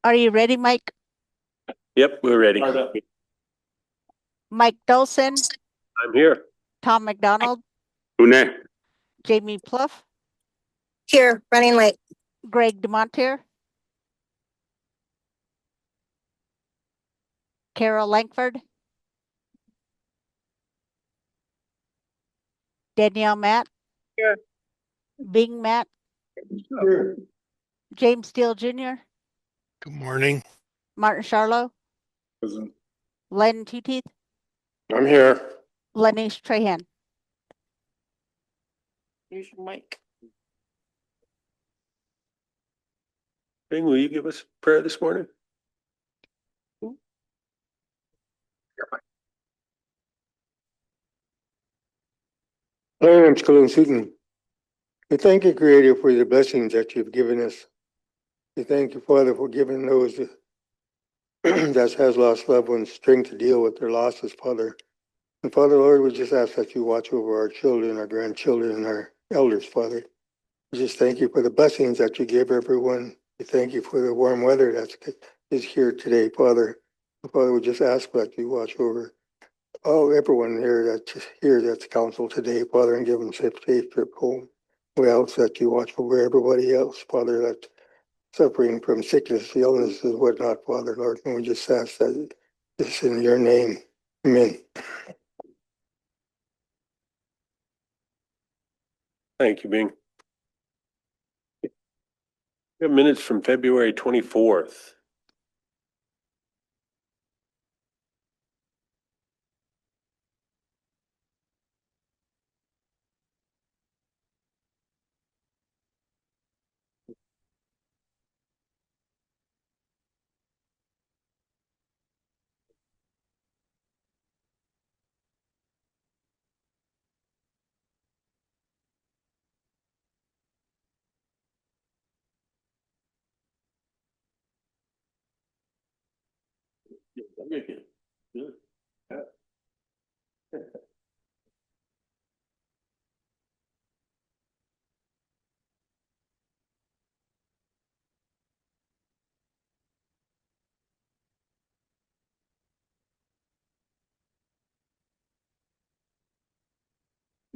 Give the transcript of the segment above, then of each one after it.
Are you ready, Mike? Yep, we're ready. Mike Dolson, I'm here. Tom McDonald, Une. Jamie Pluff, Here, running late. Greg DeMontier, Carol Langford, Danielle Matt, Here. Bing Matt, Here. James Steele Jr., Good morning. Martin Charlo, Present. Len Two-Teeth, I'm here. Lenice Trahan. Here's your mic. Bing, will you give us prayer this morning? Lord, I'm still in Sudan. We thank you, Creator, for the blessings that you've given us. We thank you, Father, for giving those that has lost loved ones strength to deal with their losses, Father. And Father, Lord, we just ask that you watch over our children, our grandchildren, and our elders, Father. We just thank you for the blessings that you give everyone. We thank you for the warm weather that is here today, Father. And Father, we just ask that you watch over everyone here that's counsel today, Father, and give them safe trip home. We ask that you watch over everybody else, Father, that's suffering from sickness, illnesses, whatnot, Father, Lord. And we just ask that this in your name. Amen. Thank you, Bing. We have minutes from February 24th.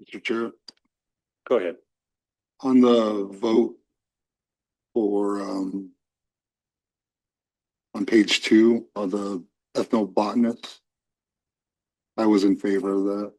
Mr. Chair, Go ahead. on the vote for on page 2 of the ethnobotanist, I was in favor of that.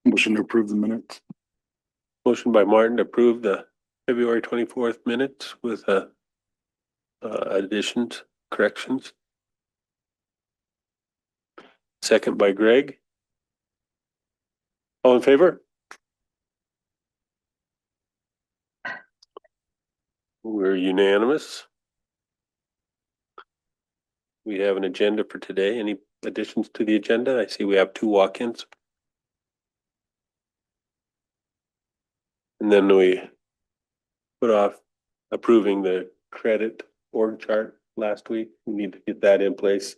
Motion to approve the minutes. Motion by Martin to approve the February 24th minutes with additions, corrections. Second by Greg. All in favor? We're unanimous. We have an agenda for today. Any additions to the agenda? I see we have 2 walk-ins. And then we put off approving the credit org chart last week. We need to get that in place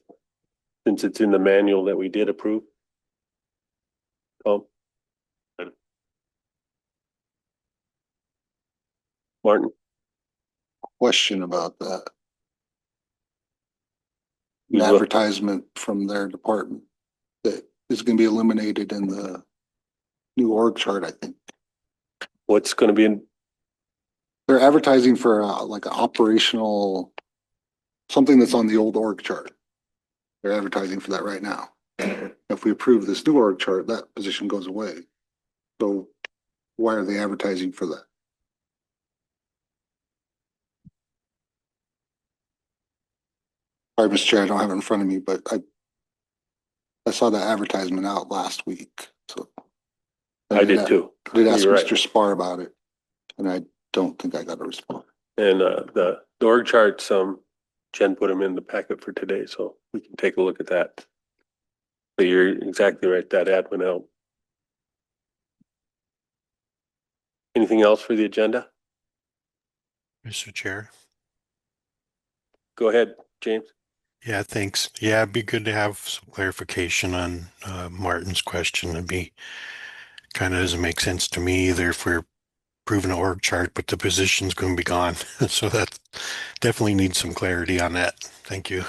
since it's in the manual that we did approve. Tom? Martin? Question about that. An You look- advertisement from their department that is going to be eliminated in the new org chart, I think. What's going to be in? They're advertising for like an operational, something that's on the old org chart. They're advertising for that right now. If we approve this new org chart, that position goes away. So why are they advertising for that? Sorry, Mr. Chair, I don't have it in front of me, but I saw that advertisement out last week, so. I did too. I did ask You're right. Mr. Spar about it, and I don't think I got a response. And the org chart's Jen put them in the packet for today, so we can take a look at that. But you're exactly right, that ad went out. Anything else for the agenda? Mr. Chair. Go ahead, James. Yeah, thanks. Yeah, it'd be good to have some clarification on Martin's question. It'd be kind of doesn't make sense to me either if we're proving an org chart, but the position's going to be gone. So that definitely needs some clarity on that. Thank you.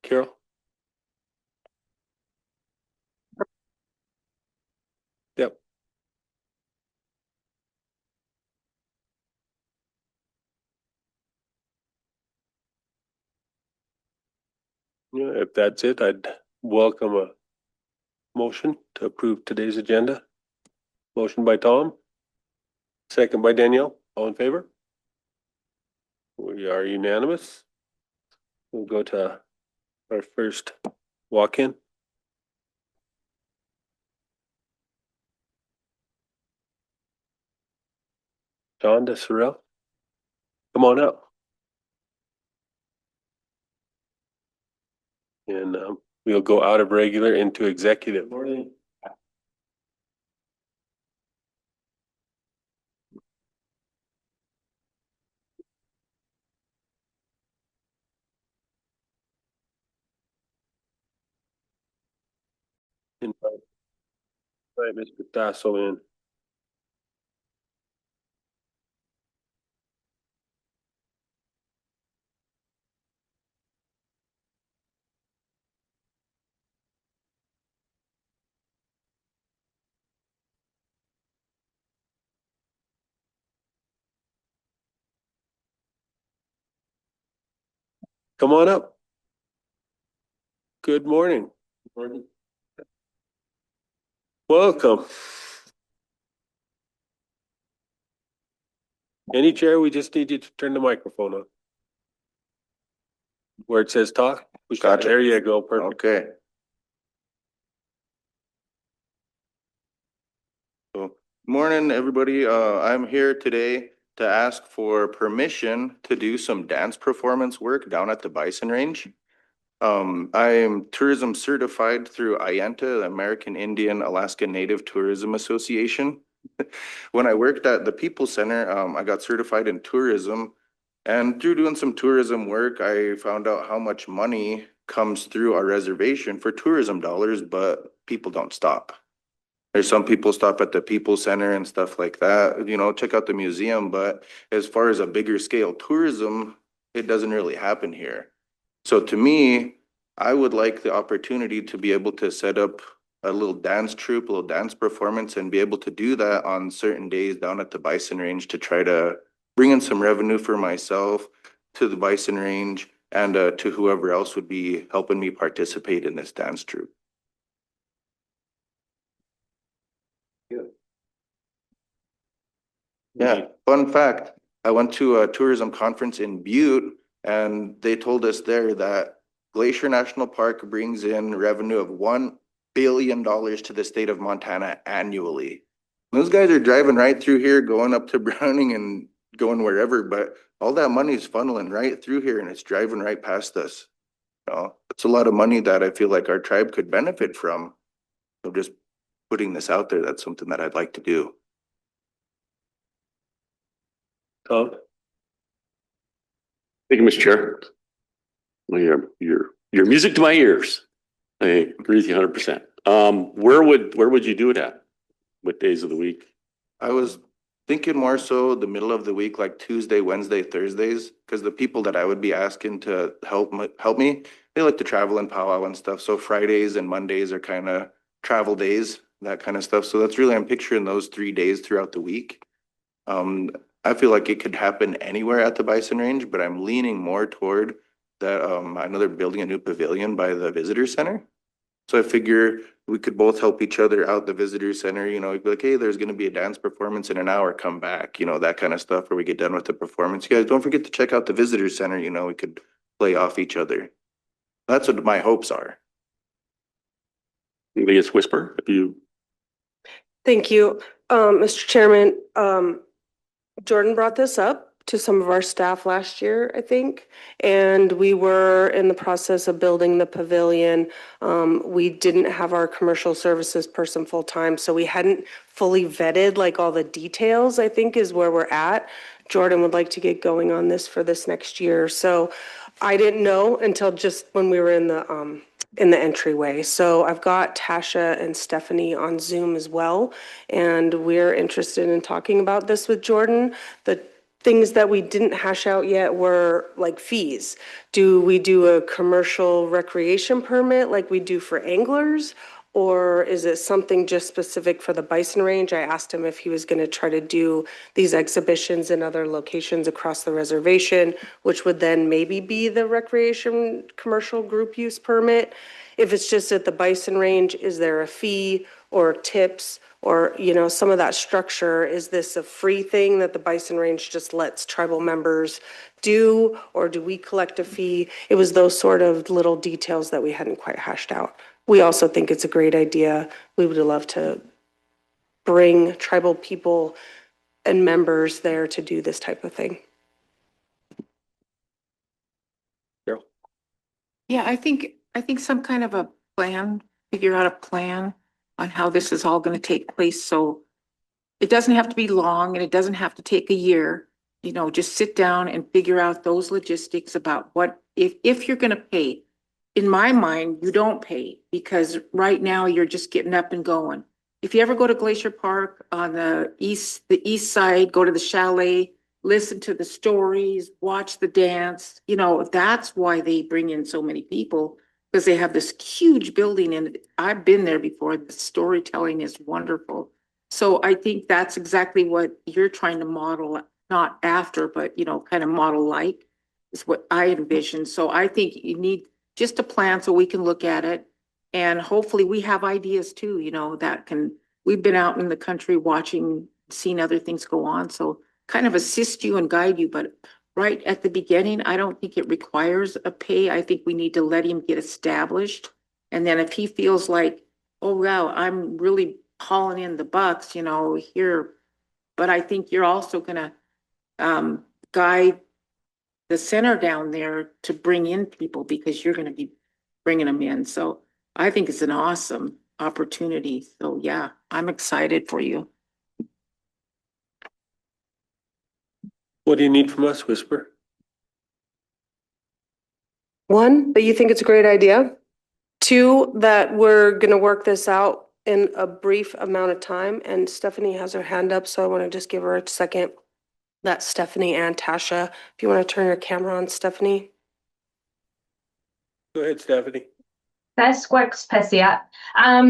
Carol? Yep. Yeah, if that's it, I'd welcome a motion to approve today's agenda. Motion by Tom. Second by Danielle. All in favor? We are unanimous. We'll go to our first walk-in. John DeSorel. Come on up. And we'll go out of regular into executive. Morning. Invite Mr. Tasso in. Come on up. Good morning. Morning. Welcome. Any chair, we just need you to turn the microphone on. Where it says talk. Gotcha. There you go, perfect. Okay. So, morning, everybody. I'm here today to ask for permission to do some dance performance work down at the Bison Range. I am tourism certified through IANTA, the American Indian Alaska Native Tourism Association. When I worked at the People Center, I got certified in tourism. And through doing some tourism work, I found out how much money comes through our reservation for tourism dollars, but people don't stop. There's some people stop at the People Center and stuff like that, you know, check out the museum, but as far as a bigger scale tourism, it doesn't really happen here. So to me, I would like the opportunity to be able to set up a little dance troupe, a little dance performance, and be able to do that on certain days down at the Bison Range to try to bring in some revenue for myself, to the Bison Range, and to whoever else would be helping me participate in this dance troupe. Yeah, fun fact, I went to a tourism conference in Butte and they told us there that Glacier National Park brings in revenue of $1 billion to the state of Montana annually. Those guys are driving right through here, going up to Browning and going wherever, but all that money is funneling right through here and it's driving right past us. You know, it's a lot of money that I feel like our tribe could benefit from. So just putting this out there, that's something that I'd like to do. Tom? Thank you, Mr. Chair. Your music to my ears. I agree with you 100%. Where would you do it at? What days of the week? I was thinking more so the middle of the week, like Tuesday, Wednesday, Thursdays, because the people that I would be asking to help me, they like to travel and powwow and stuff. So Fridays and Mondays are kind of travel days, that kind of stuff. So that's really, I'm picturing those 3 days throughout the week. I feel like it could happen anywhere at the Bison Range, but I'm leaning more toward that. I know they're building a new pavilion by the visitor center. So I figure we could both help each other out the visitor center, you know, we'd be like, hey, there's going to be a dance performance in an hour, come back, you know, that kind of stuff where we get done with the performance. You guys don't forget to check out the visitor center, you know, we could play off each other. That's what my hopes are. I think it's Whisper. If you Thank you, Mr. Chairman. Jordan brought this up to some of our staff last year, I think. And we were in the process of building the pavilion. We didn't have our commercial services person full-time, so we hadn't fully vetted like all the details, I think is where we're at. Jordan would like to get going on this for this next year. So I didn't know until just when we were in the entryway. So I've got Tasha and Stephanie on Zoom as well, and we're interested in talking about this with Jordan. The things that we didn't hash out yet were like fees. Do we do a commercial recreation permit like we do for anglers? Or is it something just specific for the bison range? I asked him if he was going to try to do these exhibitions in other locations across the reservation, which would then maybe be the recreation commercial group use permit. If it's just at the bison range, is there a fee or tips or, you know, some of that structure? Is this a free thing that the bison range just lets tribal members do, or do we collect a fee? It was those sort of little details that we hadn't quite hashed out. We also think it's a great idea. We would love to bring tribal people and members there to do this type of thing. Carol? Yeah, I think some kind of a plan, figure out a plan on how this is all gonna take place, so it doesn't have to be long and it doesn't have to take a year. You know, just sit down and figure out those logistics about what, if you're gonna pay. In my mind, you don't pay because right now you're just getting up and going. If you ever go to Glacier Park on the east side, go to the chalet, listen to the stories, watch the dance, you know, that's why they bring in so many people, because they have this huge building and I've been there before. The storytelling is wonderful. So I think that's exactly what you're trying to model, not after, but, you know, kind of model like is what I envision. So I think you need just a plan so we can look at it. And hopefully we have ideas too, you know, we've been out in the country watching, seeing other things go on. So kind of assist you and guide you. But right at the beginning, I don't think it requires a pay. I think we need to let him get established. And then if he feels like, oh, wow, I'm really hauling in the bucks, you know, here. But I think you're also gonna guide the center down there to bring in people because you're going to be bringing them in. So I think it's an awesome opportunity. So yeah, I'm excited for you. What do you need from us, Whisper? One, that you think it's a great idea. Two, that we're going to work this out in a brief amount of time. And Stephanie has her hand up, so I want to just give her a second. That's Stephanie and Tasha. If you want to turn your camera on, Stephanie. Go ahead, Stephanie. Pesquex Pesia.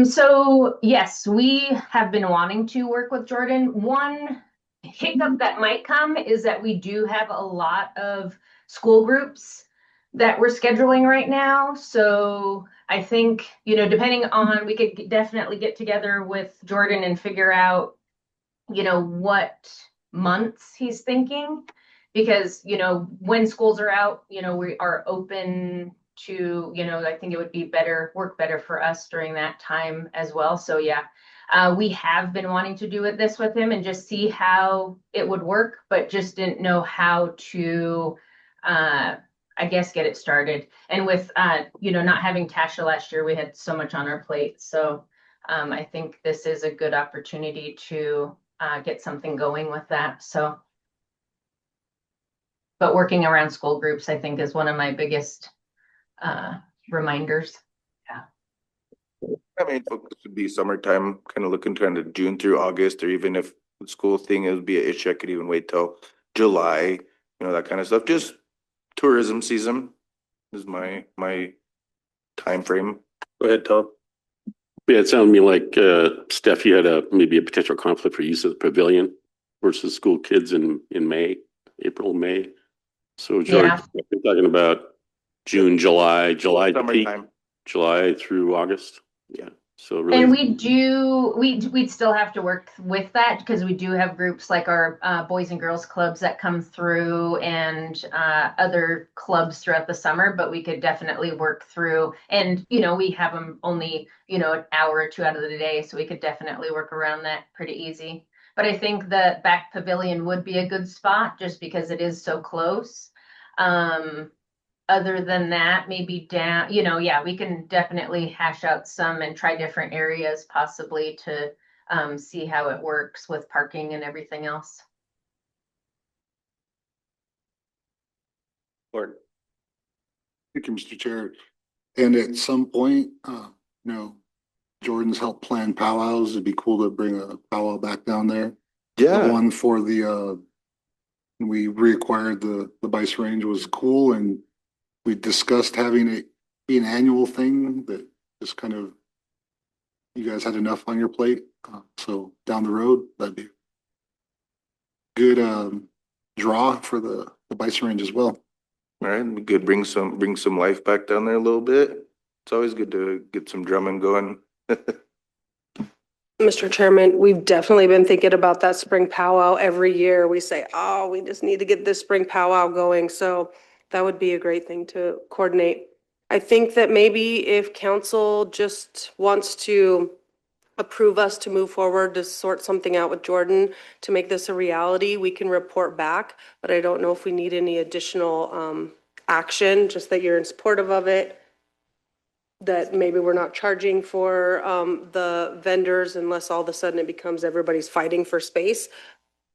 So yes, we have been wanting to work with Jordan. One hiccup that might come is that we do have a lot of school groups that we're scheduling right now. So I think, you know, depending on, we could definitely get together with Jordan and figure out, you know, what months he's thinking. Because, you know, when schools are out, you know, we are open to, you know, I think it would be work better for us during that time as well. So yeah, we have been wanting to do this with him and just see how it would work, but just didn't know how to, I guess, get it started. And with, you know, not having Tasha last year, we had so much on our plate. So I think this is a good opportunity to get something going with that. So, but working around school groups, I think, is one of my biggest reminders. I mean, focus would be summertime, kind of looking kind of June through August, or even if the school thing, it would be an issue, I could even wait till July, you know, that kind of stuff. Just tourism season is my time frame. Go ahead, Tom. Yeah, it sounded to me like, Steph, you had maybe a potential conflict for use of the pavilion versus school kids in May, April, May. So George, Yeah. you're talking about June, July to peak, Summertime. July through August. Yeah. So really. And we'd still have to work with that because we do have groups like our boys and girls clubs that come through and other clubs throughout the summer, but we could definitely work through, and, you know, we have them only, you know, an hour or two out of the day. So we could definitely work around that pretty easy. but I think the back pavilion would be a good spot just because it is so close. Other than that, maybe down, yeah, we can definitely hash out some and try different areas possibly to see how it works with parking and everything else. Gordon. Thank you, Mr. Chair. And at some point, Jordan's helped plan powwows. It'd be cool to bring a powwow back down there. The one for we reacquired the bison range was cool, and we discussed having it be an annual thing that just kind of, you guys had enough on your plate. So down the road, that'd be good draw for the bison range as well. All right, we could bring some life back down there a little bit. It's always good to get some drumming going. Mr. Chairman, we've definitely been thinking about that spring powwow every year. We say, oh, we just need to get this spring powwow going. So that would be a great thing to coordinate. I think that maybe if council just wants to approve us to move forward to sort something out with Jordan to make this a reality, we can report back. But I don't know if we need any additional action, just that you're in supportive of it, that maybe we're not charging for the vendors unless all of a sudden it becomes everybody's fighting for space.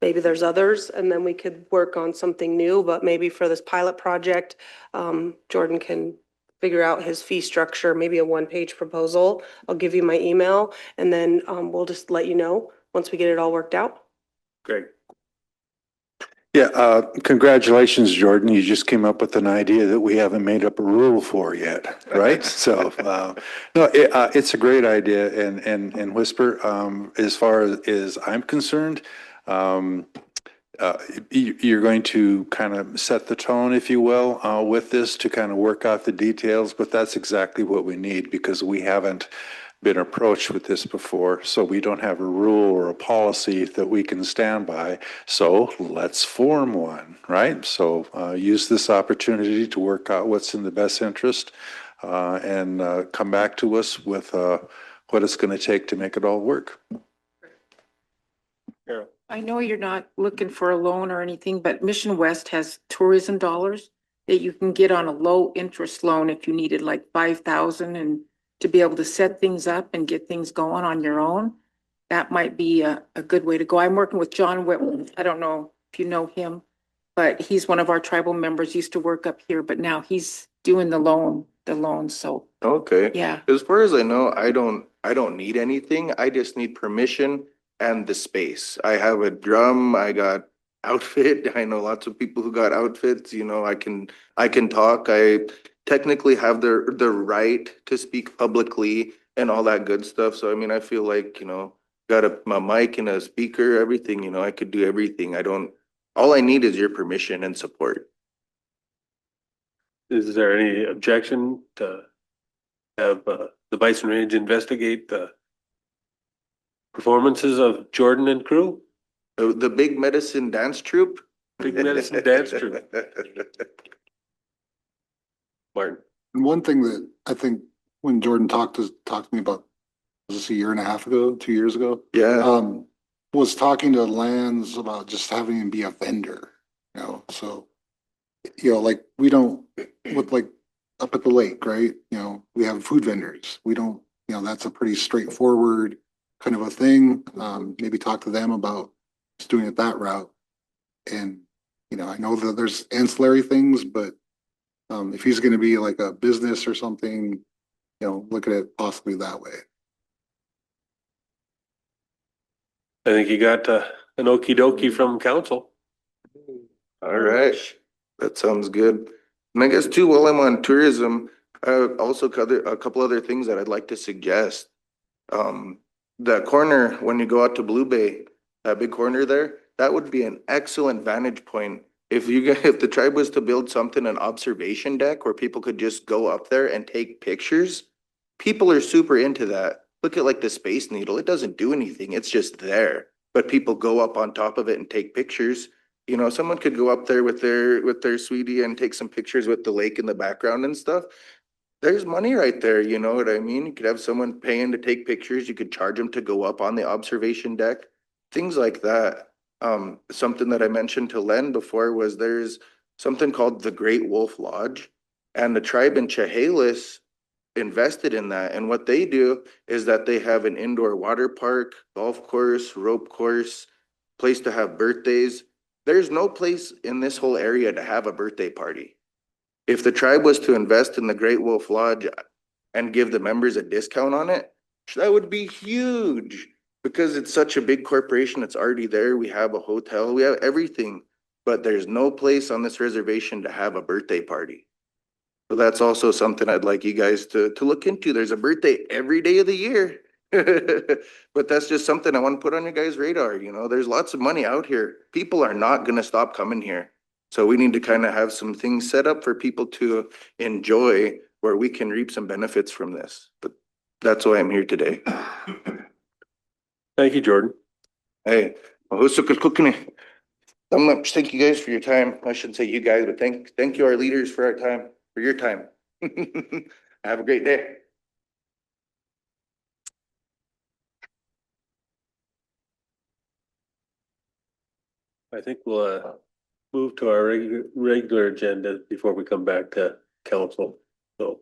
Maybe there's others, and then we could work on something new, but maybe for this pilot project, Jordan can figure out his fee structure, maybe a one-page proposal. I'll give you my email, and then we'll just let you know once we get it all worked out. Greg. Yeah, congratulations, Jordan. You just came up with an idea that we haven't made up a rule for yet, right? So, no, it's a great idea. And Whisper, as far as I'm concerned, you're going to kind of set the tone, if you will, with this to kind of work out the details. But that's exactly what we need, because we haven't been approached with this before, so we don't have a rule or a policy that we can stand by. So let's form one, right? So use this opportunity to work out what's in the best interest and come back to us with what it's going to take to make it all work. Carol. I know you're not looking for a loan or anything, but Mission West has tourism dollars that you can get on a low interest loan if you needed like 5,000 and to be able to set things up and get things going on your own. That might be a good way to go. I'm working with John Whitman. I don't know if you know him, but he's one of our tribal members, used to work up here, but now he's doing the loan. So, Okay. yeah. As far as I know, I don't need anything. I just need permission and the space. I have a drum, I got outfit. I know lots of people who got outfits, I can talk. I technically have the right to speak publicly and all that good stuff. So I mean, I feel like, got my mic and a speaker, everything, I could do everything. All I need is your permission and support. Is there any objection to have the Bison Range investigate the performances of Jordan and crew? The Big Medicine Dance Troupe? Big Medicine Dance Troupe. Martin. And one thing that I think when Jordan talked to me about, was this a year and a half ago, 2 years ago? Yeah. Was talking to Lands about just having him be a vendor, so, like we don't, with like up at the lake, right? We have food vendors. We don't, that's a pretty straightforward kind of a thing. Maybe talk to them about just doing it that route. And, I know that there's ancillary things, but if he's going to be like a business or something, look at it possibly that way. I think you got an okie dokie from council. All right, that sounds good. And I guess too, while I'm on tourism, also a couple other things that I'd like to suggest. That corner, when you go out to Blue Bay, that big corner there, that would be an excellent vantage point. If the tribe was to build something, an observation deck where people could just go up there and take pictures, people are super into that. Look at like the Space Needle. It doesn't do anything. It's just there. But people go up on top of it and take pictures. Someone could go up there with their sweetie and take some pictures with the lake in the background and stuff. There's money right there, you know what I mean? You could have someone paying to take pictures. You could charge them to go up on the observation deck. things like that. Something that I mentioned to Len before was there's something called the Great Wolf Lodge, and the tribe in Chehalis invested in that. And what they do is that they have an indoor water park, golf course, rope course, place to have birthdays. There's no place in this whole area to have a birthday party. If the tribe was to invest in the Great Wolf Lodge and give the members a discount on it, that would be huge because it's such a big corporation. It's already there. We have a hotel, we have everything, but there's no place on this reservation to have a birthday party. So that's also something I'd like you guys to look into. There's a birthday every day of the year. But that's just something I want to put on your guys' radar. You know, there's lots of money out here. People are not going to stop coming here. So we need to kind of have some things set up for people to enjoy where we can reap some benefits from this. But that's why I'm here today. Thank you, Jordan. Hey, thank you guys for your time. I shouldn't say you guys, but thank you our leaders for our time, for your time. Have a great day. I think we'll move to our regular agenda before we come back to council. So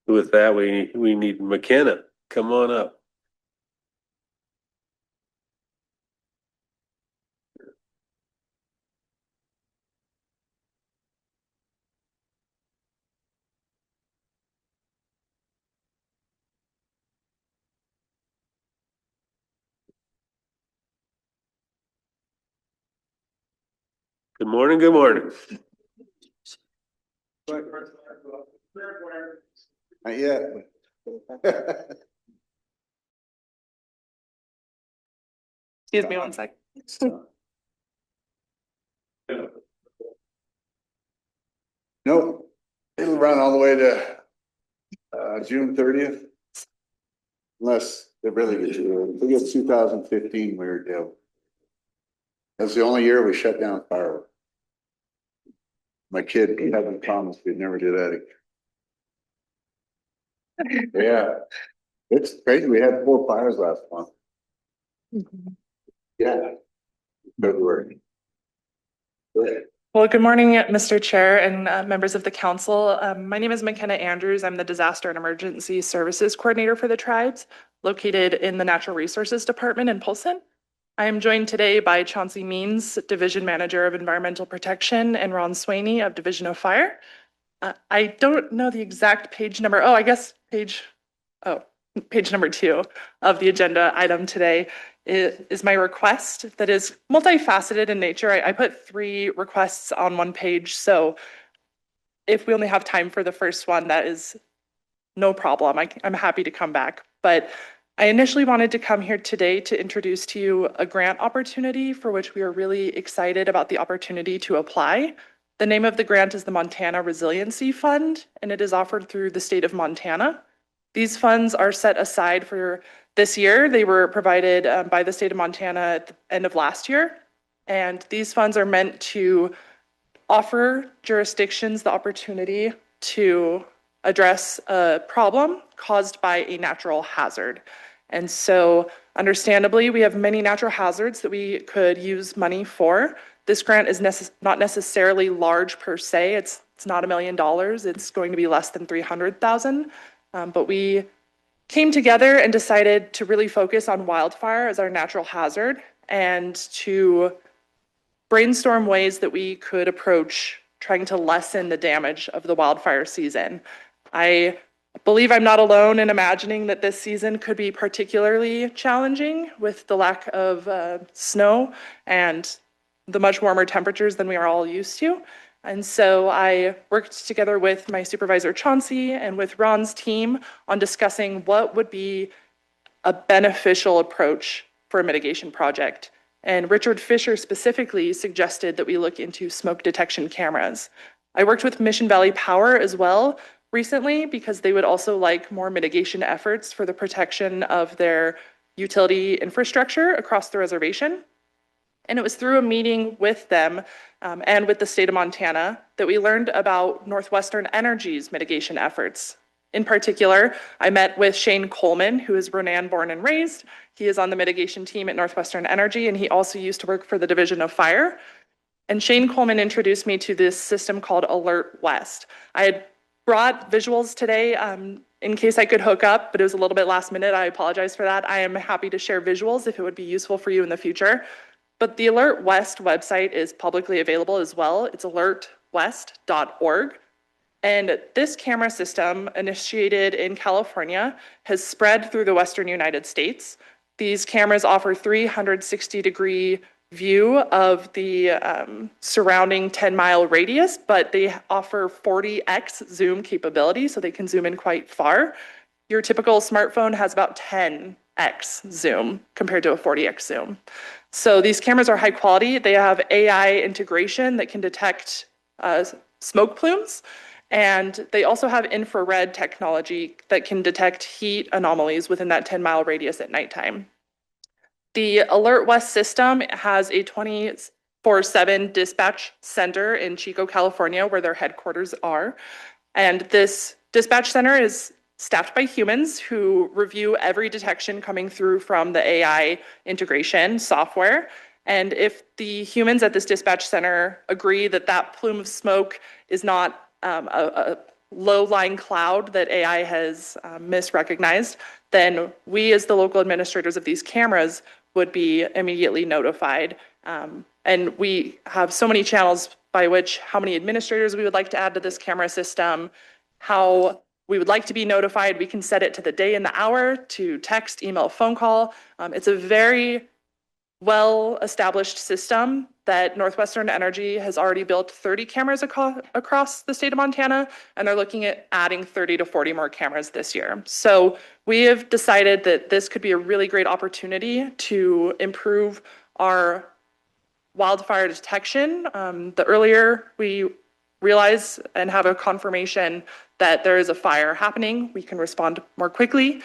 with that, we need McKenna. Come on up. Good morning, good morning. Not yet. Excuse me one sec. Nope, it'll run all the way to June 30th. Unless they really get you, I think it's 2015 we were deal. That's the only year we shut down fireworks. My kid hadn't promised we'd never do that again. Yeah, it's crazy. We had 4 fires last month. Yeah. February. Well, good morning, Mr. Chair and members of the council. My name is McKenna Andrews. I'm the Disaster and Emergency Services Coordinator for the tribes, located in the Natural Resources Department in Polson. I am joined today by Chauncey Means, Division Manager of Environmental Protection, and Ron Swaney of Division of Fire. I don't know the exact page number. Oh, I guess page number 2 of the agenda item today is my request that is multifaceted in nature. I put 3 requests on one page. So if we only have time for the first one, that is no problem. I'm happy to come back. But I initially wanted to come here today to introduce to you a grant opportunity for which we are really excited about the opportunity to apply. The name of the grant is the Montana Resiliency Fund, and it is offered through the state of Montana. These funds are set aside for this year. They were provided by the state of Montana at the end of last year. And these funds are meant to offer jurisdictions the opportunity to address a problem caused by a natural hazard. And so understandably, we have many natural hazards that we could use money for. This grant is not necessarily large per se. It's not $1 million. It's going to be less than 300,000. But we came together and decided to really focus on wildfire as our natural hazard and to brainstorm ways that we could approach trying to lessen the damage of the wildfire season. I believe I'm not alone in imagining that this season could be particularly challenging with the lack of snow and the much warmer temperatures than we are all used to. And so I worked together with my supervisor Chauncey and with Ron's team on discussing what would be a beneficial approach for a mitigation project. And Richard Fisher specifically suggested that we look into smoke detection cameras. I worked with Mission Valley Power as well recently because they would also like more mitigation efforts for the protection of their utility infrastructure across the reservation. And it was through a meeting with them and with the state of Montana that we learned about Northwestern Energy's mitigation efforts. In particular, I met with Shane Coleman, who is Ronan born and raised. He is on the mitigation team at Northwestern Energy, and he also used to work for the Division of Fire. And Shane Coleman introduced me to this system called Alert West. I had brought visuals today in case I could hook up, but it was a little bit last minute. I apologize for that. I am happy to share visuals if it would be useful for you in the future. But the Alert West website is publicly available as well. It's alertwest.org. And this camera system, initiated in California, has spread through the Western United States. These cameras offer 360-degree view of the surrounding 10-mile radius, but they offer 40x zoom capability, so they can zoom in quite far. Your typical smartphone has about 10x zoom compared to a 40x zoom. So these cameras are high quality. They have AI integration that can detect smoke plumes, and they also have infrared technology that can detect heat anomalies within that 10-mile radius at nighttime. The Alert West system has a 24/7 dispatch center in Chico, California, where their headquarters are. And this dispatch center is staffed by humans who review every detection coming through from the AI integration software. And if the humans at this dispatch center agree that that plume of smoke is not a low-lying cloud that AI has misrecognized, then we as the local administrators of these cameras would be immediately notified. And we have so many channels by which how many administrators we would like to add to this camera system, how we would like to be notified. We can set it to the day and the hour, to text, email, phone call. It's a very well-established system that Northwestern Energy has already built 30 cameras across the state of Montana, and they're looking at adding 30 to 40 more cameras this year. So we have decided that this could be a really great opportunity to improve our wildfire detection. The earlier we realize and have a confirmation that there is a fire happening, we can respond more quickly.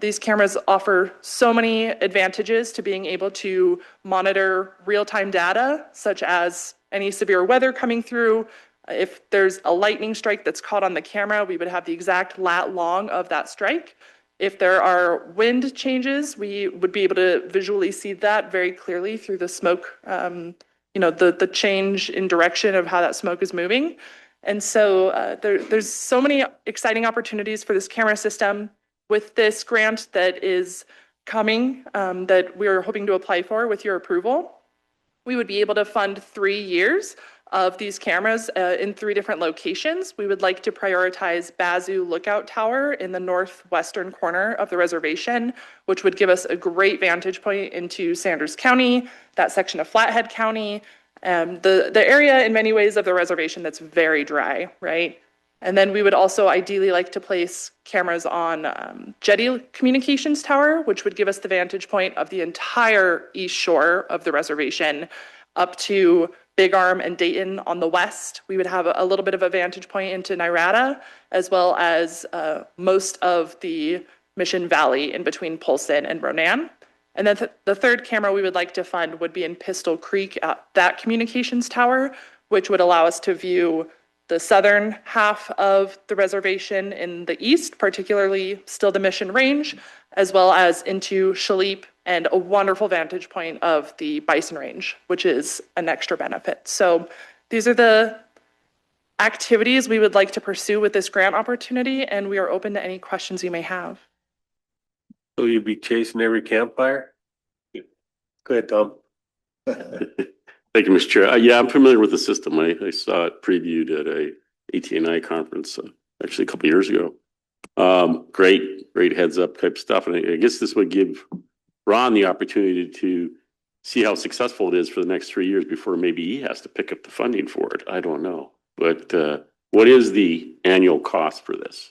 These cameras offer so many advantages to being able to monitor real-time data, such as any severe weather coming through. If there's a lightning strike that's caught on the camera, we would have the exact lat long of that strike. If there are wind changes, we would be able to visually see that very clearly through the smoke, the change in direction of how that smoke is moving. And so there's so many exciting opportunities for this camera system. With this grant that is coming, that we're hoping to apply for with your approval, we would be able to fund 3 years of these cameras in 3 different locations. We would like to prioritize Bazoo Lookout Tower in the northwestern corner of the reservation, which would give us a great vantage point into Sanders County, that section of Flathead County, the area in many ways of the reservation that's very dry, right? And then we would also ideally like to place cameras on Jetty Communications Tower, which would give us the vantage point of the entire east shore of the reservation up to Big Arm and Dayton on the west. We would have a little bit of a vantage point into Nirada, as well as most of the Mission Valley in between Polson and Ronan. And then the third camera we would like to fund would be in Pistol Creek at that communications tower, which would allow us to view the southern half of the reservation in the east, particularly still the Mission Range, as well as into Shaleep and a wonderful vantage point of the Bison Range, which is an extra benefit. So these are the activities we would like to pursue with this grant opportunity, and we are open to any questions you may have. So you'd be chasing every campfire? Go ahead, Tom. Thank you, Mr. Chair. Yeah, I'm familiar with the system. I saw it previewed at a ATNI conference actually a couple years ago. Great heads up type stuff. And I guess this would give Ron the opportunity to see how successful it is for the next 3 years before maybe he has to pick up the funding for it. I don't know. But what is the annual cost for this?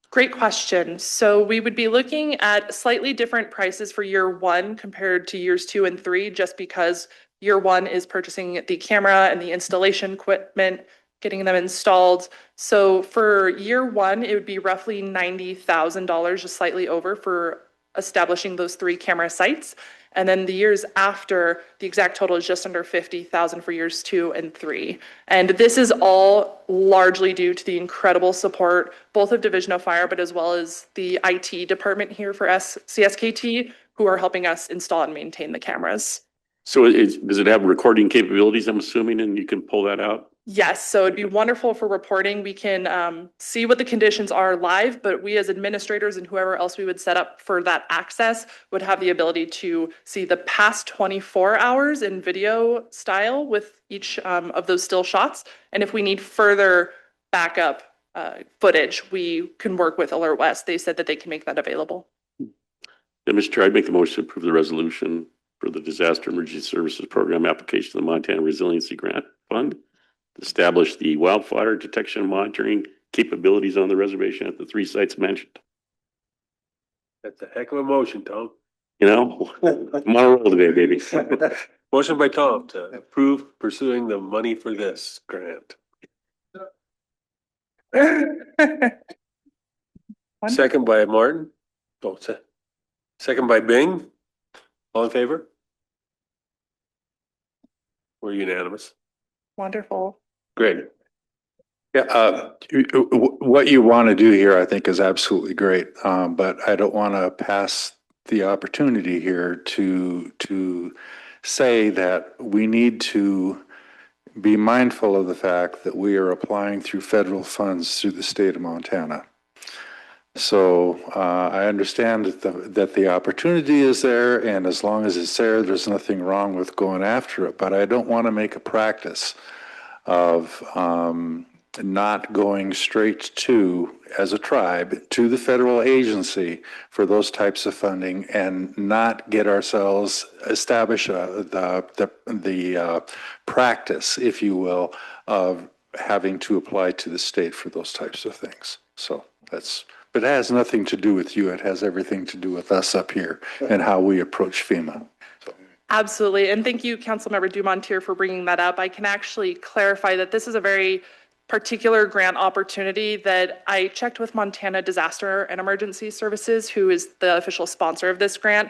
Great question. So we would be looking at slightly different prices for year 1 compared to years 2 and 3, just because year 1 is purchasing the camera and the installation equipment, getting them installed. So for year 1, it would be roughly $90,000, just slightly over for establishing those 3 camera sites. And then the years after, the exact total is just under 50,000 for years 2 and 3. And this is all largely due to the incredible support, both of Division of Fire, but as well as the IT department here for CSKT, who are helping us install and maintain the cameras. So does it have recording capabilities, I'm assuming, and you can pull that out? Yes, so it'd be wonderful for reporting. We can see what the conditions are live, but we as administrators and whoever else we would set up for that access would have the ability to see the past 24 hours in video style with each of those still shots. And if we need further backup footage, we can work with Alert West. They said that they can make that available. Yeah, Mr. Chair, I'd make the motion to approve the resolution for the Disaster Emergency Services Program application to the Montana Resiliency Grant Fund. Establish the wildfire detection and monitoring capabilities on the reservation at the 3 sites mentioned. That's a heck of a motion, Tom. You know, I'm on a roll today, baby. Motion by Tom to approve pursuing the money for this grant. Second by Martin. Oh, second by Bing. All in favor? We're unanimous. Wonderful. Great. Yeah, what you want to do here, I think, is absolutely great. But I don't want to pass the opportunity here to say that we need to be mindful of the fact that we are applying through federal funds through the state of Montana. So I understand that the opportunity is there, and as long as it's there, there's nothing wrong with going after it. But I don't want to make a practice of not going straight to, as a tribe, to the federal agency for those types of funding and not get ourselves establish the practice, if you will, of having to apply to the state for those types of things. So but it has nothing to do with you. It has everything to do with us up here and how we approach FEMA. Absolutely. And thank you, Councilmember Dumontier, for bringing that up. I can actually clarify that this is a very particular grant opportunity that I checked with Montana Disaster and Emergency Services, who is the official sponsor of this grant.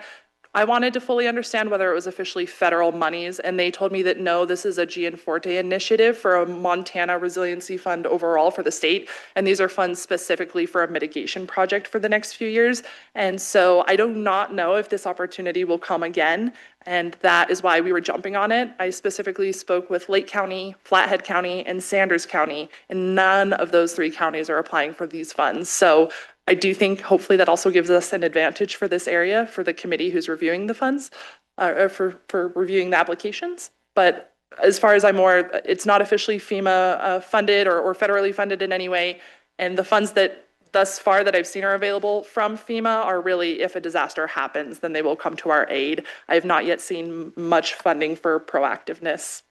I wanted to fully understand whether it was officially federal monies, and they told me that no, this is a Gianforte initiative for a Montana Resiliency Fund overall for the state, and these are funds specifically for a mitigation project for the next few years. And so I do not know if this opportunity will come again, and that is why we were jumping on it. I specifically spoke with Lake County, Flathead County, and Sanders County, and none of those 3 counties are applying for these funds. So I do think hopefully that also gives us an advantage for this area, for the committee who's reviewing the funds, for reviewing the applications. But as far as I'm aware, it's not officially FEMA funded or federally funded in any way. And the funds that thus far that I've seen are available from FEMA are really, if a disaster happens, then they will come to our aid. I have not yet seen much funding for proactiveness.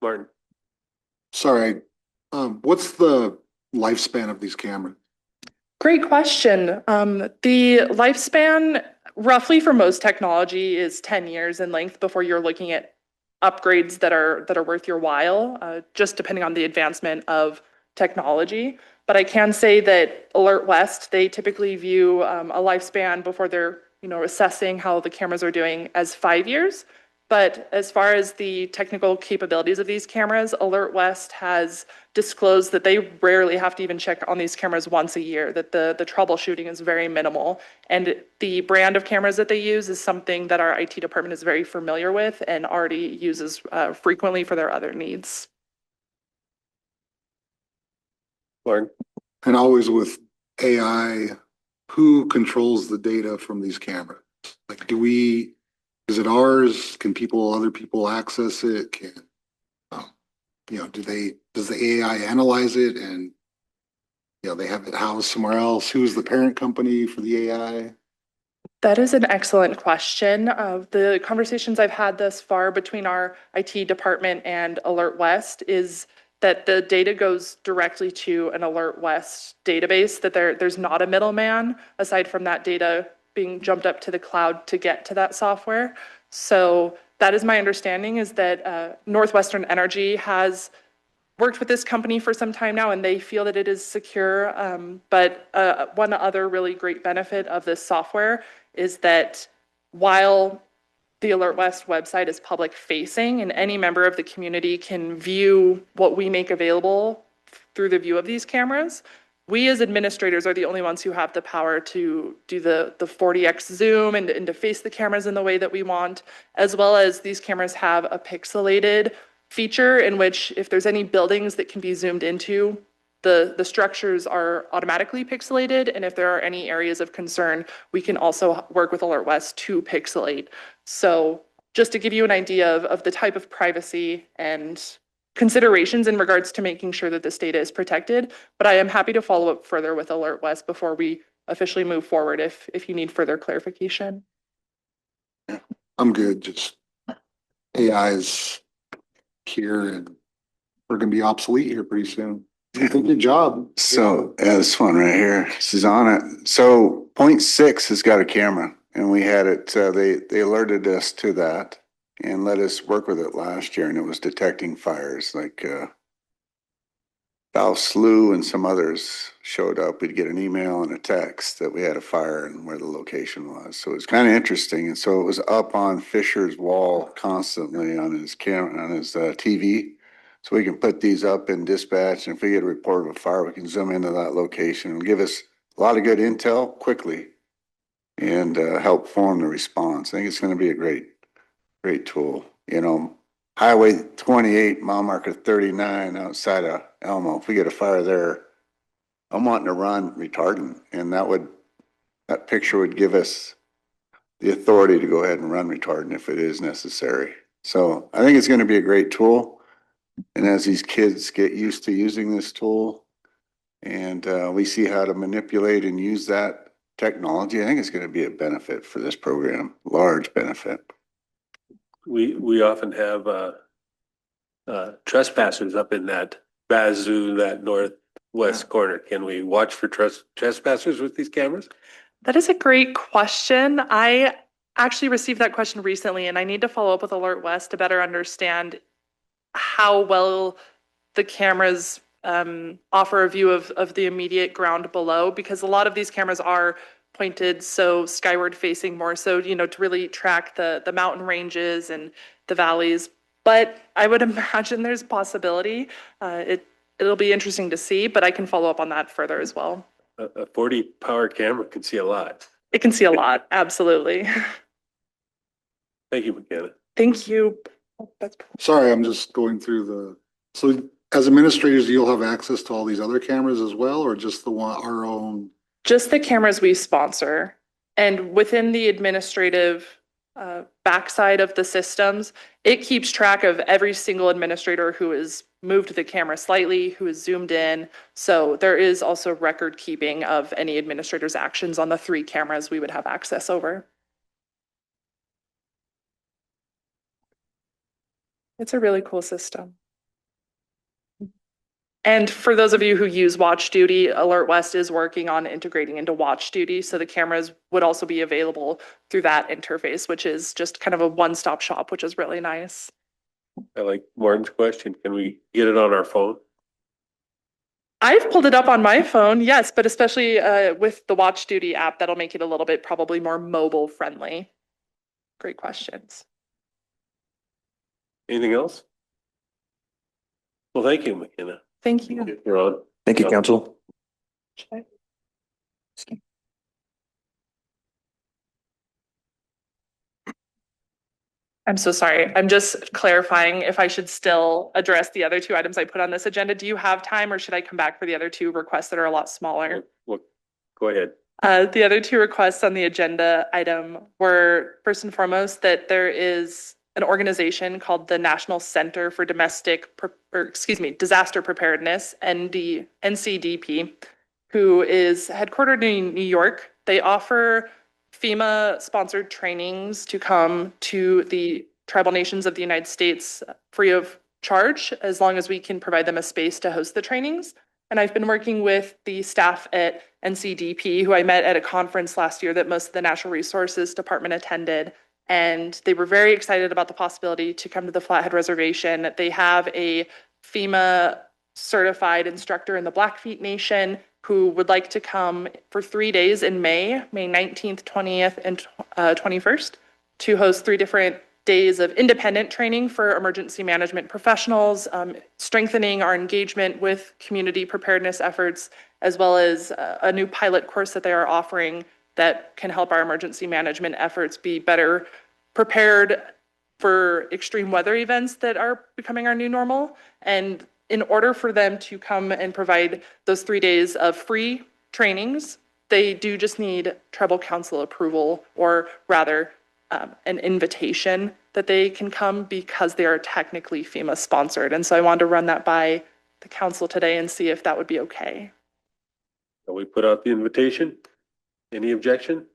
Martin. Sorry, what's the lifespan of these cameras? Great question. The lifespan roughly for most technology is 10 years in length before you're looking at upgrades that are worth your while, just depending on the advancement of technology. But I can say that Alert West, they typically view a lifespan before they're assessing how the cameras are doing as 5 years. But as far as the technical capabilities of these cameras, Alert West has disclosed that they rarely have to even check on these cameras once a year, that the troubleshooting is very minimal. And the brand of cameras that they use is something that our IT department is very familiar with and already uses frequently for their other needs. Martin. And always with AI, who controls the data from these cameras? Like, is it ours? Can other people access it? Does the AI analyze it and, they have it housed somewhere else? Who's the parent company for the AI? That is an excellent question. The conversations I've had thus far between our IT department and Alert West is that the data goes directly to an Alert West database, that there's not a middleman aside from that data being jumped up to the cloud to get to that software. So that is my understanding, is that Northwestern Energy has worked with this company for some time now and they feel that it is secure. But one other really great benefit of this software is that while the Alert West website is public facing and any member of the community can view what we make available through the view of these cameras, we as administrators are the only ones who have the power to do the 40x zoom and to face the cameras in the way that we want, as well as these cameras have a pixelated feature in which if there's any buildings that can be zoomed into, the structures are automatically pixelated. And if there are any areas of concern, we can also work with Alert West to pixelate. So just to give you an idea of the type of privacy and considerations in regards to making sure that this data is protected, but I am happy to follow up further with Alert West before we officially move forward if you need further clarification. I'm good. Just AI is here and we're gonna be obsolete here pretty soon. Good job. So, yeah, this one right here, this is on it. So 0.6 has got a camera and we had it, they alerted us to that and let us work with it last year and it was detecting fires like, Val Slough and some others showed up. We'd get an email and a text that we had a fire and where the location was. So it was kind of interesting. And so it was up on Fisher's wall constantly on his camera, on his TV. So we can put these up in dispatch. And if we get a report of a fire, we can zoom into that location and give us a lot of good intel quickly and help form the response. I think it's going to be a great tool. You know, Highway 28, mile marker 39 outside of Elmo. If we get a fire there, I'm wanting to run retardant, and that picture would give us the authority to go ahead and run retardant if it is necessary. So I think it's going to be a great tool. And as these kids get used to using this tool and we see how to manipulate and use that technology, I think it's going to be a benefit for this program, large benefit. We often have trespassers up in that Bazoo, that northwest corner. Can we watch for trespassers with these cameras? That is a great question. I actually received that question recently and I need to follow up with Alert West to better understand how well the cameras offer a view of the immediate ground below, because a lot of these cameras are pointed so skyward facing more so, you know, to really track the mountain ranges and the valleys. But I would imagine there's a possibility. It'll be interesting to see, but I can follow up on that further as well. A 40 power camera can see a lot. It can see a lot, absolutely. Thank you, McKenna. Thank you. Sorry, I'm just going through so as administrators, you'll have access to all these other cameras as well, or just our own? Just the cameras we sponsor. And within the administrative backside of the systems, it keeps track of every single administrator who has moved the camera slightly, who has zoomed in. So there is also record keeping of any administrator's actions on the 3 cameras we would have access over. It's a really cool system. And for those of you who use Watch Duty, Alert West is working on integrating into Watch Duty. So the cameras would also be available through that interface, which is just kind of a one-stop shop, which is really nice. I like Martin's question. Can we get it on our phone? I've pulled it up on my phone, yes, but especially with the Watch Duty app, that'll make it a little bit probably more mobile friendly. Great questions. Anything else? Well, thank you, McKenna. Thank you. You're on. Thank you, Council. I'm so sorry. I'm just clarifying if I should still address the other 2 items I put on this agenda. Do you have time or should I come back for the other 2 requests that are a lot smaller? Well, go ahead. The other 2 requests on the agenda item were first and foremost that there is an organization called the National Center for Disaster Preparedness, NCDP, who is headquartered in New York. They offer FEMA-sponsored trainings to come to the tribal nations of the United States free of charge, as long as we can provide them a space to host the trainings. And I've been working with the staff at NCDP, who I met at a conference last year that most of the Natural Resources Department attended. And they were very excited about the possibility to come to the Flathead Reservation. They have a FEMA certified instructor in the Blackfeet Nation who would like to come for 3 days in May 19th, 20th, and 21st, to host 3 different days of independent training for emergency management professionals, strengthening our engagement with community preparedness efforts, as well as a new pilot course that they are offering that can help our emergency management efforts be better prepared for extreme weather events that are becoming our new normal. And in order for them to come and provide those 3 days of free trainings, they do just need tribal council approval, or rather an invitation that they can come, because they are technically FEMA sponsored. And so I wanted to run that by the council today and see if that would be okay. Can we put out the invitation? Any objection?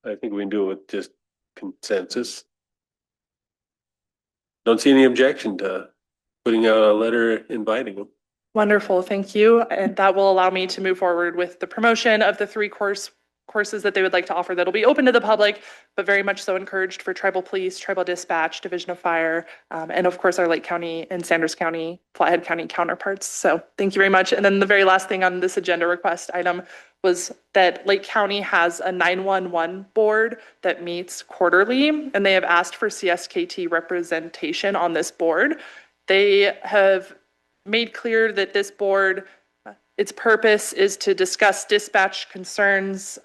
I think we can do it with just consensus. Don't see any objection to putting out a letter inviting them. Wonderful, thank you. And that will allow me to move forward with the promotion of the 3 courses that they would like to offer that'll be open to the public, but very much so encouraged for tribal police, tribal dispatch, Division of Fire, and of course our Lake County and Sanders County, Flathead County counterparts. So thank you very much. And then the very last thing on this agenda request item was that Lake County has a 911 board that meets quarterly, and they have asked for CSKT representation on this board. They have made clear that this board, its purpose is to discuss dispatch concerns,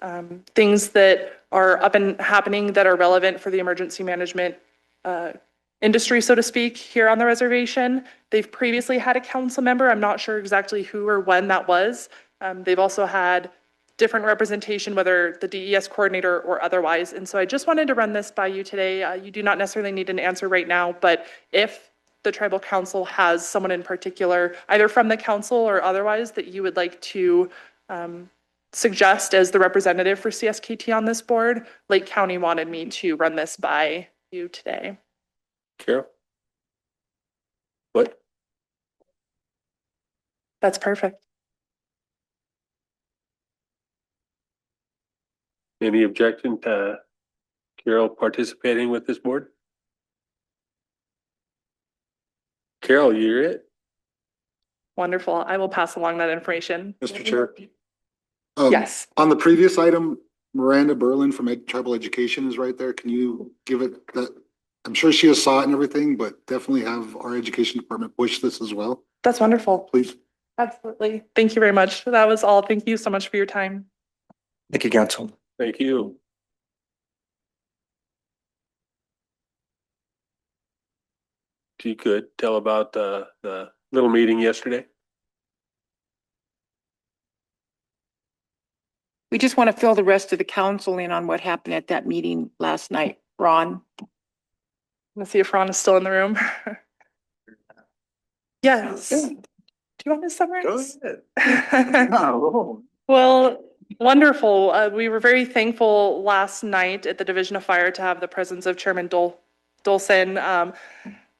things that are up and happening that are relevant for the emergency management industry, so to speak, here on the reservation. They've previously had a council member. I'm not sure exactly who or when that was. They've also had different representation, whether the DES coordinator or otherwise. And so I just wanted to run this by you today. You do not necessarily need an answer right now, but if the tribal council has someone in particular, either from the council or otherwise, that you would like to suggest as the representative for CSKT on this board, Lake County wanted me to run this by you today. Carol? What? That's perfect. Any objection to Carol participating with this board? Carol, you're it. Wonderful. I will pass along that information. Mr. Chair. Yes. On the previous item, Miranda Berlin from Tribal Education is right there. Can you give it that? I'm sure she has saw it and everything, but definitely have our education department push this as well. That's wonderful. Please. Absolutely. Thank you very much. That was all. Thank you so much for your time. Thank you, council. Thank you. If you could tell about the little meeting yesterday. We just want to fill the rest of the council in on what happened at that meeting last night. Ron? Let's see if Ron is still in the room. Yes. Do you want to summarize? Go ahead. Well, wonderful. We were very thankful last night at the Division of Fire to have the presence of Chairman Dolson,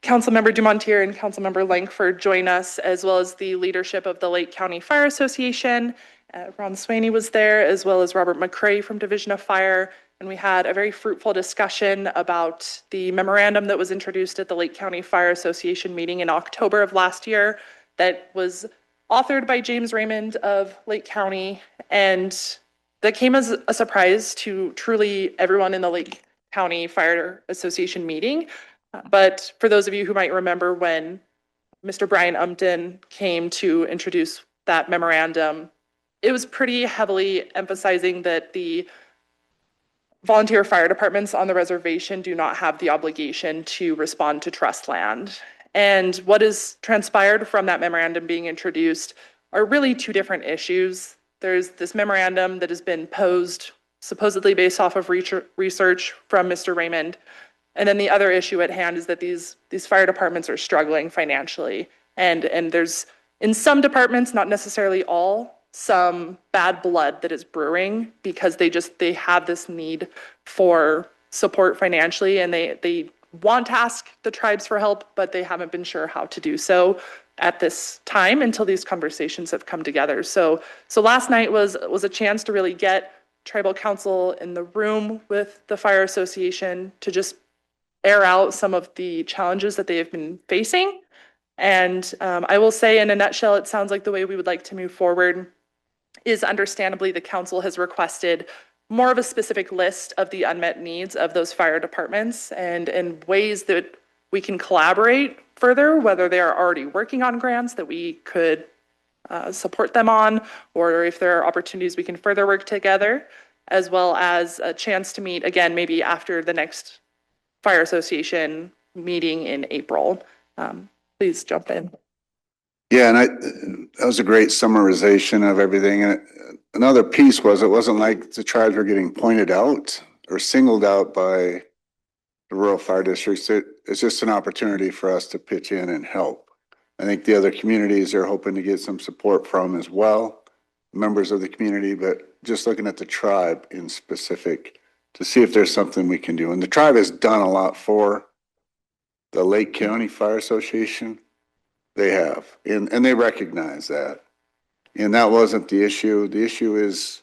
Councilmember Dumontier and Councilmember Langford join us, as well as the leadership of the Lake County Fire Association. Ron Swaney was there, as well as Robert McCrae from Division of Fire. And we had a very fruitful discussion about the memorandum that was introduced at the Lake County Fire Association meeting in October of last year that was authored by James Raymond of Lake County. And that came as a surprise to truly everyone in the Lake County Fire Association meeting. But for those of you who might remember when Mr. Brian Umpton came to introduce that memorandum, it was pretty heavily emphasizing that the volunteer fire departments on the reservation do not have the obligation to respond to trust land. And what has transpired from that memorandum being introduced are really 2 different issues. There's this memorandum that has been posed supposedly based off of research from Mr. Raymond. And then the other issue at hand is that these fire departments are struggling financially. And there's, in some departments, not necessarily all, some bad blood that is brewing because they have this need for support financially, and they want to ask the tribes for help, but they haven't been sure how to do so at this time until these conversations have come together. So last night was a chance to really get tribal council in the room with the fire association to just air out some of the challenges that they have been facing. And I will say in a nutshell, it sounds like the way we would like to move forward is understandably the council has requested more of a specific list of the unmet needs of those fire departments and ways that we can collaborate further, whether they are already working on grants that we could support them on, or if there are opportunities we can further work together, as well as a chance to meet again, maybe after the next fire association meeting in April. Please jump in. Yeah, and that was a great summarization of everything. And another piece was, it wasn't like the tribes were getting pointed out or singled out by the rural fire districts. It's just an opportunity for us to pitch in and help. I think the other communities are hoping to get some support from as well, members of the community, but just looking at the tribe in specific to see if there's something we can do. And the tribe has done a lot for the Lake County Fire Association. They have, and they recognize that. And that wasn't the issue. The issue is,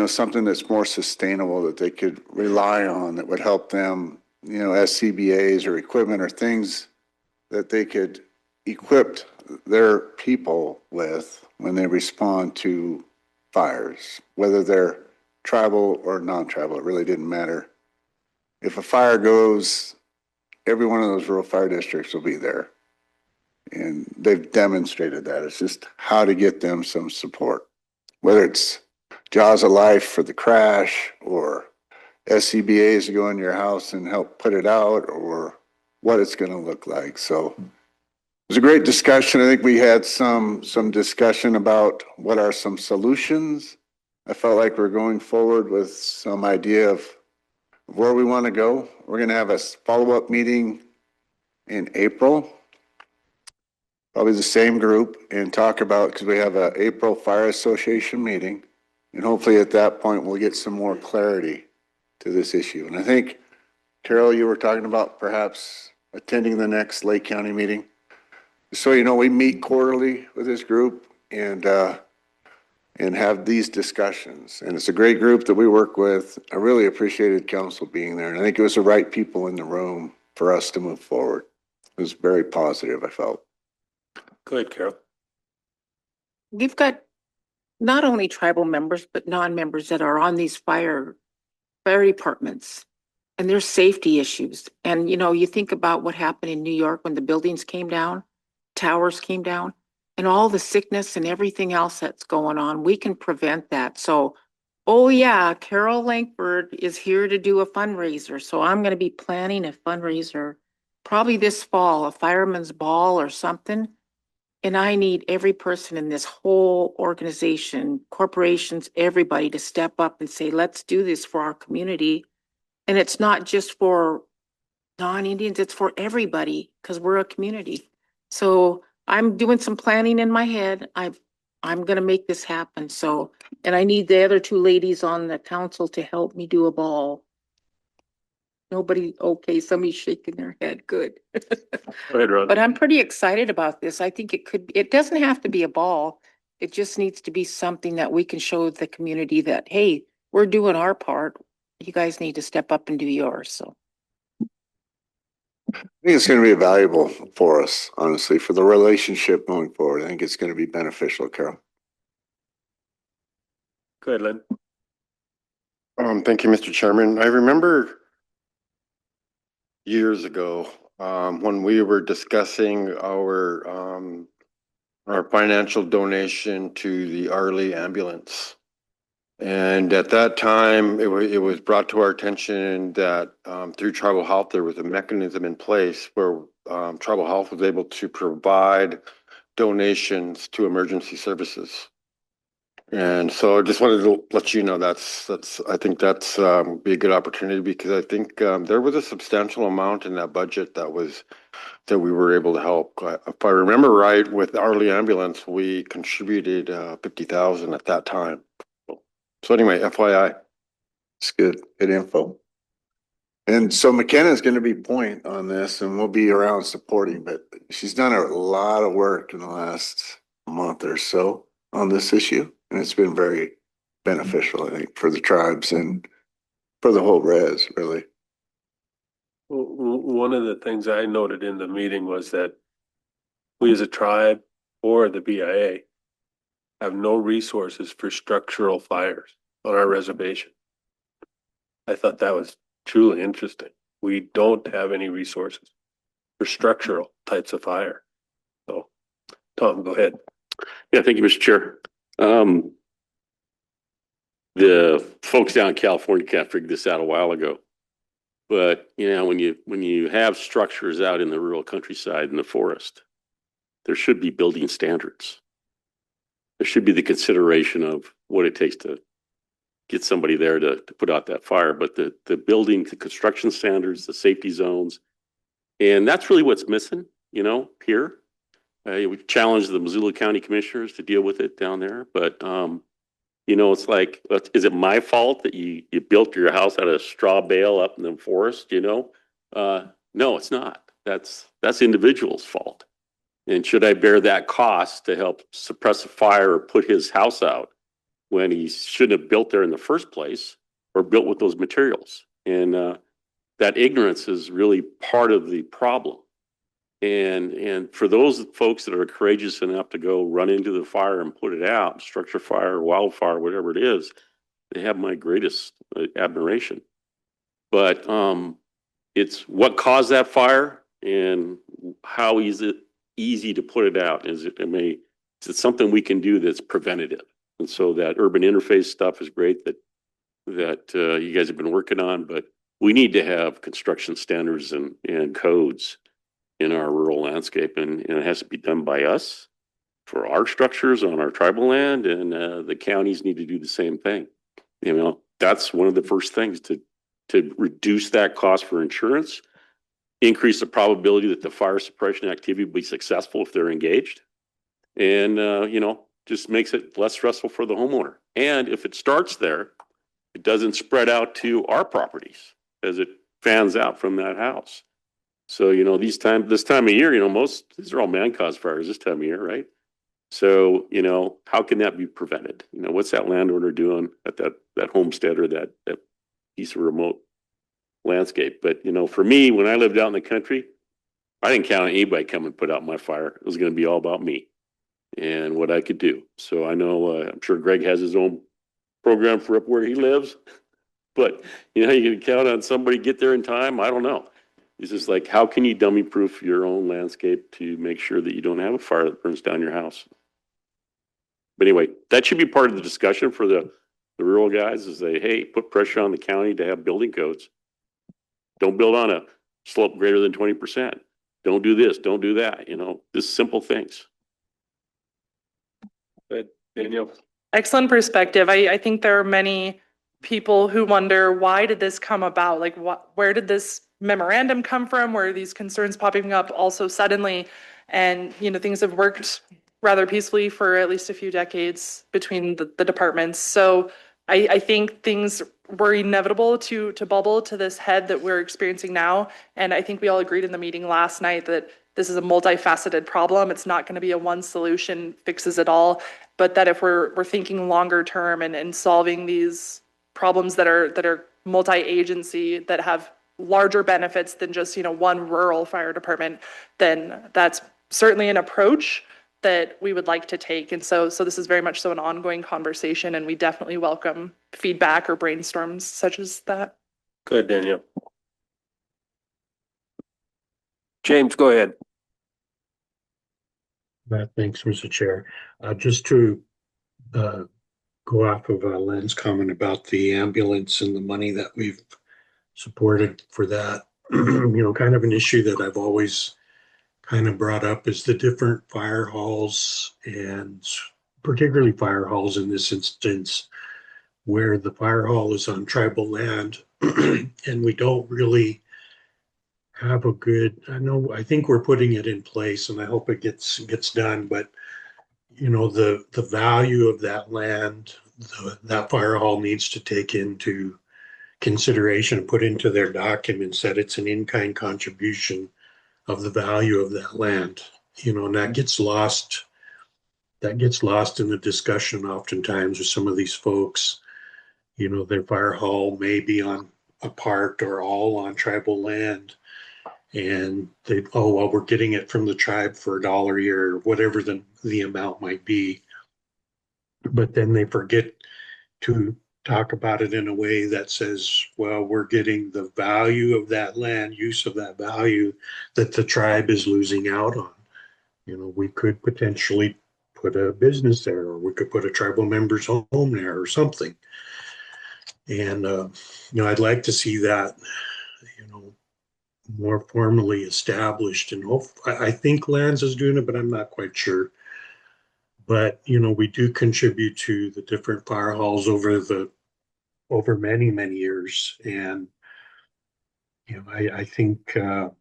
something that's more sustainable that they could rely on that would help them, as CBAs or equipment or things that they could equip their people with when they respond to fires, whether they're tribal or non-tribal, it really didn't matter. If a fire goes, every one of those rural fire districts will be there. And they've demonstrated that. It's just how to get them some support, whether it's Jaws of Life for the crash or SCBAs to go in your house and help put it out, or what it's going to look like. So it was a great discussion. I think we had some discussion about what are some solutions. I felt like we're going forward with some idea of where we want to go. We're going to have a follow-up meeting in April. Probably the same group, and talk about, because we have an April Fire Association meeting, and hopefully at that point we'll get some more clarity to this issue. And I think, Carol, you were talking about perhaps attending the next Lake County meeting. So, we meet quarterly with this group and have these discussions. And it's a great group that we work with. I really appreciated council being there. And I think it was the right people in the room for us to move forward. It was very positive, I felt. Go ahead, Carol. We've got not only tribal members, but non-members that are on these fire departments, and there's safety issues. And, you think about what happened in New York when the buildings came down, towers came down, and all the sickness and everything else that's going on. We can prevent that. So, oh yeah, Carol Langford is here to do a fundraiser. So I'm going to be planning a fundraiser probably this fall, a fireman's ball or something. And I need every person in this whole organization, corporations, everybody to step up and say, let's do this for our community. And it's not just for non-Indians, it's for everybody, because we're a community. So I'm doing some planning in my head. I'm going to make this happen. So, and I need the other two ladies on the council to help me do a ball. Nobody, okay, somebody's shaking their head, good. Go ahead, Ron. But I'm pretty excited about this. I think it doesn't have to be a ball. It just needs to be something that we can show the community that, hey, we're doing our part. You guys need to step up and do yours, so. I think it's going to be valuable for us, honestly, for the relationship going forward. I think it's going to be beneficial, Carol. Go ahead, Len. Thank you, Mr. Chairman. I remember years ago, when we were discussing our financial donation to the Arley ambulance. And at that time, it was brought to our attention that through tribal health, there was a mechanism in place where tribal health was able to provide donations to emergency services. And so I just wanted to let you know I think that's be a good opportunity, because I think there was a substantial amount in that budget that we were able to help. If I remember right, with Arley Ambulance, we contributed 50,000 at that time. So anyway, FYI. It's good info. And so McKenna is going to be point on this, and we'll be around supporting, but she's done a lot of work in the last month or so on this issue, and it's been very beneficial, I think, for the tribes and for the whole res, really. One of the things I noted in the meeting was that we as a tribe or the BIA have no resources for structural fires on our reservation. I thought that was truly interesting. We don't have any resources for structural types of fire. So, Tom, go ahead. Yeah, thank you, Mr. Chair. The folks down in California kind of figured this out a while ago. But you know, when you have structures out in the rural countryside in the forest, there should be building standards. There should be the consideration of what it takes to get somebody there to put out that fire. But the building, the construction standards, the safety zones, and that's really what's missing, you know, here. We've challenged the Missoula County Commissioners to deal with it down there. But, you know, it's like, is it my fault that you built your house out of straw bale up in the forest, you know? No, it's not. That's individual's fault. And should I bear that cost to help suppress a fire or put his house out when he shouldn't have built there in the first place or built with those materials? And that ignorance is really part of the problem. And for those folks that are courageous enough to go run into the fire and put it out, structure fire, wildfire, whatever it is, they have my greatest admiration. But it's what caused that fire and how easy to put it out. Is it something we can do that's preventative? And so that urban interface stuff is great that you guys have been working on, but we need to have construction standards and codes in our rural landscape, and it has to be done by us for our structures on our tribal land, and the counties need to do the same thing. You know, that's one of the first things to reduce that cost for insurance, increase the probability that the fire suppression activity will be successful if they're engaged, and you know, just makes it less stressful for the homeowner. And if it starts there, it doesn't spread out to our properties as it fans out from that house. So, you know, this time of year, you know, these are all man-caused fires this time of year, right? So, you know, how can that be prevented? You know, what's that landowner doing at that homestead or that piece of remote landscape? But, you know, for me, when I lived out in the country, I didn't count on anybody coming and put out my fire. It was going to be all about me and what I could do. So I know, I'm sure Greg has his own program for up where he lives, but, you know, you can count on somebody to get there in time. I don't know. It's just like, how can you dummy proof your own landscape to make sure that you don't have a fire that burns down your house? But anyway, that should be part of the discussion for the rural guys is hey, put pressure on the county to have building codes. Don't build on a slope greater than 20%. Don't do this, don't do that. You know, just simple things. Good. Danielle. Excellent perspective. I think there are many people who wonder, why did this come about? Like, where did this memorandum come from? Where are these concerns popping up also suddenly? And, you know, things have worked rather peacefully for at least a few decades between the departments. So I think things were inevitable to bubble to this head that we're experiencing now. And I think we all agreed in the meeting last night that this is a multifaceted problem. It's not going to be a one solution fixes it all, but that if we're thinking longer term and solving these problems that are multi-agency, that have larger benefits than just, you know, one rural fire department, then that's certainly an approach that we would like to take. And so this is very much so an ongoing conversation, and we definitely welcome feedback or brainstorms such as that. Good, Danielle. James, go ahead. Thanks, Mr. Chair. Just to go off of Len's comment about the ambulance and the money that we've supported for that, you know, kind of an issue that I've always kind of brought up is the different fire halls, and particularly fire halls in this instance, where the fire hall is on tribal land and we don't really have a good, I think we're putting it in place and I hope it gets done, but you know, the value of that land, that fire hall needs to take into consideration, put into their documents that it's an in-kind contribution of the value of that land, you know, and that gets lost that gets lost in the discussion oftentimes with some of these folks. You know, their fire hall may be on a part or all on tribal land. And they, oh, well, we're getting it from the tribe for $1 a year, or whatever the amount might be. But then they forget to talk about it in a way that says, well, we're getting the value of that land, use of that value that the tribe is losing out on. You know, we could potentially put a business there, or we could put a tribal member's home there or something. And, you know, I'd like to see that, you know, more formally established. And I think Lands is doing it, but I'm not quite sure. But, you know, we do contribute to the different fire halls over many, many years. And, you know, I think, you know,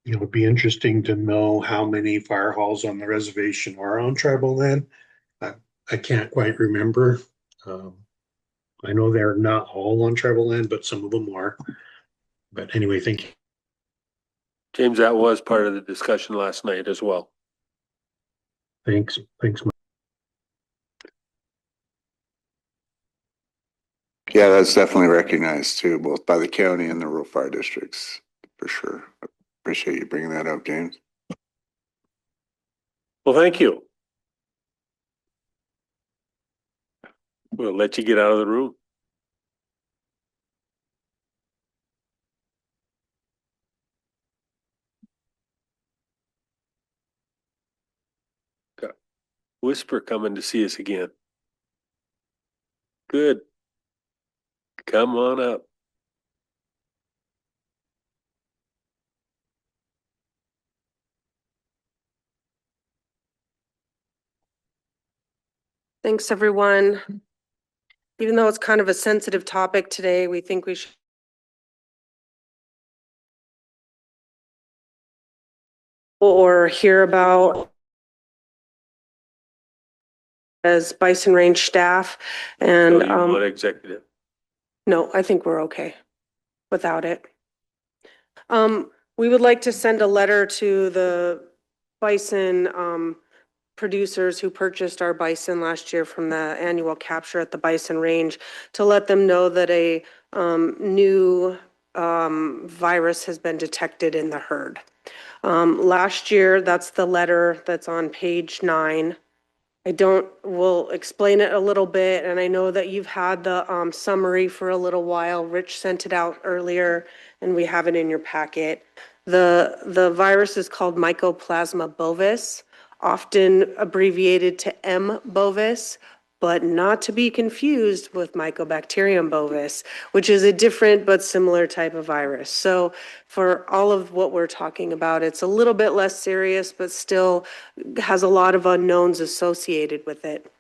it'd be interesting to know how many fire halls on the reservation are on tribal land. I can't quite remember. I know they're not all on tribal land, but some of them are. But anyway, thank you. James, that was part of the discussion last night as well. Thanks, Mike. Yeah, that's definitely recognized too, both by the county and the rural fire districts, for sure. Appreciate you bringing that up, James. Well, thank you. We'll let you get out of the room. Got Whisper coming to see us again. Good. Come on up. Thanks, everyone. Even though it's kind of a sensitive topic today, we think we should or hear about as Bison Range staff. And So you want executive? no, I think we're okay without it. We would like to send a letter to the bison producers who purchased our bison last year from the annual capture at the Bison Range to let them know that a new virus has been detected in the herd. Last year, that's the letter that's on page 9. We'll explain it a little bit, and I know that you've had the summary for a little while. Rich sent it out earlier, and we have it in your packet. The virus is called Mycoplasma bovis, often abbreviated to M. bovis, but not to be confused with Mycobacterium bovis, which is a different but similar type of virus. So for all of what we're talking about, it's a little bit less serious, but still has a lot of unknowns associated with it.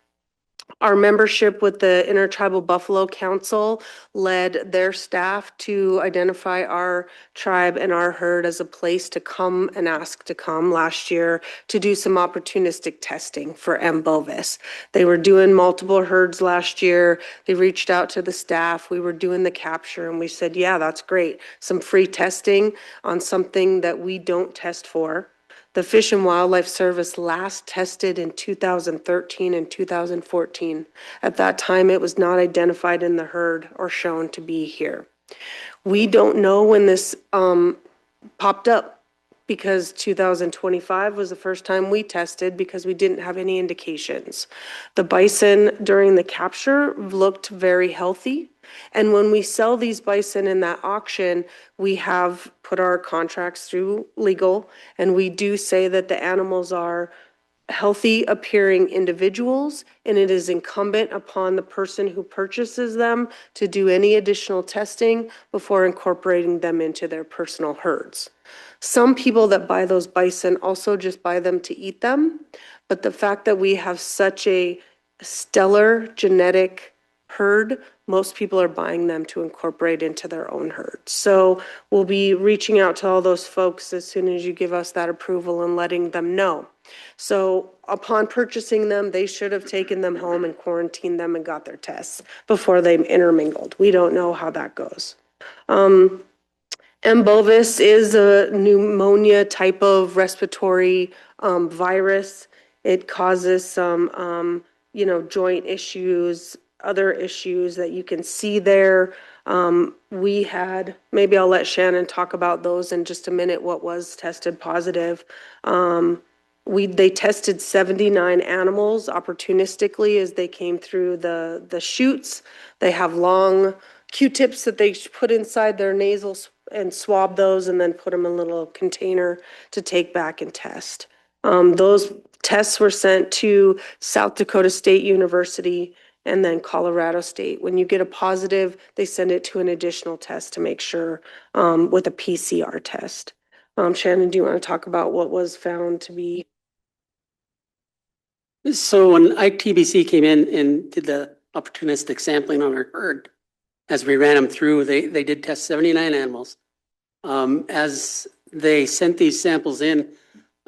Our membership with the Intertribal Buffalo Council led their staff to identify our tribe and our herd as a place to come and ask to come last year to do some opportunistic testing for M. bovis. They were doing multiple herds last year. They reached out to the staff. We were doing the capture and we said, yeah, that's great. Some free testing on something that we don't test for. The Fish and Wildlife Service last tested in 2013 and 2014. At that time, it was not identified in the herd or shown to be here. We don't know when this popped up because 2025 was the first time we tested because we didn't have any indications. The bison during the capture looked very healthy. And when we sell these bison in that auction, we have put our contracts through legal, and we do say that the animals are healthy appearing individuals, and it is incumbent upon the person who purchases them to do any additional testing before incorporating them into their personal herds. Some people that buy those bison also just buy them to eat them, but the fact that we have such a stellar genetic herd, most people are buying them to incorporate into their own herd. So we'll be reaching out to all those folks as soon as you give us that approval and letting them know. So upon purchasing them, they should have taken them home and quarantined them and got their tests before they intermingled. We don't know how that goes. M. bovis is a pneumonia type of respiratory virus. It causes some, joint issues, other issues that you can see there. Maybe I'll let Shannon talk about those in just a minute, what was tested positive. They tested 79 animals opportunistically as they came through the chutes. They have long Q-tips that they put inside their nasals and swab those and then put them in a little container to take back and test. Those tests were sent to South Dakota State University and then Colorado State. When you get a positive, they send it to an additional test to make sure with a PCR test. Shannon, do you want to talk about what was found to be? So when ITBC came in and did the opportunistic sampling on our herd, as we ran them through, they did test 79 animals. As they sent these samples in,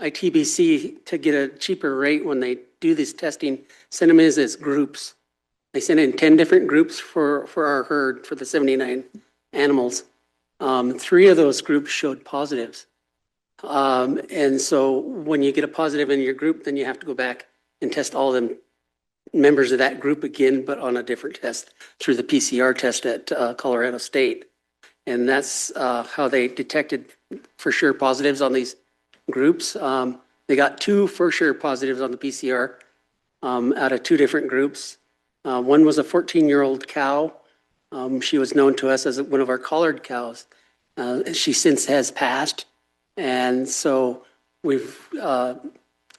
ITBC, to get a cheaper rate when they do this testing, sent them in as groups. They sent in 10 different groups for our herd for the 79 animals. 3 of those groups showed positives. And so when you get a positive in your group, then you have to go back and test all of them members of that group again, but on a different test through the PCR test at Colorado State. And that's how they detected for sure positives on these groups. They got 2 for sure positives on the PCR out of 2 different groups. One was a 14-year-old cow. She was known to us as one of our collared cows. She since has passed. And so we've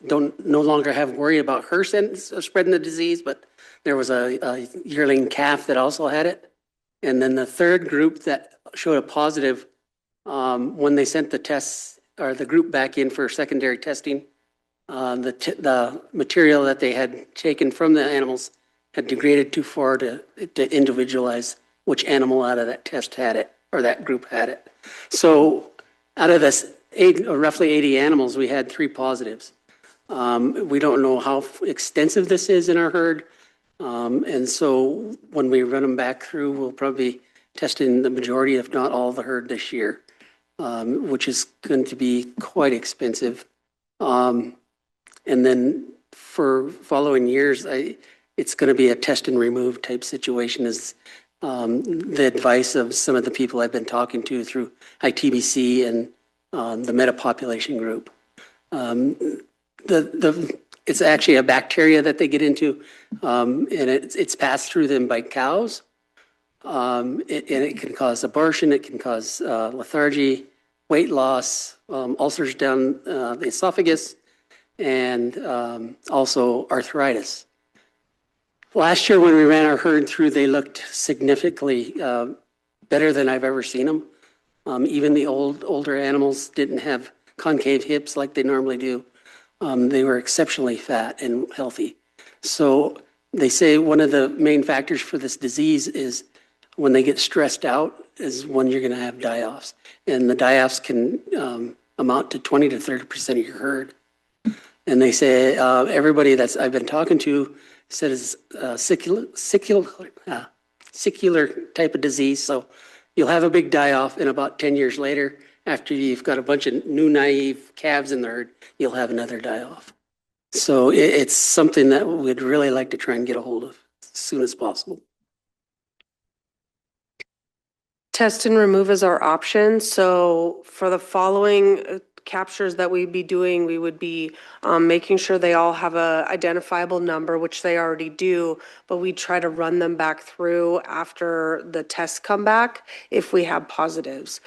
don't no longer have worry about her spreading the disease, but there was a yearling calf that also had it. And then the third group that showed a positive, when they sent the tests or the group back in for secondary testing, the material that they had taken from the animals had degraded too far to individualize which animal out of that test had it or that group had it. So out of this roughly 80 animals, we had 3 positives. We don't know how extensive this is in our herd. And so when we run them back through, we'll probably be testing the majority, if not all, of the herd this year, which is going to be quite expensive. And then for following years, it's going to be a test and remove type situation is the advice of some of the people I've been talking to through ITBC and the metapopulation group. It's actually a bacteria that they get into, and it's passed through them by cows. And it can cause abortion, it can cause lethargy, weight loss, ulcers down the esophagus, and also arthritis. Last year when we ran our herd through, they looked significantly better than I've ever seen them. Even the older animals didn't have concave hips like they normally do. They were exceptionally fat and healthy. So they say one of the main factors for this disease is when they get stressed out is when you're going to have die-offs. And the die-offs can amount to 20 to 30% of your herd. And they say everybody that's I've been talking to said it's sicular type of disease. So you'll have a big die-off, and about 10 years later, after you've got a bunch of new naive calves in the herd, you'll have another die-off. So it's something that we'd really like to try and get a hold of as soon as possible. Test and remove is our option. So for the following captures that we'd be doing, we would be making sure they all have a identifiable number, which they already do, but we try to run them back through after the tests come back if we have positives.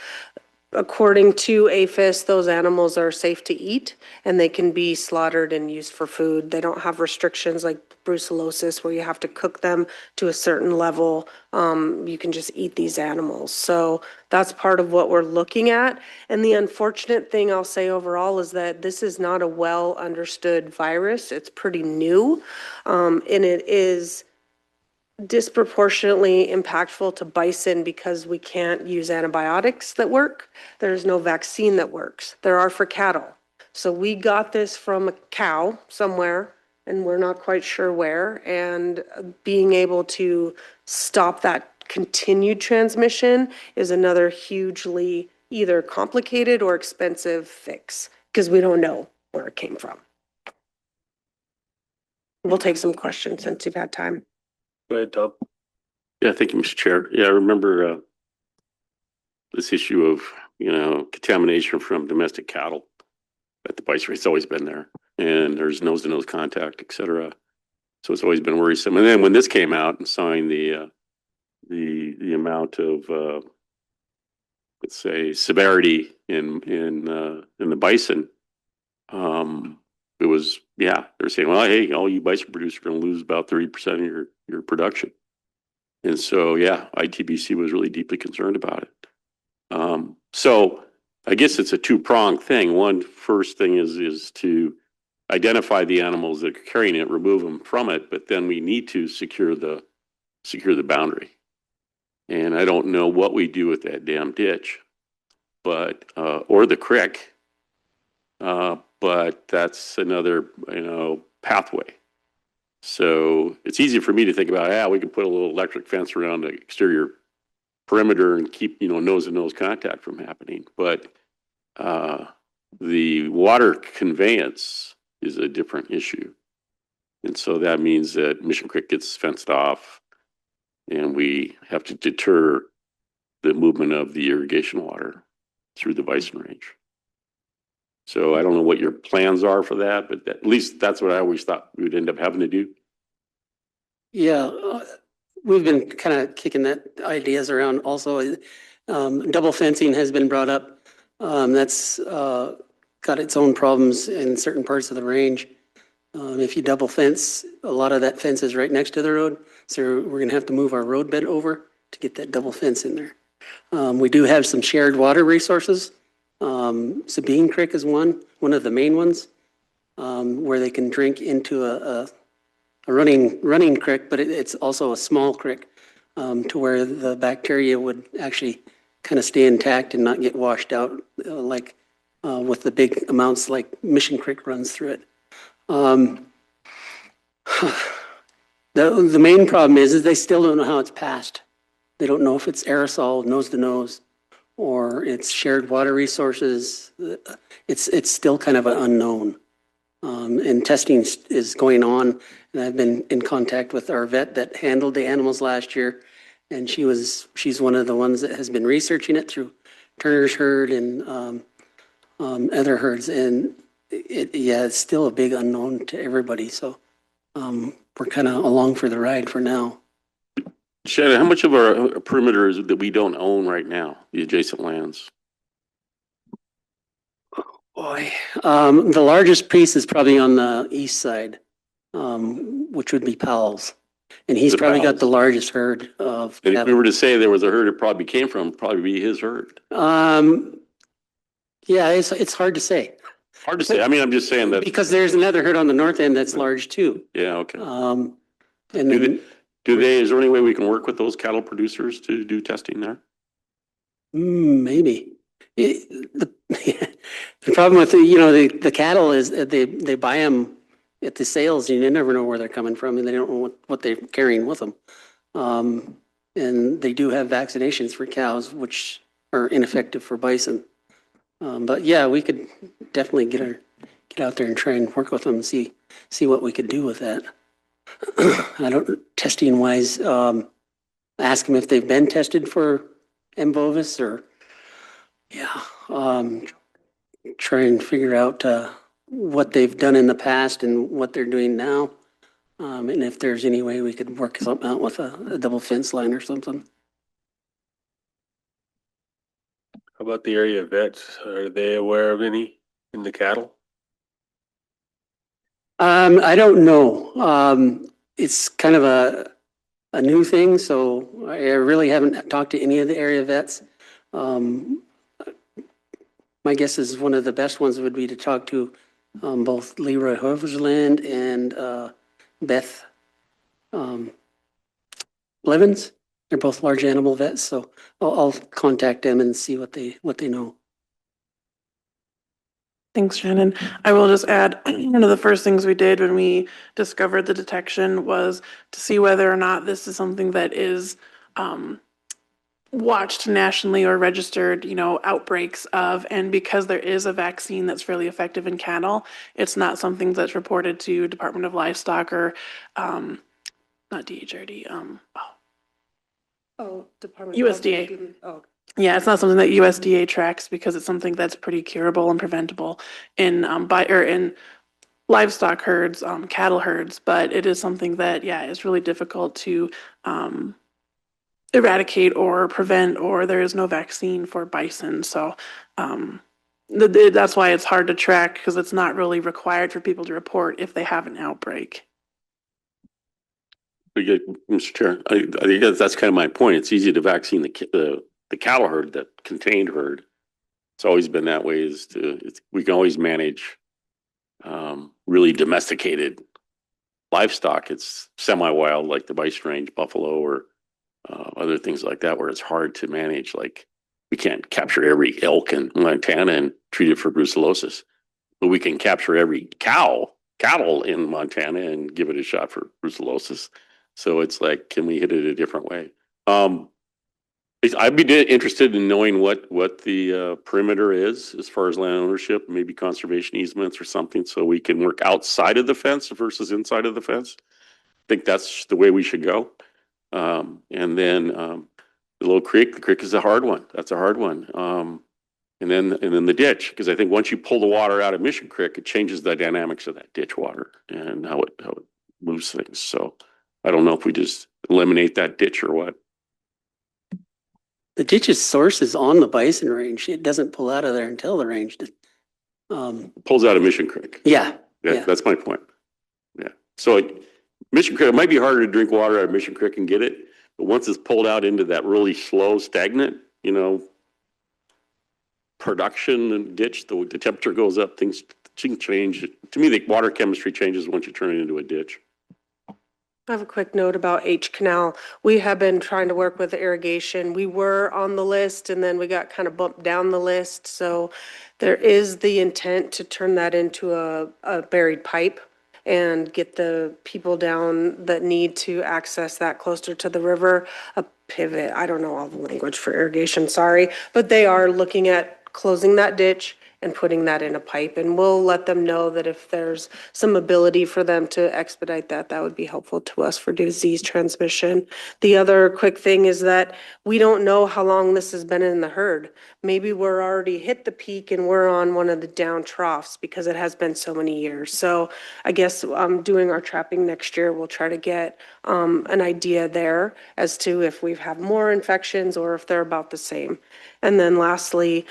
According to APHIS, those animals are safe to eat and they can be slaughtered and used for food. They don't have restrictions like brucellosis where you have to cook them to a certain level. You can just eat these animals. So that's part of what we're looking at. And the unfortunate thing I'll say overall is that this is not a well understood virus. It's pretty new, and it is disproportionately impactful to bison because we can't use antibiotics that work. There's no vaccine that works. There are for cattle. So we got this from a cow somewhere and we're not quite sure where. And being able to stop that continued transmission is another hugely either complicated or expensive fix because we don't know where it came from. we'll take some questions since you've had time. Go ahead, Tom. Yeah, thank you, Mr. Chair. Yeah, I remember this issue of, contamination from domestic cattle at the bison range. It's always been there, and there's nose-to-nose contact, et cetera. So it's always been worrisome. And then when this came out and showing the amount of let's say severity in the bison, it was, they're saying, well, hey, all you bison producers are going to lose about 30% of your production. And so, ITBC was really deeply concerned about it. So I guess it's a two-pronged thing. One first thing is to identify the animals that are carrying it, remove them from it, but then we need to secure the boundary. And I don't know what we do with that damn ditch, but or the creek, but that's another pathway. So it's easy for me to think about, we can put a little electric fence around the exterior perimeter and keep, nose-to-nose contact from happening. But the water conveyance is a different issue. And so that means that Mission Creek gets fenced off and we have to deter the movement of the irrigation water through the bison range. So I don't know what your plans are for that, but at least that's what I always thought we would end up having to do. Yeah, we've been kind of kicking that ideas around also. Double fencing has been brought up. That's got its own problems in certain parts of the range. If you double fence, a lot of that fence is right next to the road. So we're going to have to move our road bed over to get that double fence in there. We do have some shared water resources. Sabine Creek is one of the main ones, where they can drink into a running creek, but it's also a small creek, to where the bacteria would actually kind of stay intact and not get washed out, with the big amounts like Mission Creek runs through it. The main problem is they still don't know how it's passed. They don't know if it's aerosol, nose to nose, or it's shared water resources. It's still kind of an unknown. And testing is going on. And I've been in contact with our vet that handled the animals last year. And she's one of the ones that has been researching it through Turner's herd and other herds. And it's still a big unknown to everybody. So we're kind of along for the ride for now. Shannon, how much of our perimeter is that we don't own right now, the adjacent lands? Boy, the largest piece is probably on the east side, which would be Powell's. And he's probably got the largest herd of And if we cattle. were to say there was a herd it probably came from, it'd probably be his herd. Yeah, it's hard to say. Hard to say. I mean, I'm just saying that. Because there's another herd on the north end that's large too. Yeah, okay. And then, Is there any way we can work with those cattle producers to do testing there? maybe. The problem with the cattle is that they buy them at the sales and you never know where they're coming from and they don't know what they're carrying with them. And they do have vaccinations for cows, which are ineffective for bison. But yeah, we could definitely get out there and try and work with them and see what we could do with that. Testing wise, ask them if they've been tested for M. bovis or try and figure out what they've done in the past and what they're doing now. And if there's any way we could work something out with a double fence line or something. How about the area vets? Are they aware of any in the cattle? I don't know. It's kind of a new thing, so I really haven't talked to any of the area vets. My guess is one of the best ones would be to talk to both Leroy Hoversland and Beth Blevins. They're both large animal vets, so I'll contact them and see what they know. Thanks, Shannon. I will just add, one of the first things we did when we discovered the detection was to see whether or not this is something that is watched nationally or registered, outbreaks of, and because there is a vaccine that's fairly effective in cattle, it's not something that's reported to Department of Livestock or, not DHRD, Department of Health and USDA. Human- Oh, Yeah, it's not something that USDA tracks because it's something that's pretty curable and preventable in, in livestock herds, cattle herds, but it is something that, yeah, is really difficult to, eradicate or prevent, or there is no vaccine for bison. So that's why it's hard to track, because it's not really required for people to report if they have an outbreak. Mr. Chair, I think that's kind of my point. It's easy to vaccine the cattle herd, the contained herd. It's always been that way. We can always manage really domesticated livestock. It's semi-wild, like the bison range, buffalo, or other things like that, where it's hard to manage. Like, we can't capture every elk in Montana and treat it for brucellosis, but we can capture every cattle in Montana and give it a shot for brucellosis. So it's like, can we hit it a different way? I'd be interested in knowing what the perimeter is as far as land ownership, maybe conservation easements or something, so we can work outside of the fence versus inside of the fence. I think that's the way we should go. And then the little creek. The creek is a hard one. That's a hard one. And then the ditch, because I think once you pull the water out of Mission Creek, it changes the dynamics of that ditch water and how it moves things. So I don't know if we just eliminate that ditch or what. The ditch's source is on the bison range. It doesn't pull out of there until the range. Pulls out of Mission Creek. Yeah. That's my point. Yeah. So Mission Creek, it might be harder to drink water out of Mission Creek and get it, but once it's pulled out into that really slow, stagnant, production and ditch, the temperature goes up, things change. To me, the water chemistry changes once you turn it into a ditch. I have a quick note about H Canal. We have been trying to work with irrigation. We were on the list and then we got kind of bumped down the list. So there is the intent to turn that into a buried pipe and get the people down that need to access that closer to the river, a pivot. I don't know all the language for irrigation, sorry, but they are looking at closing that ditch and putting that in a pipe. And we'll let them know that if there's some ability for them to expedite that, that would be helpful to us for disease transmission. The other quick thing is that we don't know how long this has been in the herd. Maybe we're already hit the peak and we're on one of the down troughs because it has been so many years. So I guess doing our trapping next year, we'll try to get an idea there as to if we've had more infections or if they're about the same. And then lastly,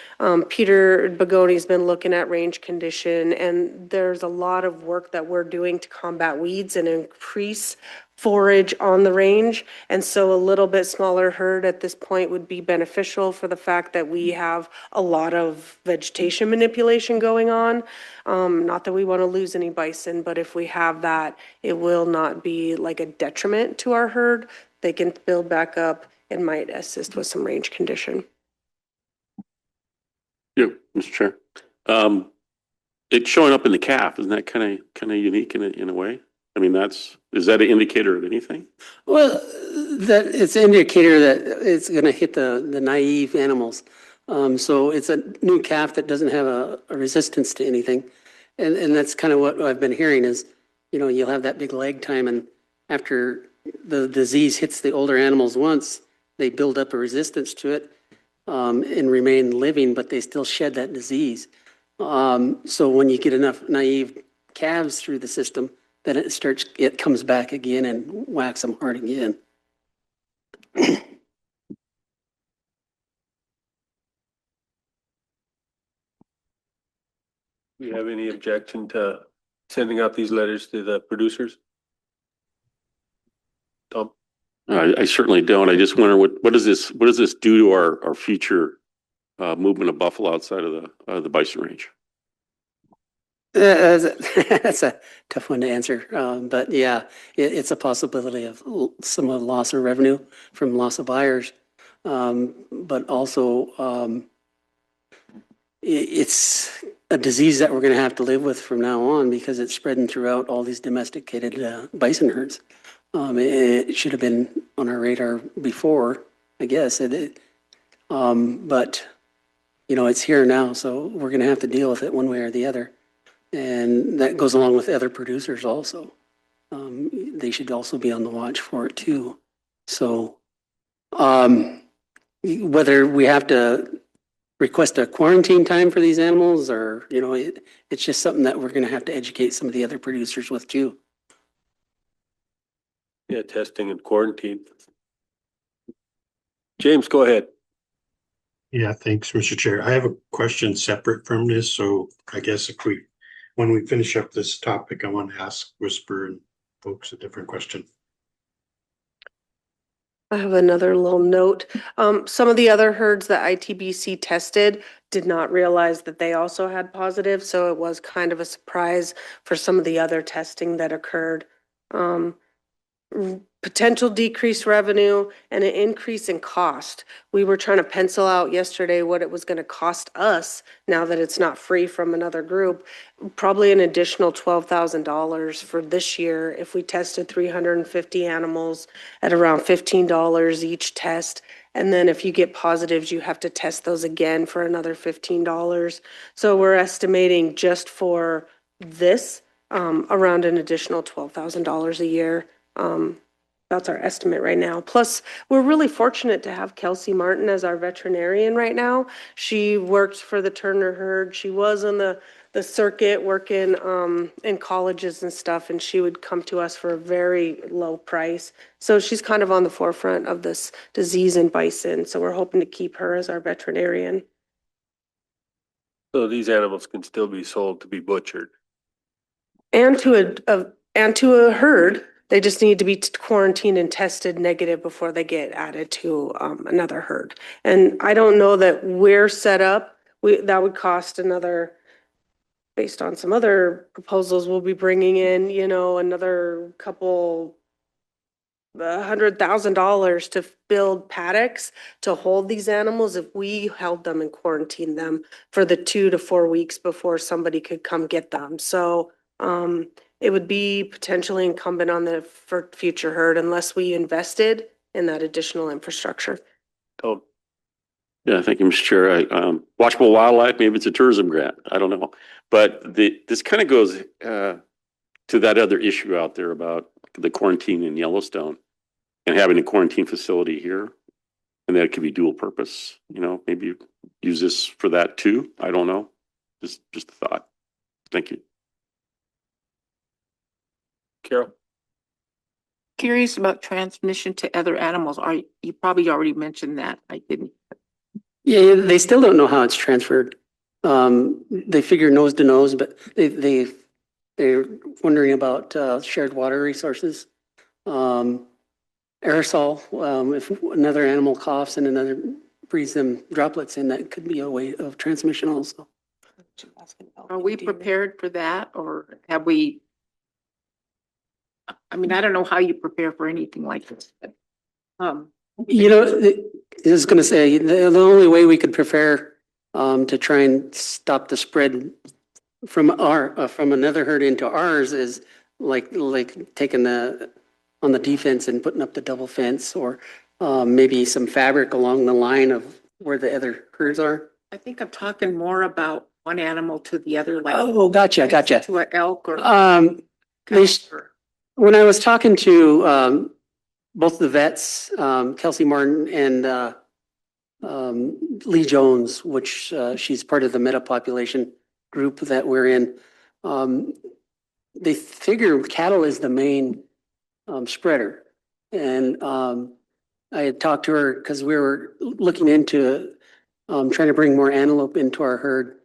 Peter Bagoni's been looking at range condition, and there's a lot of work that we're doing to combat weeds and increase forage on the range. And so a little bit smaller herd at this point would be beneficial for the fact that we have a lot of vegetation manipulation going on. Not that we want to lose any bison, but if we have that, it will not be like a detriment to our herd. They can build back up and might assist with some range condition. Yeah, Mr. Chair. It's showing up in the calf. Isn't that kind of unique in a way? I mean, is that an indicator of anything? Well, that it's an indicator that it's going to hit the naive animals. So it's a new calf that doesn't have a resistance to anything. And that's kind of what I've been hearing is, you'll have that big lag time, and after the disease hits the older animals once, they build up a resistance to it and remain living, but they still shed that disease. So when you get enough naive calves through the system, then it comes back again and whacks them hard again. Do you have any objection to sending out these letters to the producers? Tom? I certainly don't. I just wonder what does this do to our future movement of buffalo outside of the bison range? That's a tough one to answer. But yeah, it's a possibility of some of loss of revenue from loss of buyers. But also, it's a disease that we're going to have to live with from now on because it's spreading throughout all these domesticated bison herds. It should have been on our radar before, I guess. But, you know, it's here now, so we're gonna have to deal with it one way or the other. And that goes along with other producers also. They should also be on the watch for it too. So, whether we have to request a quarantine time for these animals or, you know, it's just something that we're gonna have to educate some of the other producers with too. Yeah, testing and quarantine. James, go ahead. Yeah, thanks, Mr. Chair. I have a question separate from this, so I guess when we finish up this topic, I want to ask Whisper and folks a different question. I have another little note. Some of the other herds that ITBC tested did not realize that they also had positive, so it was kind of a surprise for some of the other testing that occurred. Potential decreased revenue and an increase in cost. We were trying to pencil out yesterday what it was going to cost us now that it's not free from another group. Probably an additional $12,000 for this year if we tested 350 animals at around $15 each test. And then if you get positives, you have to test those again for another $15. So we're estimating just for this around an additional $12,000 a year. That's our estimate right now. Plus, we're really fortunate to have Kelsey Martin as our veterinarian right now. She worked for the Turner herd. She was on the circuit working in colleges and stuff, and she would come to us for a very low price. So she's kind of on the forefront of this disease in bison. So we're hoping to keep her as our veterinarian. So these animals can still be sold to be butchered. And to a herd. They just need to be quarantined and tested negative before they get added to another herd. And I don't know that we're set up. That would cost another, based on some other proposals we'll be bringing in, you know, another couple $100,000 to build paddocks to hold these animals if we held them and quarantined them for the 2 to 4 weeks before somebody could come get them. So it would be potentially incumbent on the future herd unless we invested in that additional infrastructure. Oh, Yeah, thank you, Mr. Chair. Watchable wildlife, maybe it's a tourism grant. I don't know. But this kind of goes to that other issue out there about the quarantine in Yellowstone and having a quarantine facility here. And that it could be dual purpose, you know, maybe use this for that too. I don't know. Just a thought. Thank you. Carol? Curious about transmission to other animals. You probably already mentioned that. I didn't. Yeah, they still don't know how it's transferred. They figure nose to nose, but they're wondering about shared water resources. Aerosol, if another animal coughs and another breathes them droplets in, that could be a way of transmission also. Are we prepared for that, or have we? I mean, I don't know how you prepare for anything like this. But, you know, I was going to say the only way we could prepare to try and stop the spread from another herd into ours is like taking on the defense and putting up the double fence, or maybe some fabric along the line of where the other herds are. I think I'm talking more about one animal to the other, like Oh, gotcha. to an elk or. When I was talking to both the vets, Kelsey Martin and Lee Jones, which she's part of the meta population group that we're in, they figure cattle is the main spreader. And I had talked to her because we were looking into trying to bring more antelope into our herd.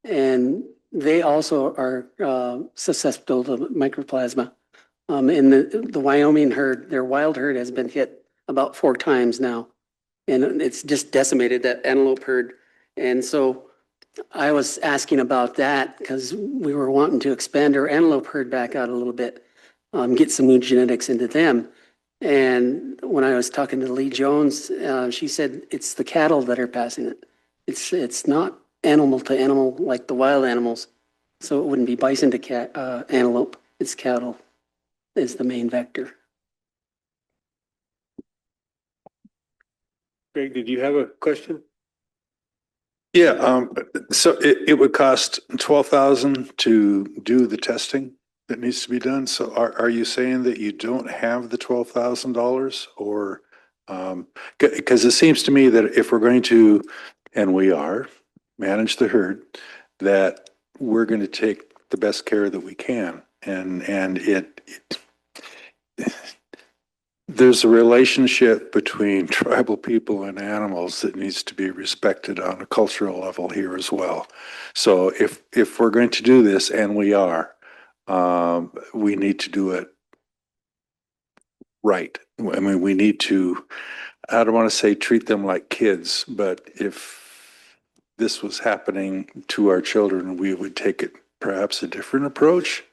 And they also are susceptible to mycoplasma. In the Wyoming herd, their wild herd has been hit about 4 times now. And it's just decimated that antelope herd. And so I was asking about that because we were wanting to expand our antelope herd back out a little bit, get some new genetics into them. And when I was talking to Lee Jones, she said it's the cattle that are passing it. It's not animal to animal like the wild animals. So it wouldn't be bison to antelope. It's cattle is the main vector. Greg, did you have a question? Yeah, so it would cost 12,000 to do the testing that needs to be done. So are you saying that you don't have the $12,000 or, because it seems to me that if we're going to, and we are, manage the herd, that we're going to take the best care that we can. And there's a relationship between tribal people and animals that needs to be respected on a cultural level here as well. So if we're going to do this, and we are, we need to do it right. I mean, we need to, I don't want to say treat them like kids, but if this was happening to our children, we would take it perhaps a different approach.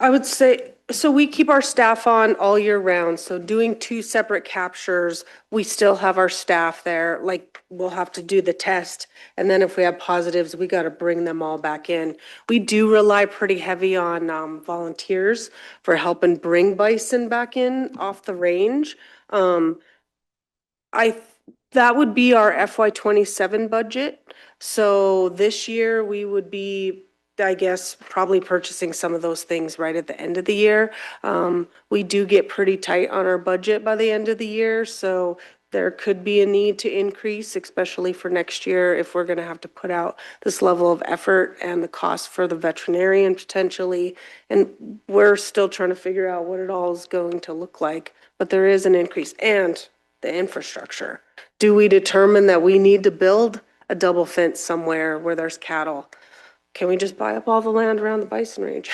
I would say, so we keep our staff on all year round. So doing 2 separate captures, we still have our staff there. Like we'll have to do the test. And then if we have positives, we got to bring them all back in. We do rely pretty heavy on volunteers for helping bring bison back in off the range. That would be our FY27 budget. So this year we would be, I guess, probably purchasing some of those things right at the end of the year. We do get pretty tight on our budget by the end of the year, so there could be a need to increase, especially for next year, if we're gonna have to put out this level of effort and the cost for the veterinarian potentially. And we're still trying to figure out what it all is going to look like, but there is an increase. And the infrastructure. Do we determine that we need to build a double fence somewhere where there's cattle? Can we just buy up all the land around the bison range?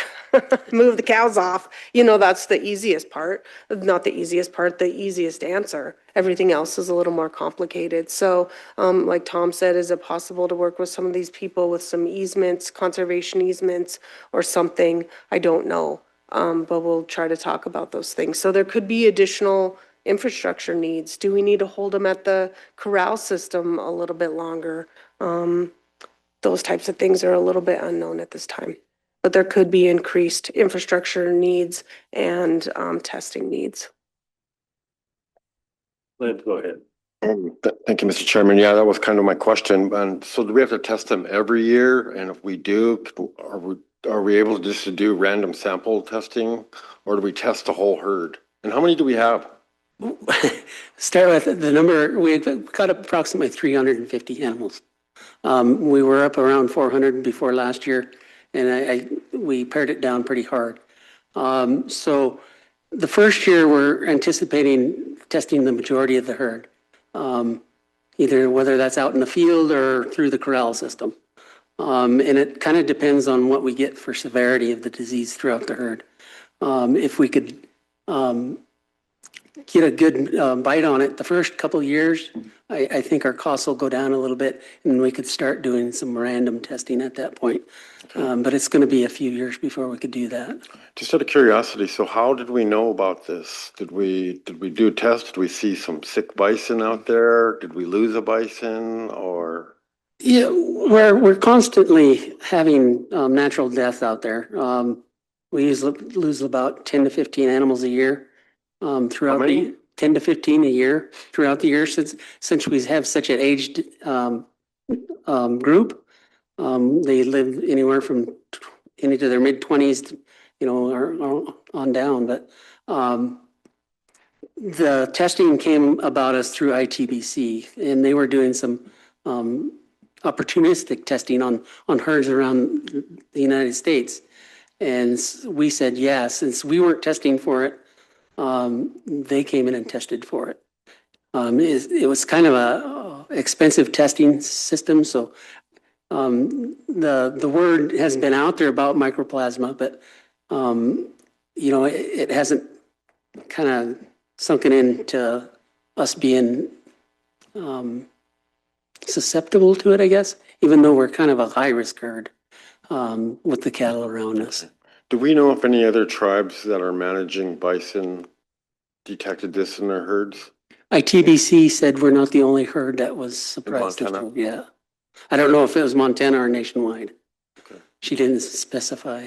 Move the cows off. You know, that's the easiest part. Not the easiest part, the easiest answer. Everything else is a little more complicated. So, like Tom said, is it possible to work with some of these people with some easements, conservation easements or something? I don't know. But we'll try to talk about those things. So there could be additional infrastructure needs. Do we need to hold them at the corral system a little bit longer? Those types of things are a little bit unknown at this time. But there could be increased infrastructure needs and testing needs. Lynn, go ahead. Thank you, Mr. Chairman. Yeah, that was kind of my question. And so do we have to test them every year? And if we do, are we able just to do random sample testing, or do we test the whole herd? And how many do we have? Start with the number, we've got approximately 350 animals. We were up around 400 before last year, and we pared it down pretty hard. So the first year we're anticipating testing the majority of the herd, either whether that's out in the field or through the corral system. And it kind of depends on what we get for severity of the disease throughout the herd. If we could get a good bite on it the first couple of years, I think our costs will go down a little bit and we could start doing some random testing at that point. But it's going to be a few years before we could do that. Just out of curiosity, so how did we know about this? Did we do a test? Did we see some sick bison out there? Did we lose a bison or? Yeah, we're constantly having natural death out there. We usually lose about 10 to 15 animals a year throughout the 10 to 15 a year throughout the year since we have such an aged group. They live anywhere from into their mid-20s, or on down. But the testing came about us through ITBC, and they were doing some opportunistic testing on herds around the United States. And we said, yeah, since we weren't testing for it, they came in and tested for it. It was kind of a expensive testing system. So the word has been out there about mycoplasma, but it hasn't kind of sunken into us being susceptible to it, I guess, even though we're kind of a high risk herd with the cattle around us. Do we know if any other tribes that are managing bison detected this in their herds? ITBC said we're not the only herd that was surprised. Montana? Yeah. I don't know if it was Montana or nationwide. Okay. She didn't specify.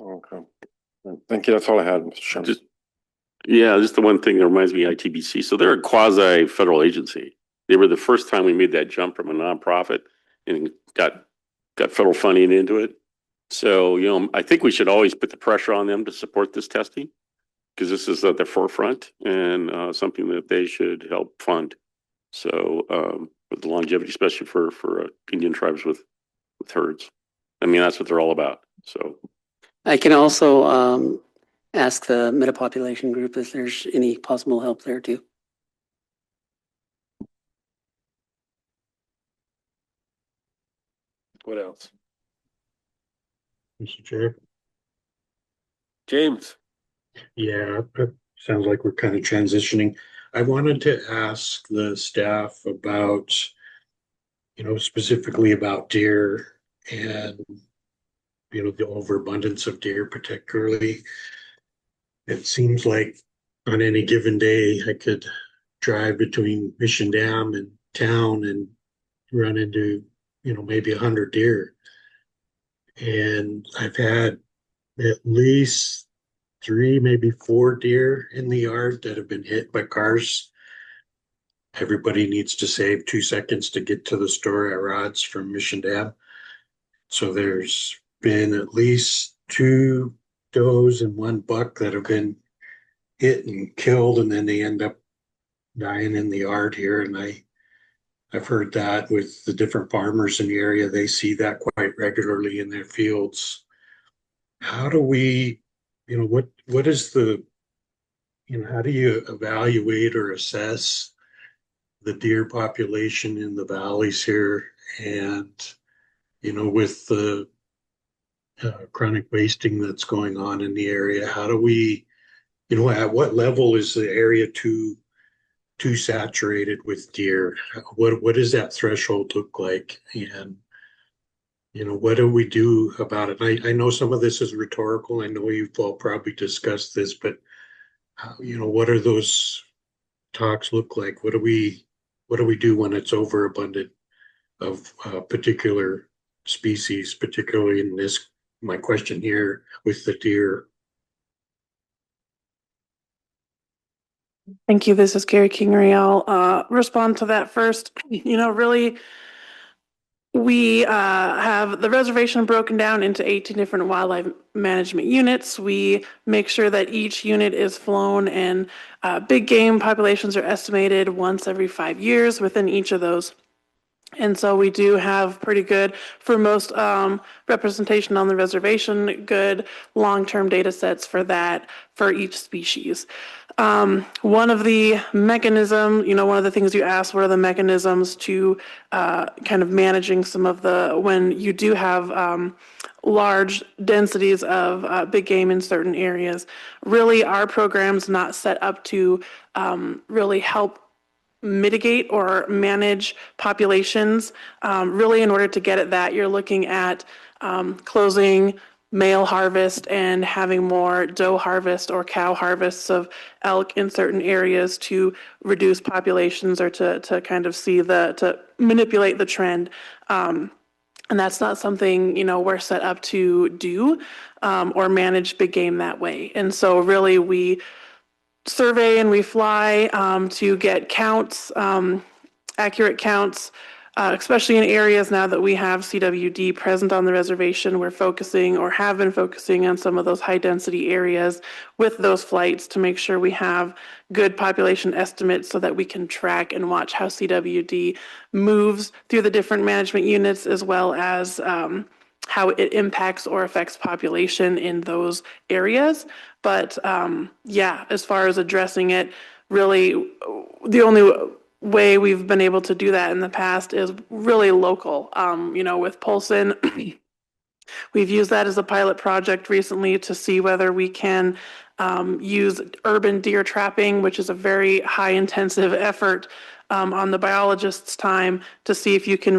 Okay. Thank you. That's all I had, Mr. Chairman. Yeah, just the one thing that reminds me of ITBC. So they're a quasi federal agency. They were the first time we made that jump from a nonprofit and got federal funding into it. So, I think we should always put the pressure on them to support this testing because this is at the forefront and something that they should help fund. So, with the longevity, especially for Indian tribes with herds. I mean, that's what they're all about. So I can also ask the metapopulation group if there's any possible help there too. What else? Mr. Chair. James? Yeah, it sounds like we're kind of transitioning. I wanted to ask the staff about, specifically about deer and, the overabundance of deer particularly. It seems like on any given day, I could drive between Mission Dam and town and run into, maybe 100 deer. And I've had at least 3, maybe 4 deer in the yard that have been hit by cars. Everybody needs to save 2 seconds to get to the store at Rod's from Mission Dam. So there's been at least 2 does and 1 buck that have been hit and killed, and then they end up dying in the yard here. And I've heard that with the different farmers in the area, they see that quite regularly in their fields. How do we, what is the, how do you evaluate or assess the deer population in the valleys here? And, with the chronic wasting that's going on in the area, how do we, at what level is the area too saturated with deer? What does that threshold look like? And what do we do about it? I know some of this is rhetorical. I know you've all probably discussed this, but what are those talks look like? What do we do when it's overabundant of particular species, particularly in this, my question here with the deer? Thank you. This is Carrie Kingery. I'll respond to that first. Really, we have the reservation broken down into 18 different wildlife management units. We make sure that each unit is flown, and big game populations are estimated once every 5 years within each of those. And so we do have pretty good, for most representation on the reservation, good long-term data sets for that for each species. One of the mechanisms, one of the things you asked, what are the mechanisms to kind of managing some of when you do have large densities of big game in certain areas. Really, our program's not set up to really help mitigate or manage populations. Really, in order to get at that, you're looking at closing male harvest and having more doe harvest or cow harvests of elk in certain areas to reduce populations or to kind of see to manipulate the trend. And that's not something, we're set up to do or manage big game that way. And so really we survey and we fly to get counts, accurate counts, especially in areas now that we have CWD present on the reservation. We're focusing or have been focusing on some of those high density areas with those flights to make sure we have good population estimates so that we can track and watch how CWD moves through the different management units, as well as how it impacts or affects population in those areas. But as far as addressing it, really the only way we've been able to do that in the past is really local. With Polson, we've used that as a pilot project recently to see whether we can use urban deer trapping, which is a very high intensive effort on the biologist's time, to see if you can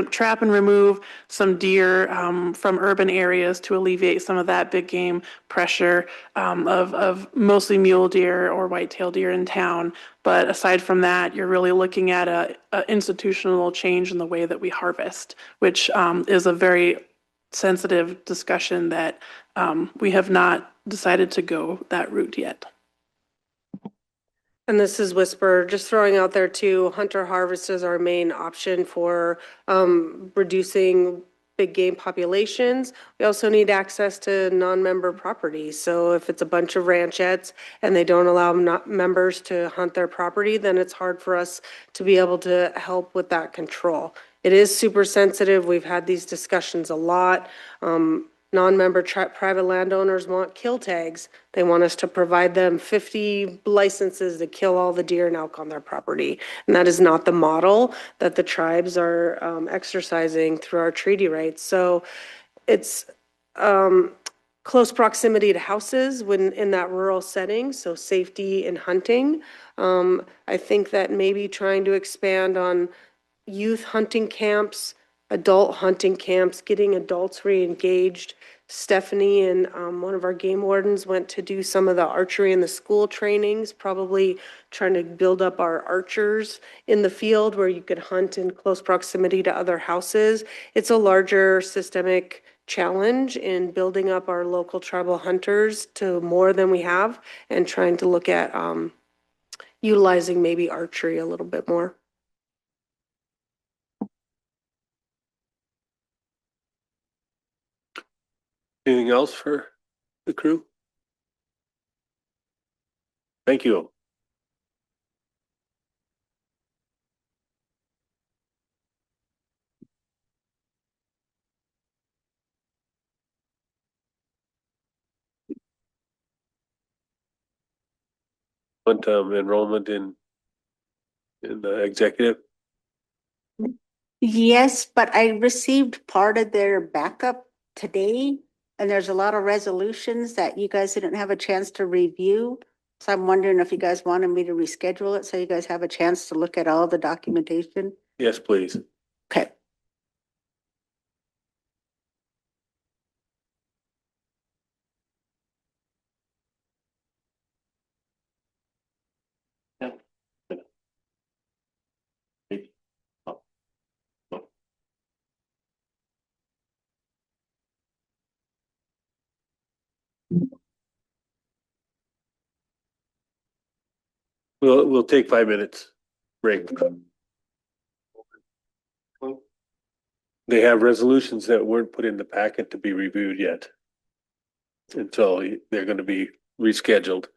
trap and remove some deer from urban areas to alleviate some of that big game pressure of mostly mule deer or whitetail deer in town. But aside from that, you're really looking at a institutional change in the way that we harvest, which is a very sensitive discussion that we have not decided to go that route yet. And this is Whisper, just throwing out there too, hunter harvest is our main option for reducing big game populations. We also need access to non-member property. So if it's a bunch of ranchettes and they don't allow not members to hunt their property, then it's hard for us to be able to help with that control. It is super sensitive. We've had these discussions a lot. Non-member private landowners want kill tags. They want us to provide them 50 licenses to kill all the deer and elk on their property. And that is not the model that the tribes are exercising through our treaty rights. So it's close proximity to houses when in that rural setting, so safety in hunting. I think that maybe trying to expand on youth hunting camps, adult hunting camps, getting adults re-engaged. Stephanie and one of our game wardens went to do some of the archery in the school trainings, probably trying to build up our archers in the field where you could hunt in close proximity to other houses. It's a larger systemic challenge in building up our local tribal hunters to more than we have and trying to look at utilizing maybe archery a little bit more. Anything else for the crew? Thank you. Want enrollment in the executive? Yes, but I received part of their backup today, and there's a lot of resolutions that you guys didn't have a chance to review. So I'm wondering if you guys wanted me to reschedule it so you guys have a chance to look at all the documentation. Yes, please. Okay. We'll take 5 minutes break. They have resolutions that weren't put in the packet to be reviewed yet. And so they're gonna be rescheduled.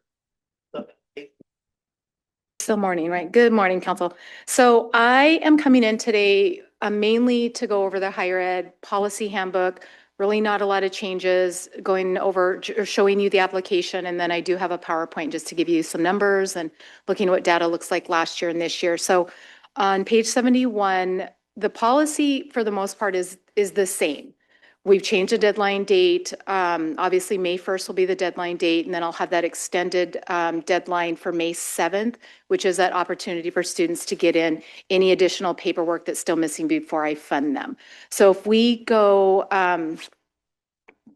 Still morning, right? Good morning, council. So I am coming in today mainly to go over the higher ed policy handbook. Really not a lot of changes, going over, showing you the application, and then I do have a PowerPoint just to give you some numbers and looking at what data looks like last year and this year. So on page 71, the policy for the most part is the same. We've changed the deadline date. Obviously, May 1st will be the deadline date, and then I'll have that extended deadline for May 7th, which is that opportunity for students to get in any additional paperwork that's still missing before I fund them. So if we go,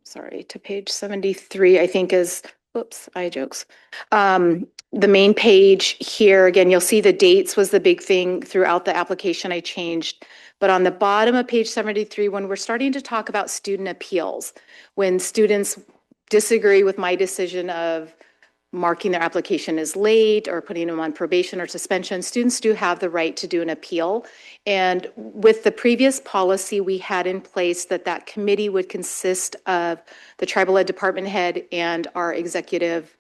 sorry, to page 73, I think is, whoops, I jokes. The main page here, again, you'll see the dates was the big thing throughout the application I changed. But on the bottom of page 73, when we're starting to talk about student appeals, when students disagree with my decision of marking their application as late or putting them on probation or suspension, students do have the right to do an appeal. And with the previous policy we had in place that committee would consist of the tribal ed department head and our executive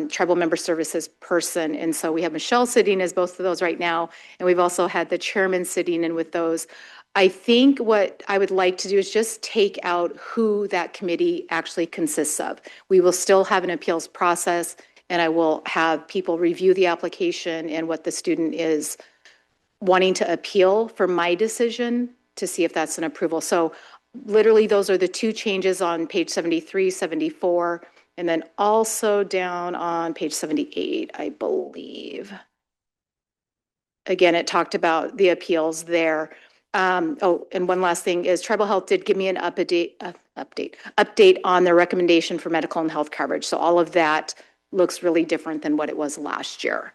tribal member services person. And so we have Michelle sitting as both of those right now. And we've also had the chairman sitting in with those. I think what I would like to do is just take out who that committee actually consists of. We will still have an appeals process, and I will have people review the application and what the student is wanting to appeal for my decision to see if that's an approval. So literally those are the two changes on page 73, 74. And then also down on page 78, I believe. Again, it talked about the appeals there. Oh, and one last thing is Tribal Health did give me an update on their recommendation for medical and health coverage. So all of that looks really different than what it was last year.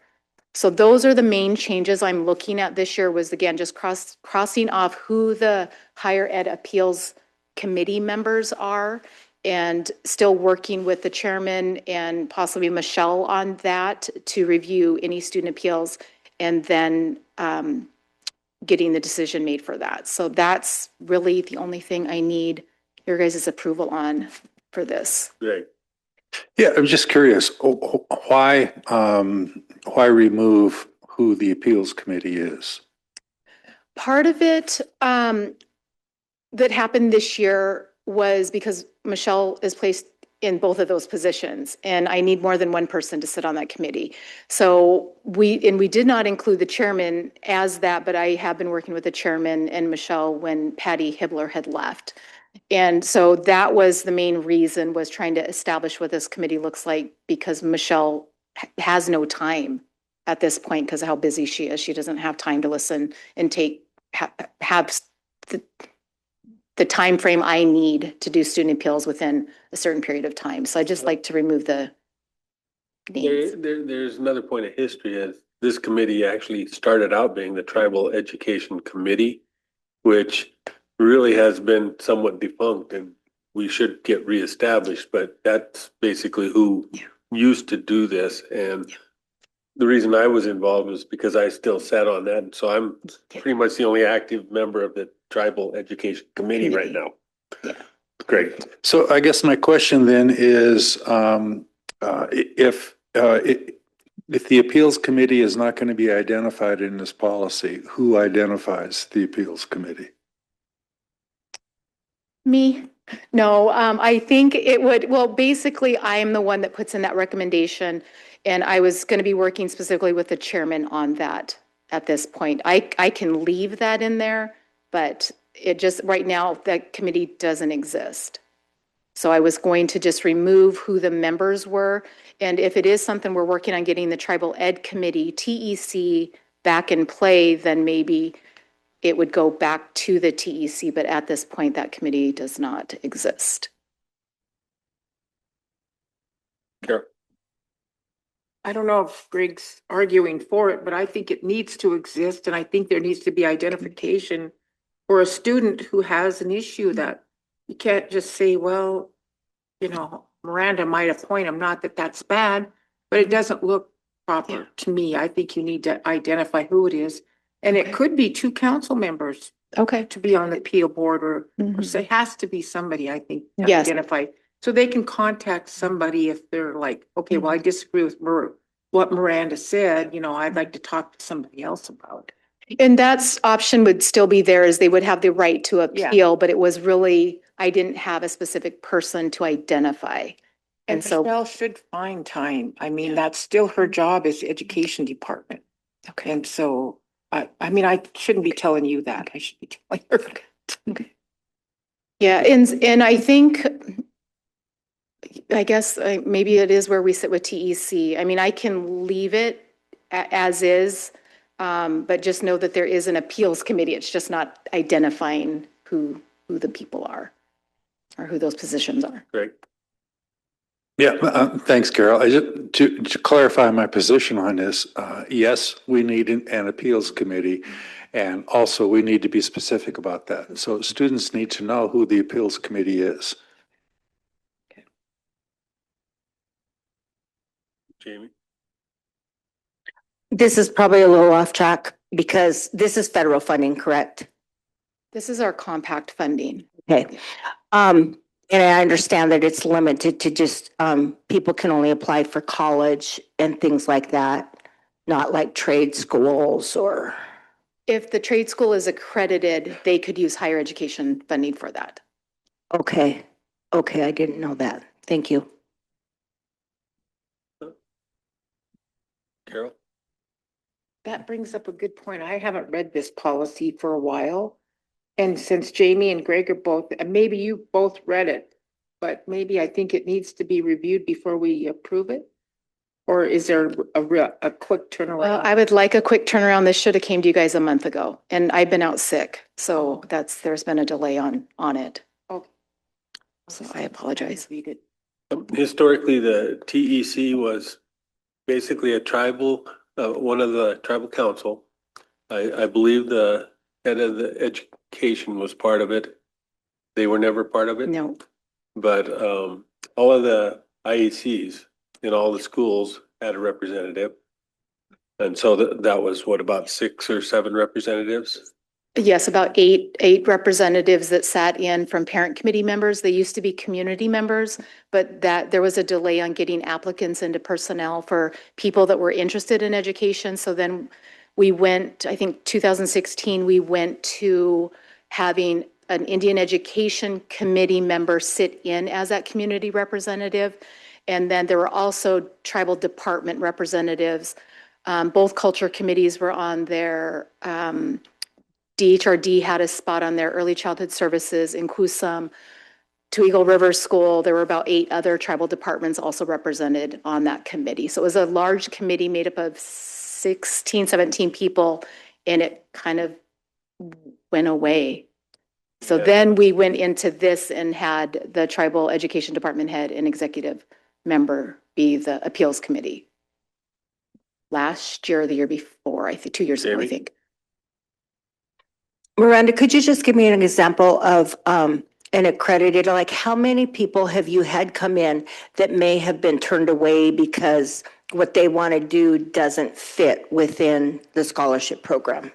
So those are the main changes I'm looking at this year was, again, just crossing off who the higher ed appeals committee members are and still working with the chairman and possibly Michelle on that to review any student appeals and then getting the decision made for that. So that's really the only thing I need your guys' approval on for this. Great. Yeah, I'm just curious, why remove who the appeals committee is? Part of it that happened this year was because Michelle is placed in both of those positions, and I need more than one person to sit on that committee. So we did not include the chairman as that, but I have been working with the chairman and Michelle when Patty Hibbler had left. And so that was the main reason, was trying to establish what this committee looks like, because Michelle has no time at this point because of how busy she is. She doesn't have time to listen and have the time frame I need to do student appeals within a certain period of time. So I just like to remove the names. There's another point of history is this committee actually started out being the Tribal Education Committee, which really has been somewhat defunct and we should get reestablished, but that's basically who used to do this. And the reason I was involved was because I still sat on that. And so I'm pretty much the only active member of the Tribal Education Committee right now. Great. So I guess my question then is, if the appeals committee is not going to be identified in this policy, who identifies the appeals committee? Me? No, I think it would, well, basically, I am the one that puts in that recommendation, and I was going to be working specifically with the chairman on that at this point. I can leave that in there, but it just, right now, that committee doesn't exist. So I was going to just remove who the members were, and if it is something we're working on getting the Tribal Ed Committee, TEC, back in play, then maybe it would go back to the TEC, but at this point, that committee does not exist. Carol. I don't know if Greg's arguing for it, but I think it needs to exist, and I think there needs to be identification for a student who has an issue that you can't just say, well, you know, Miranda might appoint him, not that that's bad, but it doesn't look proper to me. I think you need to identify who it is. And it could be 2 council members. Okay. To be on the appeal board, or so it has to be somebody, I think, identified. So they can contact somebody if they're like, okay, well, I disagree with what Miranda said, you know, I'd like to talk to somebody else about it. And that's option would still be there, as they would have the right to appeal, but it was really, I didn't have a specific person to identify. And so Michelle should find time. I mean, that's still her job as education department. Okay. And so I mean, I shouldn't be telling you that. I should be telling her. Okay. Yeah, and I think, I guess maybe it is where we sit with TEC. I mean, I can leave it as is, but just know that there is an appeals committee. It's just not identifying who the people are or who those positions are. Great. Yeah, thanks, Carol. To clarify my position on this, yes, we need an appeals committee, and also we need to be specific about that. So students need to know who the appeals committee is. Okay. Jamie. This is probably a little off track because this is federal funding, correct? This is our compact funding. Okay. And I understand that it's limited to just, people can only apply for college and things like that, not like trade schools or. If the trade school is accredited, they could use higher education funding for that. Okay. Okay, I didn't know that. Thank you. Carol. That brings up a good point. I haven't read this policy for a while. And since Jamie and Greg are both, and maybe you both read it, but maybe I think it needs to be reviewed before we approve it? Or is there a quick turnaround? Well, I would like a quick turnaround. This should have came to you guys a month ago, and I've been out sick. So there's been a delay on it. Okay. So I apologize. Historically, the TEC was basically a tribal, one of the tribal council. I believe the head of the education was part of it. They were never part of it? No. but all of the IECs in all the schools had a representative. And so that was what, about 6 or 7 representatives? Yes, about eight representatives that sat in from parent committee members. They used to be community members, but that there was a delay on getting applicants into personnel for people that were interested in education. So then we went, I think 2016, we went to having an Indian Education Committee member sit in as that community representative. And then there were also tribal department representatives. Both culture committees were on there. DHRD had a spot on their early childhood services in Kusum. To Eagle River School, there were about 8 other tribal departments also represented on that committee. So it was a large committee made up of 16, 17 people, and it kind of went away. So then we went into this and had the tribal education department head and executive member be the appeals committee. Last year or the year before, I think 2 years ago, I think. Miranda, could you just give me an example of an accredited, like how many people have you had come in that may have been turned away because what they want to do doesn't fit within the scholarship program?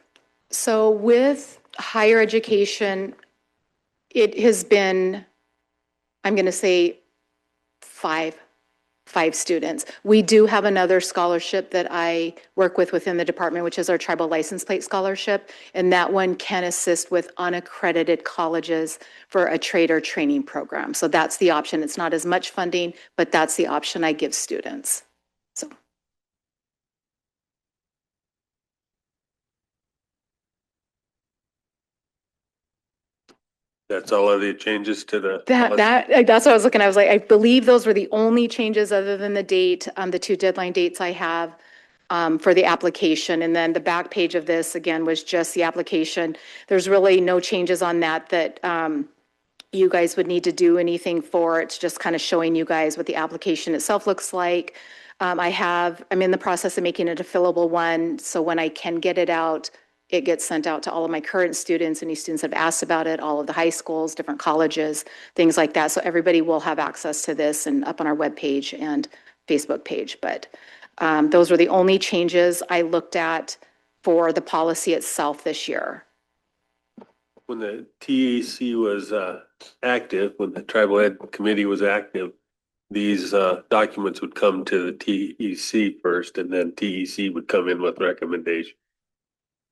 So with higher education, it has been, I'm going to say five students. We do have another scholarship that I work with within the department, which is our tribal license plate scholarship. And that one can assist with unaccredited colleges for a trade or training program. So that's the option. It's not as much funding, but that's the option I give students. So. That's all of the changes to the. That's what I was looking at. I was like, I believe those were the only changes other than the date, the 2 deadline dates I have for the application. And then the back page of this, again, was just the application. There's really no changes on that you guys would need to do anything for. It's just kind of showing you guys what the application itself looks like. I'm in the process of making it a fillable one. So when I can get it out, it gets sent out to all of my current students. Any students have asked about it, all of the high schools, different colleges, things like that. So everybody will have access to this and up on our webpage and Facebook page. But those were the only changes I looked at for the policy itself this year. When the TEC was active, when the tribal ed committee was active, these documents would come to the TEC first, and then TEC would come in with recommendation.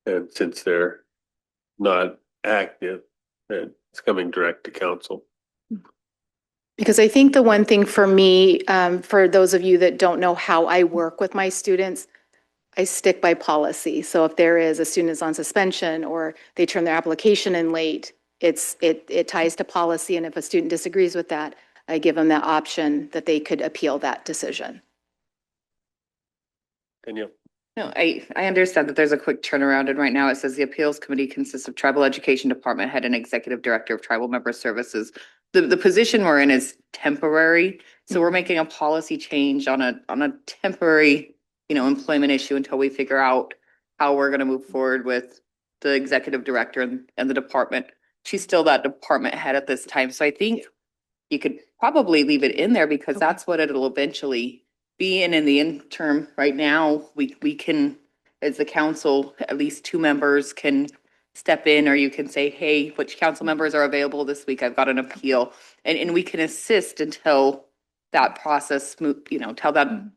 And since they're not active, it's coming direct to council. Because I think the one thing for me, for those of you that don't know how I work with my students, I stick by policy. So if there is a student is on suspension or they turn their application in late, it ties to policy. And if a student disagrees with that, I give them that option that they could appeal that decision. Danielle. No, I understand that there's a quick turnaround, and right now it says the appeals committee consists of tribal education department head and executive director of tribal member services. The position we're in is temporary, so we're making a policy change on a temporary, employment issue until we figure out how we're going to move forward with the executive director and the department. She's still that department head at this time, so I think you could probably leave it in there because that's what it'll eventually be. And in the interim, right now, we can, as the council, at least 2 members can step in, or you can say, hey, which council members are available this week? I've got an appeal. And we can assist until that process, till that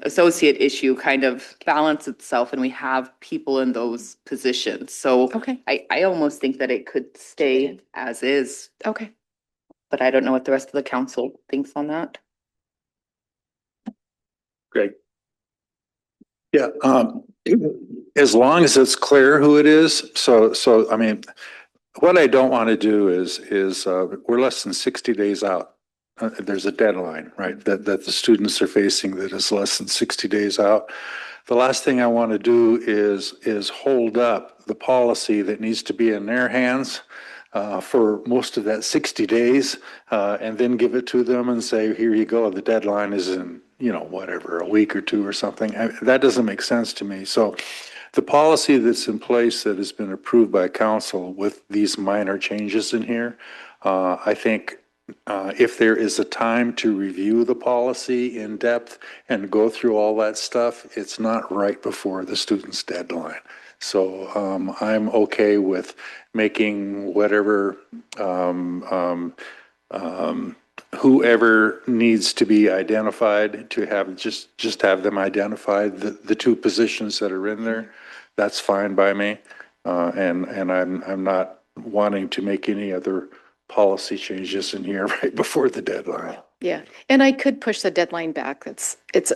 associate issue kind of balance itself and we have people in those positions. So I almost think that it could stay as is. Okay. But I don't know what the rest of the council thinks on that. Greg. Yeah, as long as it's clear who it is. So I mean, what I don't want to do is we're less than 60 days out. There's a deadline, right? That the students are facing that is less than 60 days out. The last thing I want to do is hold up the policy that needs to be in their hands for most of that 60 days, and then give it to them and say, here you go, the deadline is in, whatever, a week or 2 or something. That doesn't make sense to me. So the policy that's in place that has been approved by council with these minor changes in here, I think if there is a time to review the policy in depth and go through all that stuff, it's not right before the student's deadline. So I'm okay with making whatever whoever needs to be identified to have just have them identified, the two positions that are in there. That's fine by me. And I'm not wanting to make any other policy changes in here right before the deadline. Yeah, and I could push the deadline back.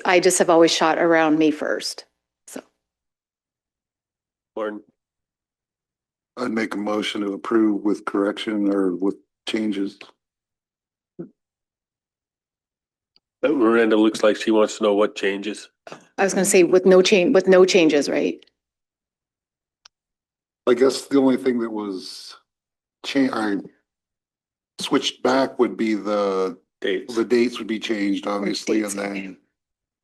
I just have always shot around May 1st. So Martin, I'd make a motion to approve with correction or with changes. Miranda looks like she wants to know what changes. I was going to say with no changes, right? I guess the only thing that was I switched back would be the dates would be changed, obviously, and then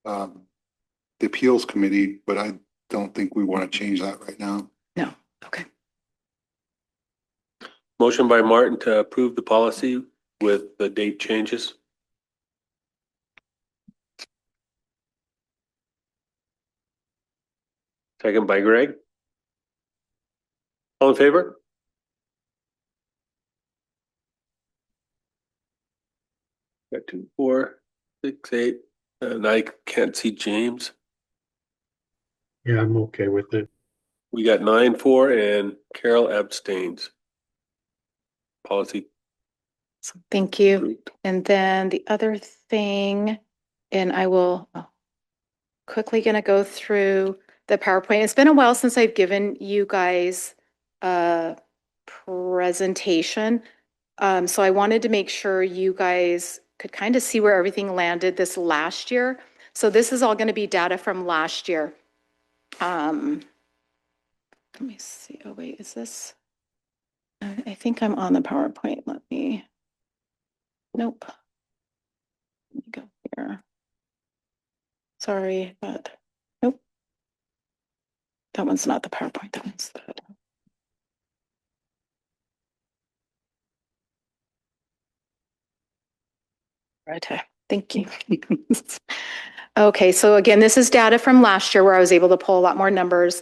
the appeals committee, but I don't think we want to change that right now. No. Okay. Motion by Martin to approve the policy with the date changes. Second by Greg. All in favor? Got 2, 4, 6, 8, and I can't see James. Yeah, I'm okay with it. We got 9, 4, and Carol abstains. Policy. Thank you. And then the other thing, and I will quickly going to go through the PowerPoint. It's been a while since I've given you guys a presentation. So I wanted to make sure you guys could kind of see where everything landed this last year. So this is all going to be data from last year. Let me see. Oh, wait, is this? I think I'm on the PowerPoint. Let me. Nope. Let me go here. Sorry, but nope. That one's not the PowerPoint. That one's the. Right. Thank you. Okay, so again, this is data from last year where I was able to pull a lot more numbers.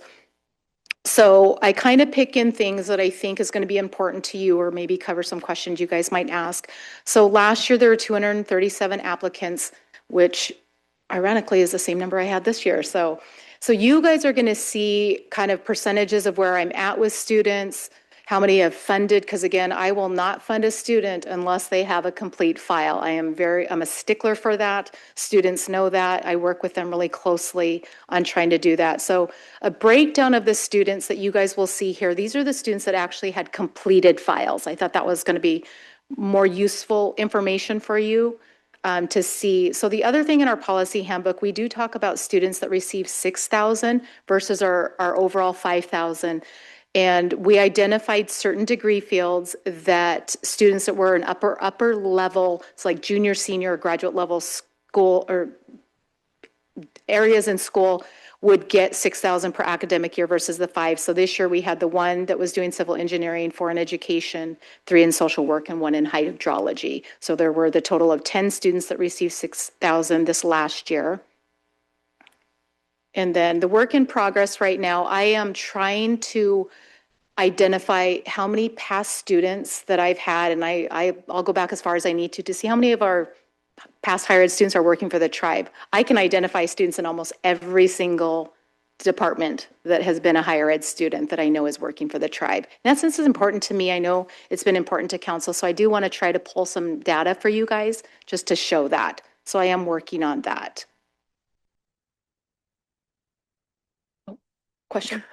So I kind of pick in things that I think is going to be important to you or maybe cover some questions you guys might ask. So last year there were 237 applicants, which ironically is the same number I had this year. So you guys are going to see kind of percentages of where I'm at with students, how many have funded, because again, I will not fund a student unless they have a complete file. I'm a stickler for that. Students know that. I work with them really closely on trying to do that. So a breakdown of the students that you guys will see here, these are the students that actually had completed files. I thought that was going to be more useful information for you to see. So the other thing in our policy handbook, we do talk about students that receive 6,000 versus our overall 5,000. And we identified certain degree fields that students that were in upper level, it's like junior, senior, or graduate level school or areas in school would get 6,000 per academic year versus the 5. So this year we had the one that was doing civil engineering, 4 in education, 3 in social work, and 1 in hydrology. So there were the total of 10 students that received 6,000 this last year. And then the work in progress right now, I am trying to identify how many past students that I've had, and I'll go back as far as I need to see how many of our past higher ed students are working for the tribe. I can identify students in almost every single department that has been a higher ed student that I know is working for the tribe. And that sense is important to me. I know it's been important to council, so I do want to try to pull some data for you guys just to show that. So I am working on that. Question?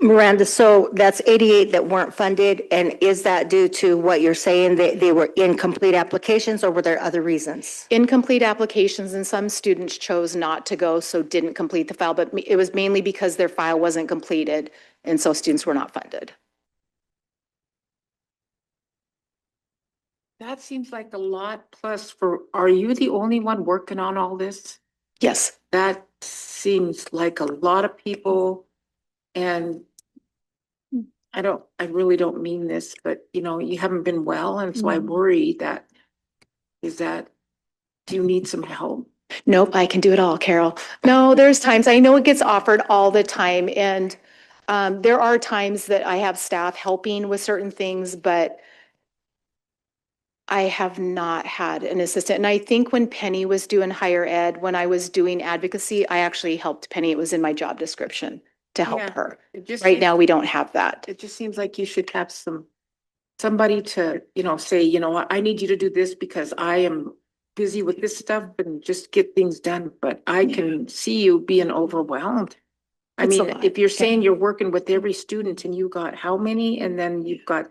Miranda, so that's 88 that weren't funded, and is that due to what you're saying, that they were incomplete applications, or were there other reasons? Incomplete applications, and some students chose not to go, so didn't complete the file, but it was mainly because their file wasn't completed, and so students were not funded. That seems like a lot. Plus, are you the only one working on all this? Yes. That seems like a lot of people. And I really don't mean this, but you know, you haven't been well, and so I worry that, do you need some help? Nope, I can do it all, Carol. No, there's times, I know it gets offered all the time, and there are times that I have staff helping with certain things, but I have not had an assistant. And I think when Penny was doing higher ed, when I was doing advocacy, I actually helped Penny. It was in my job description to help Yeah, her. it just Right seems- now, we don't have that. It just seems like you should have somebody to, you know, say, you know what, I need you to do this because I am busy with this stuff and just get things done, but I can see you being overwhelmed. I It's a mean, lot, if you're yeah. saying you're working with every student and you got how many, and then you've got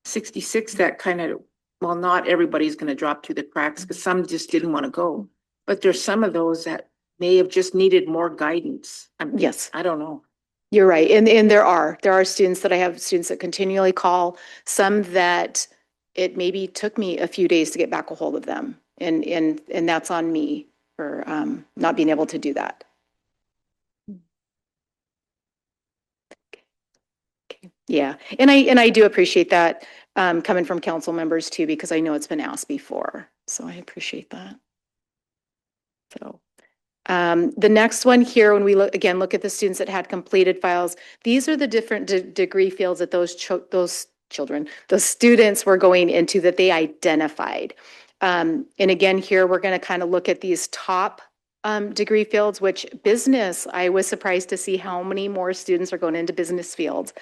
66, that kind of, well, not everybody's gonna drop through the cracks, because some just didn't want to go. But there's some of those that may have just needed more guidance. Yes. I don't know. You're right. And there are students that I have, students that continually call, some that it maybe took me a few days to get back a hold of them. And that's on me for not being able to do that. Yeah, and I do appreciate that coming from council members too, because I know it's been asked before. So I appreciate that. So the next one here, when we look at the students that had completed files, these are the different degree fields that those students were going into that they identified. And again, here we're going to kind of look at these top degree fields, which business, I was surprised to see how many more students are going into business fields.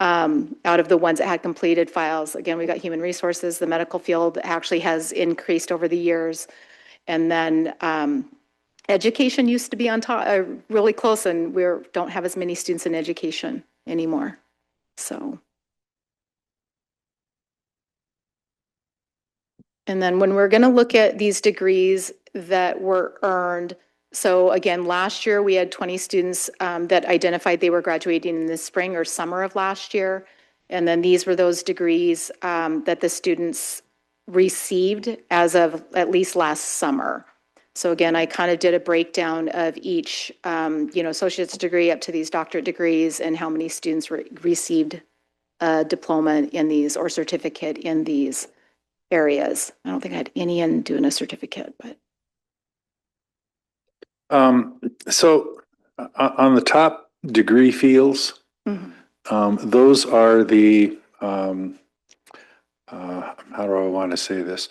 Out of the ones that had completed files. Again, we got human resources, the medical field actually has increased over the years. And then education used to be on top, really close, and we don't have as many students in education anymore. So. And then when we're going to look at these degrees that were earned, so again, last year we had 20 students that identified they were graduating in the spring or summer of last year. And then these were those degrees that the students received as of at least last summer. So again, I kind of did a breakdown of each, associate's degree up to these doctorate degrees and how many students received a diploma in these or certificate in these areas. I don't think I had any in doing a certificate, but. So on the top degree fields, those are the, how do I want to say this?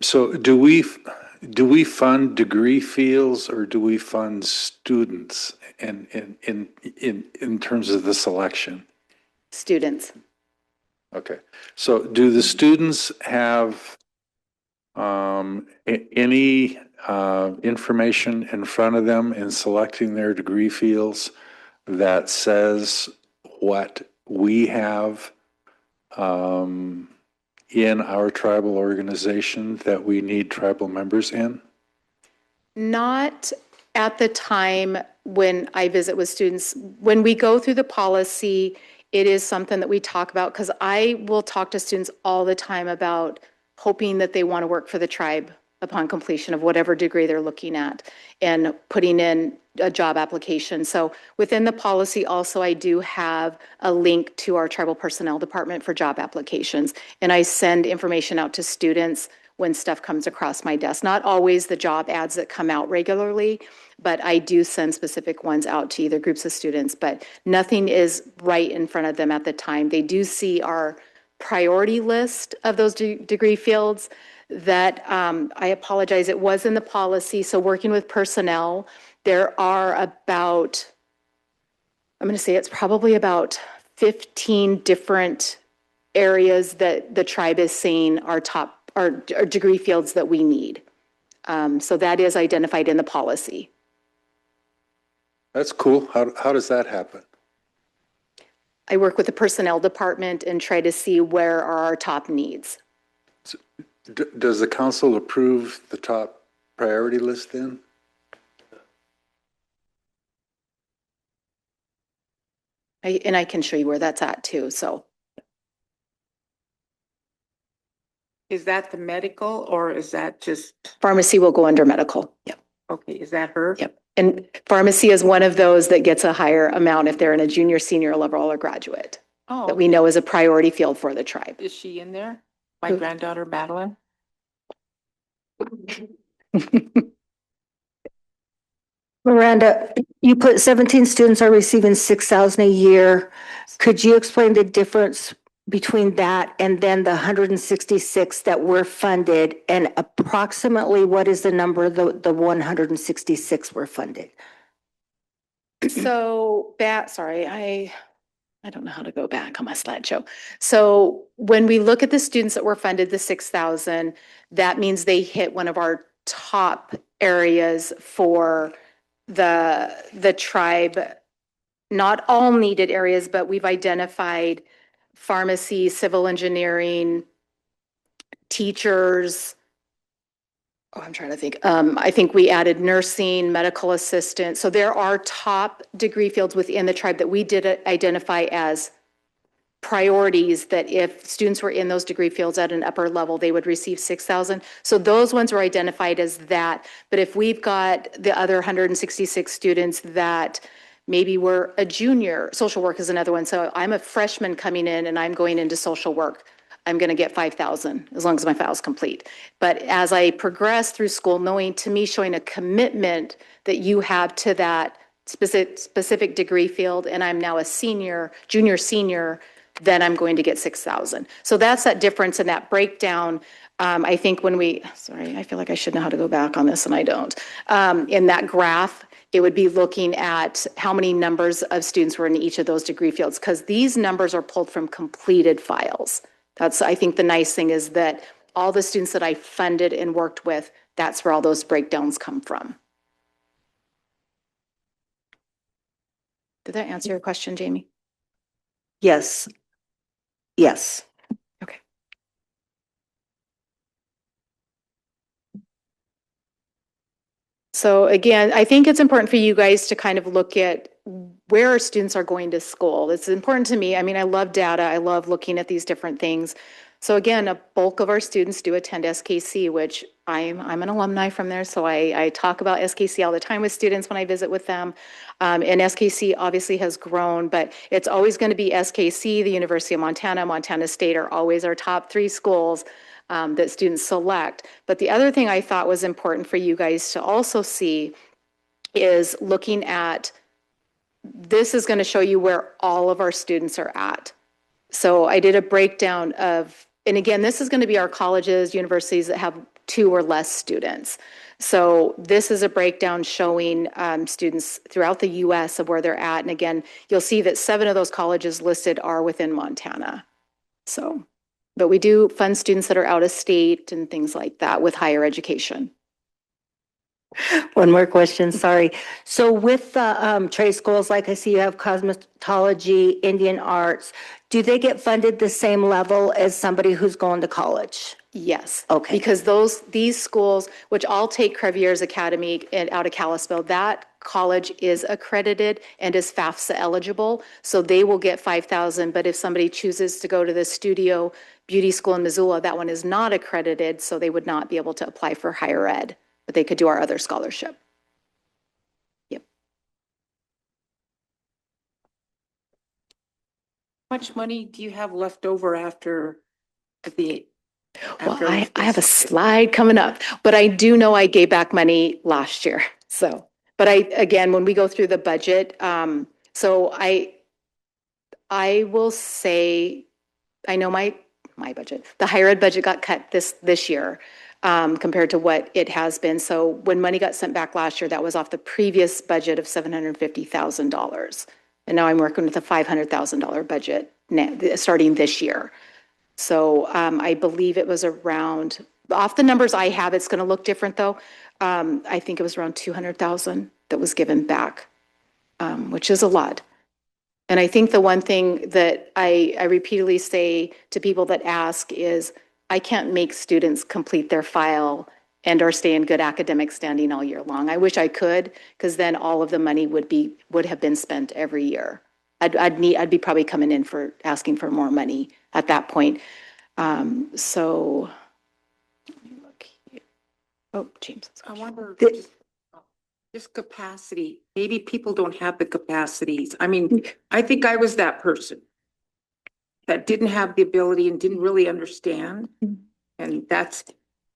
So do we fund degree fields or do we fund students in terms of the selection? Students. Okay, so do the students have any information in front of them in selecting their degree fields that says what we have in our tribal organization that we need tribal members in? Not at the time when I visit with students. When we go through the policy, it is something that we talk about because I will talk to students all the time about hoping that they want to work for the tribe upon completion of whatever degree they're looking at and putting in a job application. So within the policy also, I do have a link to our tribal personnel department for job applications. And I send information out to students when stuff comes across my desk. Not always the job ads that come out regularly, but I do send specific ones out to either groups of students, but nothing is right in front of them at the time. They do see our priority list of those degree fields that I apologize, it was in the policy. So working with personnel, there are about, I'm going to say it's probably about 15 different areas that the tribe is saying are degree fields that we need. So that is identified in the policy. That's cool. How does that happen? I work with the personnel department and try to see where are our top needs. So, does the council approve the top priority list then? And I can show you where that's at too, so. Is that the medical or is that just, Pharmacy will go under medical, yep. okay, is that her? Yep. And pharmacy is one of those that gets a higher amount if they're in a junior, senior level or graduate that we know is a priority field for the tribe. Is she in there? My Who? granddaughter Madeline? Miranda, you put 17 students are receiving 6,000 a year. Could you explain the difference between that and then the 166 that were funded, and approximately what is the number the 166 were funded? So sorry, I don't know how to go back on my slideshow. So when we look at the students that were funded, the 6,000, that means they hit one of our top areas for the tribe. Not all needed areas, but we've identified pharmacy, civil engineering, teachers. Oh, I'm trying to think. I think we added nursing, medical assistant. So there are top degree fields within the tribe that we did identify as priorities, that if students were in those degree fields at an upper level, they would receive 6,000. So those ones were identified as that. But if we've got the other 166 students that maybe were a junior, social work is another one. So I'm a freshman coming in and I'm going into social work. I'm going to get 5,000 as long as my file's complete. But as I progress through school, knowing, to me, showing a commitment that you have to that specific degree field, and I'm now a senior, junior, senior, then I'm going to get 6,000. So that's that difference in that breakdown. I think when sorry, I feel like I should know how to go back on this and I don't. In that graph, it would be looking at how many numbers of students were in each of those degree fields, because these numbers are pulled from completed files. That's, I think the nice thing is that all the students that I funded and worked with, that's where all those breakdowns come from. Did that answer your question, Jamie? Yes. Yes. Okay. So again, I think it's important for you guys to kind of look at where our students are going to school. It's important to me. I mean, I love data. I love looking at these different things. So again, a bulk of our students do attend SKC, which I'm an alumni from there. So I talk about SKC all the time with students when I visit with them. And SKC obviously has grown, but it's always going to be SKC, the University of Montana, Montana State are always our top 3 schools that students select. But the other thing I thought was important for you guys to also see is looking at, this is going to show you where all of our students are at. So I did a breakdown of, and again, this is going to be our colleges, universities that have 2 or less students. So this is a breakdown showing students throughout the US of where they're at. And again, you'll see that 7 of those colleges listed are within Montana. So, but we do fund students that are out of state and things like that with higher education. One more question, sorry. So with the trade schools, like I see you have cosmetology, Indian arts, do they get funded the same level as somebody who's going to college? Yes. Okay. Because these schools, which I'll take Crevier's Academy out of Kalispell, that college is accredited and is FAFSA eligible. So they will get 5,000. But if somebody chooses to go to the Studio Beauty School in Missoula, that one is not accredited. So they would not be able to apply for higher ed, but they could do our other scholarship. Yep. How much money do you have left over after the? Well, I have a slide coming up, but I do know I gave back money last year. So, but again, when we go through the budget, so I will say, I know my budget, the higher ed budget got cut this year compared to what it has been. So when money got sent back last year, that was off the previous budget of $750,000. And now I'm working with a $500,000 budget starting this year. So I believe it was around, off the numbers I have, it's going to look different though. I think it was around 200,000 that was given back, which is a lot. And I think the one thing that I repeatedly say to people that ask is, I can't make students complete their file and or stay in good academic standing all year long. I wish I could, because then all of the money would have been spent every year. I'd be probably coming in for asking for more money at that point. So, let me look here. Oh, James. I wonder, just capacity. Maybe people don't have the capacities. I mean, I think I was that person. that didn't have the ability and didn't really understand. And that's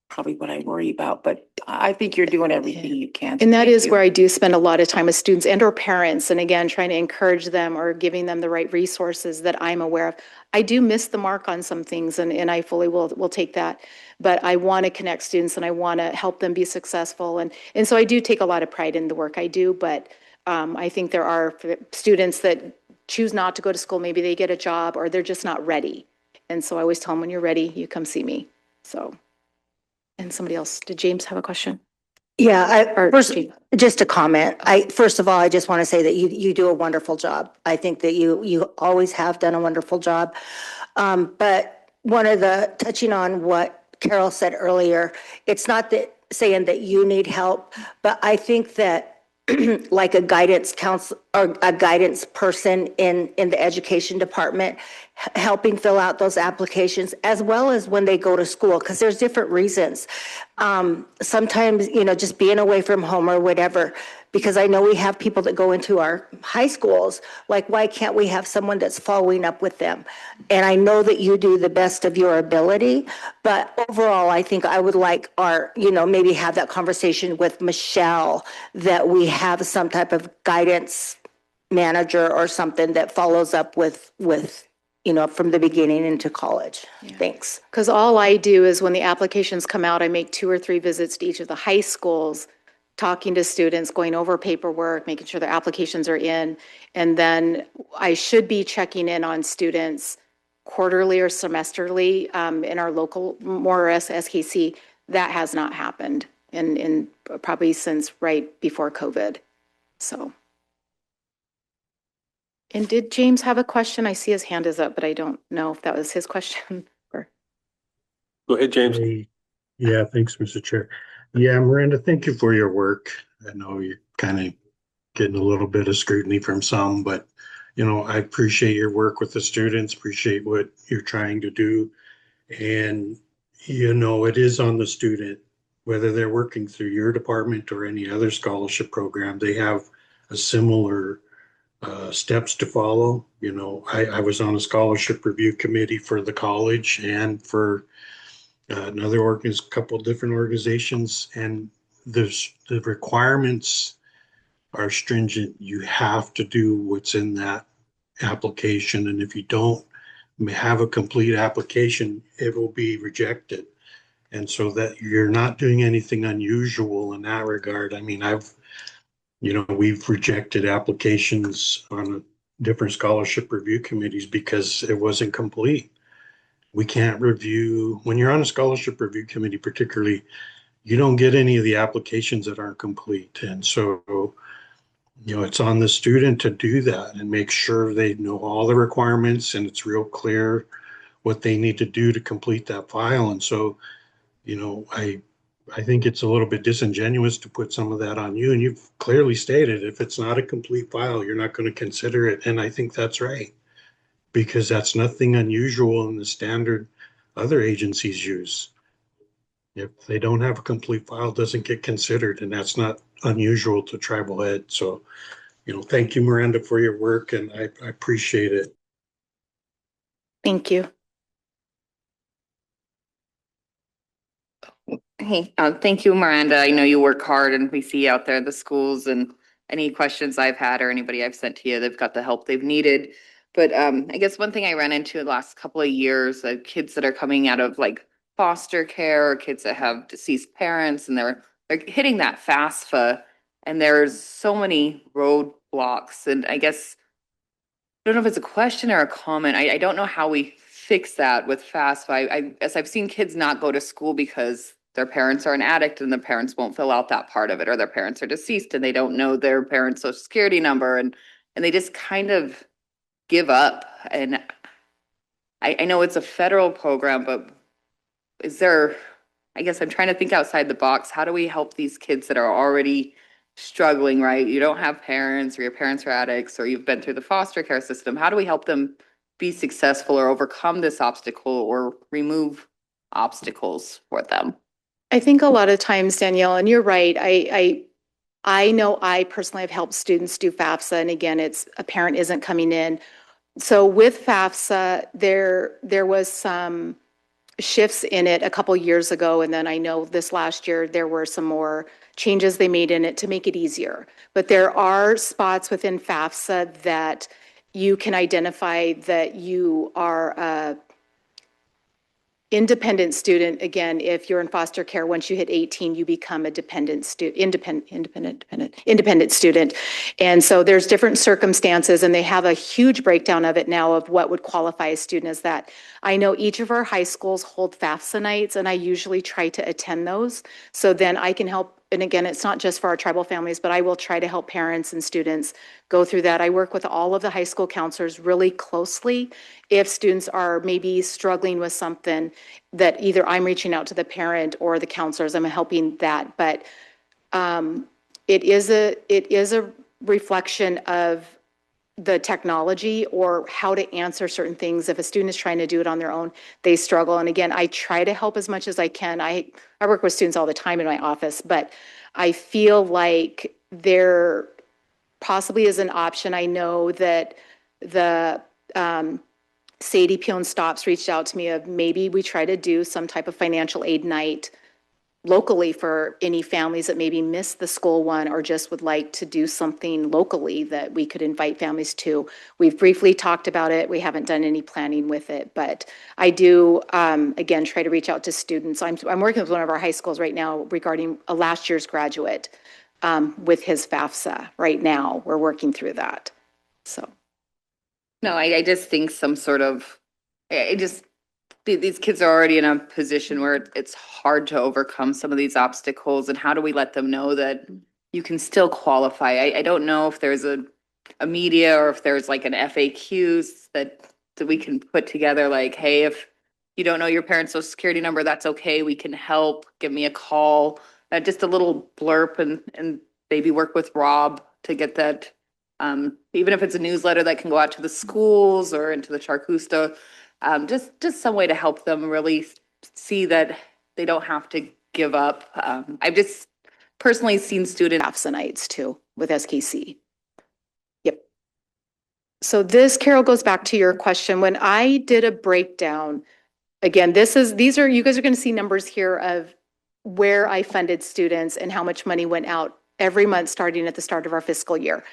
probably what I worry about, but I think you're doing everything you can. And that Thank is you. where I do spend a lot of time with students and or parents. And again, trying to encourage them or giving them the right resources that I'm aware of. I do miss the mark on some things and I fully will take that. But I want to connect students and I want to help them be successful. And so I do take a lot of pride in the work I do, but I think there are students that choose not to go to school. Maybe they get a job or they're just not ready. And so I always tell them, when you're ready, you come see me. So. And somebody else, did James have a question? Yeah, Or first, James? just a comment. First of all, I just want to say that you do a wonderful job. I think that you always have done a wonderful job. But touching on what Carol said earlier, it's not that saying that you need help, but I think that like a guidance counselor or a guidance person in the education department, helping fill out those applications as well as when they go to school, because there's different reasons. Sometimes, just being away from home or whatever, because I know we have people that go into our high schools, like, why can't we have someone that's following up with them? And I know that you do the best of your ability, but overall, I think I would like maybe have that conversation with Michelle, that we have some type of guidance manager or something that follows up with from the beginning into college. Yeah. Thanks. Because all I do is when the applications come out, I make 2 or 3 visits to each of the high schools, talking to students, going over paperwork, making sure their applications are in. And then I should be checking in on students quarterly or semesterly in our local, more or less SKC. That has not happened in probably since right before COVID. So. And did James have a question? I see his hand is up, but I don't know if that was his question or. Go ahead, James. Hey, yeah, thanks, Mr. Chair. Yeah, Miranda, thank you for your work. I know you're kind of getting a little bit of scrutiny from some, but I appreciate your work with the students, appreciate what you're trying to do. And, it is on the student, whether they're working through your department or any other scholarship program, they have a similar steps to follow. I was on a scholarship review committee for the college and for couple different organizations, and the requirements are stringent. You have to do what's in that application, and if you don't have a complete application, it will be rejected. And so that you're not doing anything unusual in that regard. I mean, we've rejected applications on different scholarship review committees because it wasn't complete. We can't review, when you're on a scholarship review committee particularly, you don't get any of the applications that aren't complete. And so, it's on the student to do that and make sure they know all the requirements and it's real clear what they need to do to complete that file. And so, I think it's a little bit disingenuous to put some of that on you. And you've clearly stated if it's not a complete file, you're not going to consider it. And I think that's right, because that's nothing unusual in the standard other agencies use. If they don't have a complete file, it doesn't get considered, and that's not unusual to tribal ed. So, thank you, Miranda, for your work, and I appreciate it. Thank you. Hey, thank you, Miranda. I know you work hard and we see out there the schools, and any questions I've had or anybody I've sent to you, they've got the help they've needed. But I guess one thing I ran into the last couple of years, kids that are coming out of like foster care, or kids that have deceased parents, and they're hitting that FAFSA, and there's so many roadblocks. And I guess I don't know if it's a question or a comment. I don't know how we fix that with FAFSA. As I've seen kids not go to school because their parents are an addict and the parents won't fill out that part of it, or their parents are deceased and they don't know their parents' social security number, and they just kind of give up. And I know it's a federal program, but is there, I guess I'm trying to think outside the box. How do we help these kids that are already struggling, right? You don't have parents, or your parents are addicts, or you've been through the foster care system. How do we help them be successful or overcome this obstacle or remove obstacles for them? I think a lot of times, Danielle, and you're right, I know I personally have helped students do FAFSA, and again, it's a parent isn't coming in, So with FAFSA, there was some shifts in it a couple years ago, and then I know this last year there were some more changes they made in it to make it easier. But there are spots within FAFSA that you can identify that you are a independent student. Again, if you're in foster care, once you hit 18, you become a independent student. And so there's different circumstances, and they have a huge breakdown of it now of what would qualify a student as that. I know each of our high schools hold FAFSA nights, and I usually try to attend those. So then I can help. And again, it's not just for our tribal families, but I will try to help parents and students go through that. I work with all of the high school counselors really closely if students are maybe struggling with something that either I'm reaching out to the parent or the counselors, I'm helping that. But it is a reflection of the technology or how to answer certain things. If a student is trying to do it on their own, they struggle. And again, I try to help as much as I can. I work with students all the time in my office, but I feel like there possibly is an option. I know that the Sadie Pion Stops reached out to me of maybe we try to do some type of financial aid night locally for any families that maybe missed the school one or just would like to do something locally that we could invite families to. We've briefly talked about it. We haven't done any planning with it, but I do, again, try to reach out to students. I'm working with one of our high schools right now regarding a last year's graduate with his FAFSA right now. We're working through that, so. No, I just think some sort of, these kids are already in a position where it's hard to overcome some of these obstacles. And how do we let them know that you can still qualify? I don't know if there's a media or if there's like an FAQs that we can put together, like, hey, if you don't know your parent's social security number, that's okay. We can help. Give me a call. Just a little blurb and maybe work with Rob to get that. Even if it's a newsletter that can go out to the schools or into the Charcusta, just some way to help them really see that they don't have to give up. I've just personally seen student FAFSA nights too with SKC. Yep. So this, Carol, goes back to your question. When I did a breakdown, again, these are, you guys are going to see numbers here of where I funded students and how much money went out every month starting at the start of our fiscal year.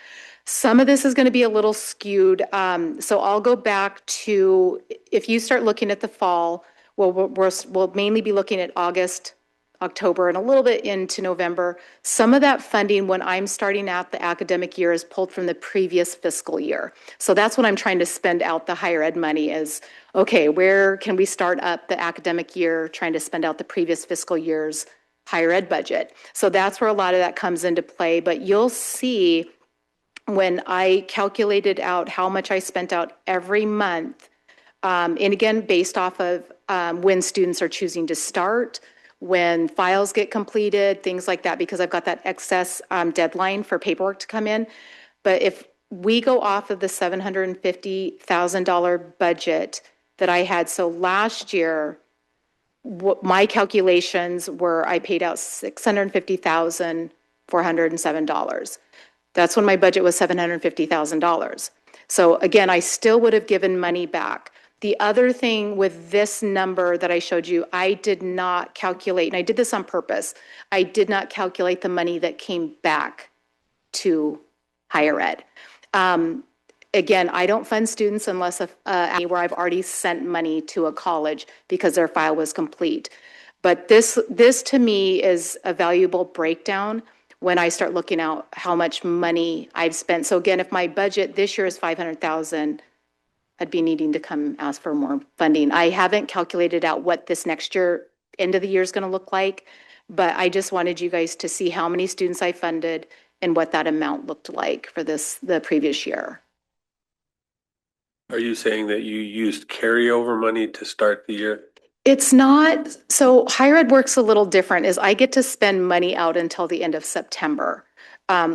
Some of this is going to be a little skewed. So I'll go back to, if you start looking at the fall, we'll mainly be looking at August, October, and a little bit into November. Some of that funding when I'm starting out the academic year is pulled from the previous fiscal year. So that's what I'm trying to spend out the higher ed money is, okay, where can we start up the academic year trying to spend out the previous fiscal year's higher ed budget? So that's where a lot of that comes into play. But you'll see when I calculated out how much I spent out every month, and again, based off of when students are choosing to start, when files get completed, things like that, because I've got that excess deadline for paperwork to come in. But if we go off of the $750,000 budget that I had, so last year, my calculations were I paid out $650,407. That's when my budget was $750,000. So again, I still would have given money back. The other thing with this number that I showed you, I did not calculate, and I did this on purpose. I did not calculate the money that came back to higher ed. Again, I don't fund students unless where I've already sent money to a college because their file was complete. But this to me is a valuable breakdown when I start looking out how much money I've spent. So again, if my budget this year is $500,000, I'd be needing to come ask for more funding. I haven't calculated out what this next year, end of the year is going to look like, but I just wanted you guys to see how many students I funded and what that amount looked like for the previous year. Are you saying that you used carryover money to start the year? It's not, so higher ed works a little different is I get to spend money out until the end of September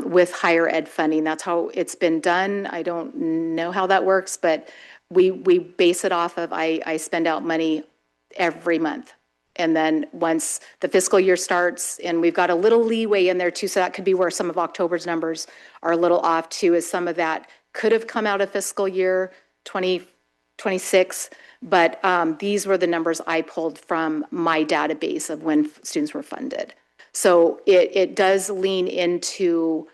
with higher ed funding. That's how it's been done. I don't know how that works, but we base it off of I spend out money every month. And then once the fiscal year starts, and we've got a little leeway in there too, so that could be where some of October's numbers are a little off too, is some of that could have come out of fiscal year 2026. But these were the numbers I pulled from my database of when students were funded. So it does lean into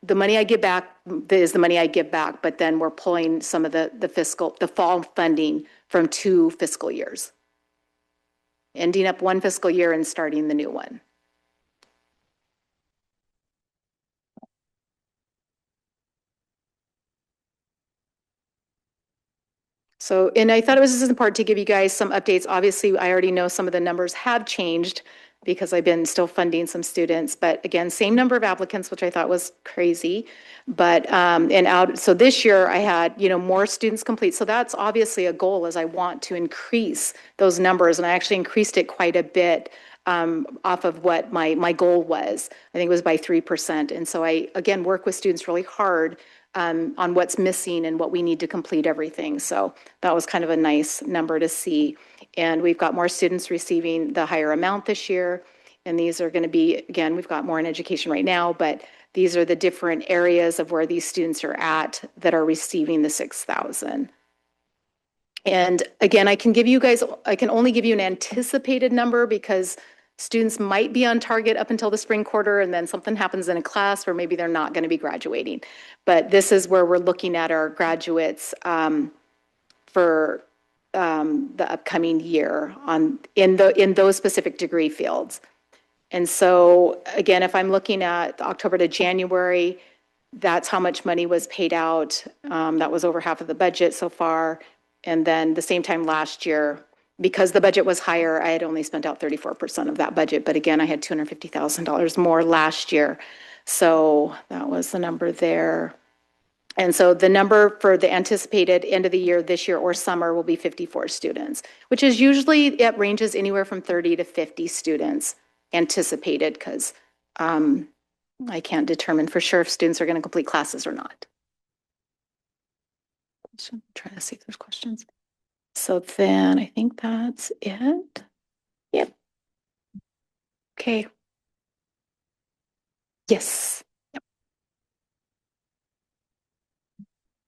the money I give back is the money I give back, but then we're pulling some of the fall funding from 2 fiscal years, ending up 1 fiscal year and starting the new one. So, and I thought it was just important to give you guys some updates. Obviously, I already know some of the numbers have changed because I've been still funding some students, but again, same number of applicants, which I thought was crazy. But, so this year I had, more students complete. So that's obviously a goal, is I want to increase those numbers. And I actually increased it quite a bit off of what my goal was. I think it was by 3%. And so I, again, work with students really hard on what's missing and what we need to complete everything. So that was kind of a nice number to see. And we've got more students receiving the higher amount this year. And these are going to be, again, we've got more in education right now, but these are the different areas of where these students are at that are receiving the 6,000. And again, I can only give you an anticipated number because students might be on target up until the spring quarter, and then something happens in a class where maybe they're not going to be graduating. But this is where we're looking at our graduates for the upcoming year in those specific degree fields. And so again, if I'm looking at October to January, that's how much money was paid out. That was over half of the budget so far. And then the same time last year, because the budget was higher, I had only spent out 34% of that budget. But again, I had $250,000 more last year. So that was the number there. And so the number for the anticipated end of the year this year or summer will be 54 students, which is usually, it ranges anywhere from 30 to 50 students anticipated, because I can't determine for sure if students are going to complete classes or not. So I'm trying to see if there's questions. So then I think that's it. Yep. Okay. Yes. Yep.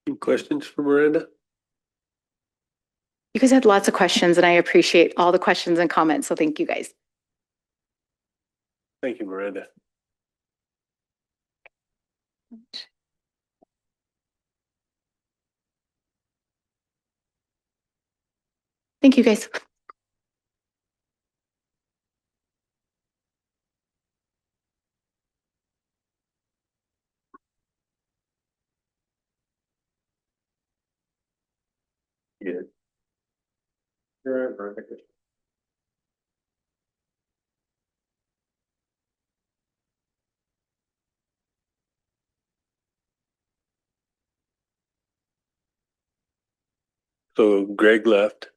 Any questions for Miranda? You guys had lots of questions, and I appreciate all the questions and comments. So thank you guys. Thank you, Miranda. Thank you guys. Yeah. So Greg left.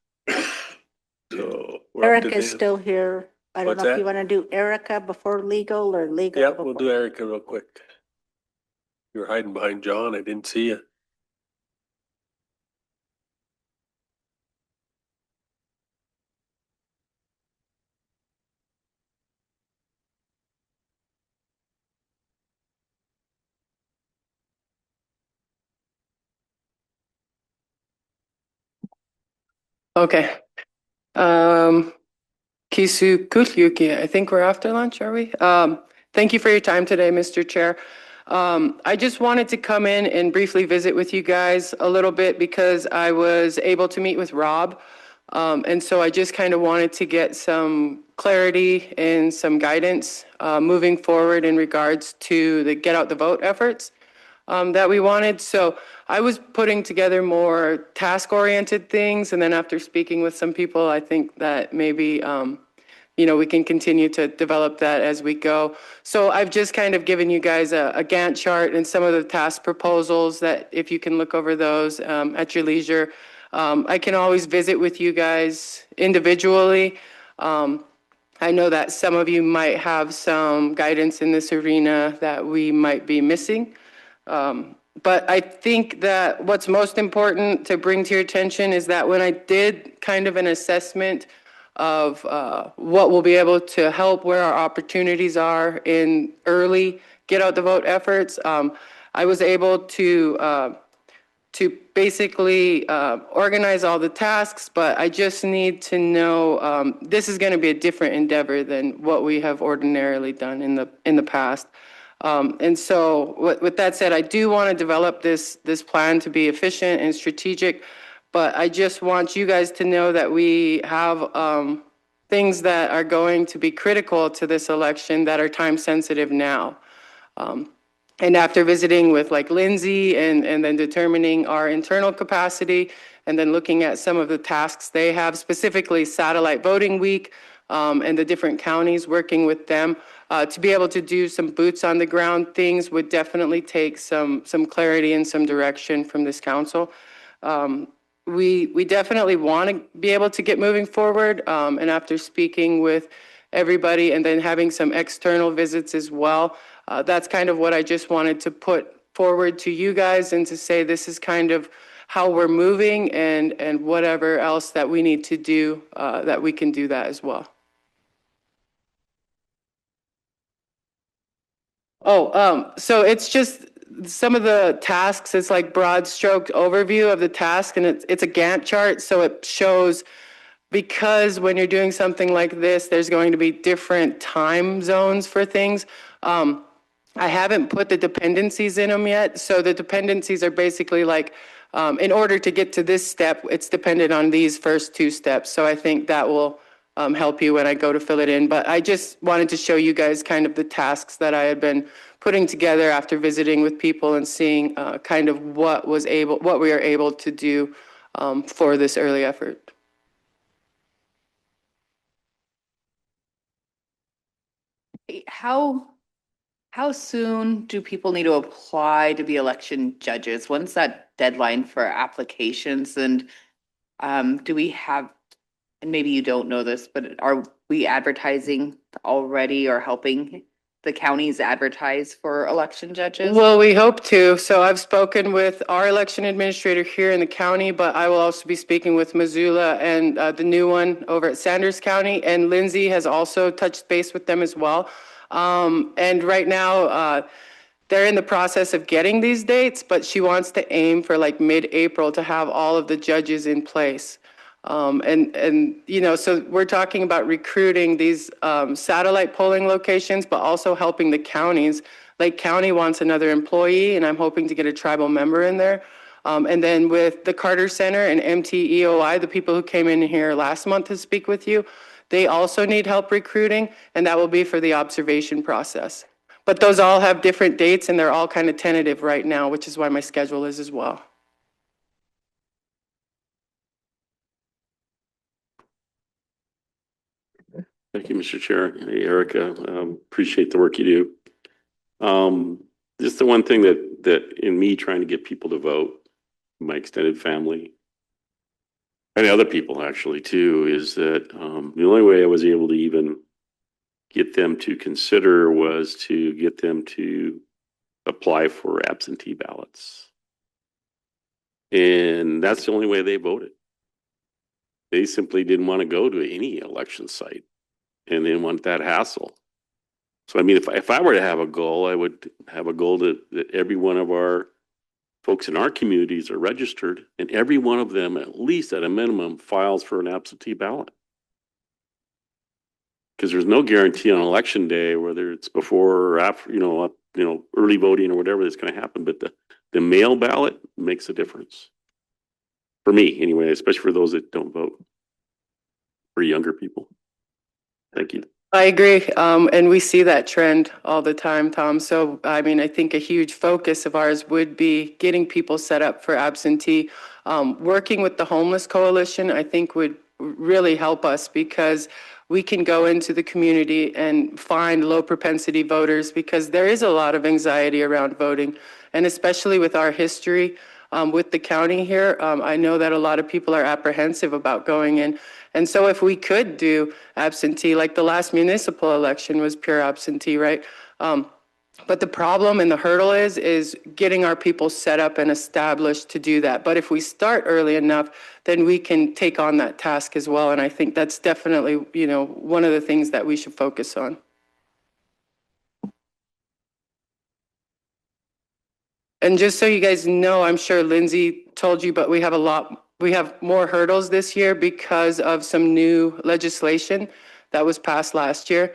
So we're up to Erica's Dan. still here. I don't What's know if you that? want to do Erica before legal or legal. Yeah, we'll before- do Erica real quick. You were hiding behind John. I didn't see you. Okay. Kisu Kutyuki, I think we're after lunch, are we? Thank you for your time today, Mr. Chair. I just wanted to come in and briefly visit with you guys a little bit because I was able to meet with Rob. And so I just kind of wanted to get some clarity and some guidance moving forward in regards to the Get Out the Vote efforts that we wanted. So I was putting together more task-oriented things, and then after speaking with some people, I think that maybe we can continue to develop that as we go. So I've just kind of given you guys a Gantt chart and some of the task proposals that if you can look over those at your leisure. I can always visit with you guys individually. I know that some of you might have some guidance in this arena that we might be missing. But I think that what's most important to bring to your attention is that when I did kind of an assessment of what we'll be able to help, where our opportunities are in early Get Out the Vote efforts, I was able to to basically organize all the tasks, but I just need to know, this is going to be a different endeavor than what we have ordinarily done in the past. And so with that said, I do want to develop this plan to be efficient and strategic, but I just want you guys to know that we have things that are going to be critical to this election that are time sensitive now. And after visiting with like Lindsay and then determining our internal capacity and then looking at some of the tasks they have, specifically satellite voting week and the different counties, working with them to be able to do some boots on the ground things would definitely take some clarity and some direction from this council. We definitely want to be able to get moving forward. And after speaking with everybody and then having some external visits as well, that's kind of what I just wanted to put forward to you guys and to say this is kind of how we're moving and whatever else that we need to do, that we can do that as well. So it's just some of the tasks, it's like broad stroke overview of the task, and it's a Gantt chart. So it shows, because when you're doing something like this, there's going to be different time zones for things. I haven't put the dependencies in them yet. So the dependencies are basically like, in order to get to this step, it's dependent on these first two steps. So I think that will help you when I go to fill it in. But I just wanted to show you guys kind of the tasks that I had been putting together after visiting with people and seeing kind of what we are able to do for this early effort. How soon do people need to apply to be election judges? When's that deadline for applications? And do we have, and maybe you don't know this, but are we advertising already or helping the counties advertise for election judges? Well, we hope to. So I've spoken with our election administrator here in the county, but I will also be speaking with Missoula and the new one over at Sanders County. And Lindsay has also touched base with them as well. And right now, they're in the process of getting these dates, but she wants to aim for like mid-April to have all of the judges in place. And you know, so we're talking about recruiting these satellite polling locations, but also helping the counties. Lake County wants another employee, and I'm hoping to get a tribal member in there. And then with the Carter Center and MTEOI, the people who came in here last month to speak with you, they also need help recruiting, and that will be for the observation process. But those all have different dates, and they're all kind of tentative right now, which is why my schedule is as well. Thank you, Mr. Chair. Hey, Erica, appreciate the work you do. Just the one thing that in me trying to get people to vote, my extended family, and other people actually too, is that the only way I was able to even get them to consider was to get them to apply for absentee ballots. And that's the only way they voted. They simply didn't want to go to any election site and didn't want that hassle. So, I mean, if I were to have a goal, I would have a goal that every one of our folks in our communities are registered, and every one of them, at least at a minimum, files for an absentee ballot. Because there's no guarantee on election day, whether it's before or after, early voting or whatever that's going to happen. But the mail ballot makes a difference. For me, anyway, especially for those that don't vote. For younger people. Thank you. I agree. And we see that trend all the time, Tom. So, I mean, I think a huge focus of ours would be getting people set up for absentee. Working with the Homeless Coalition, I think would really help us, because we can go into the community and find low propensity voters, because there is a lot of anxiety around voting. And especially with our history with the county here, I know that a lot of people are apprehensive about going in. And so if we could do absentee, like the last municipal election was pure absentee, right? But the problem and the hurdle is getting our people set up and established to do that. But if we start early enough, then we can take on that task as well. And I think that's definitely, one of the things that we should focus on. And just so you guys know, I'm sure Lindsay told you, but we have more hurdles this year because of some new legislation that was passed last year.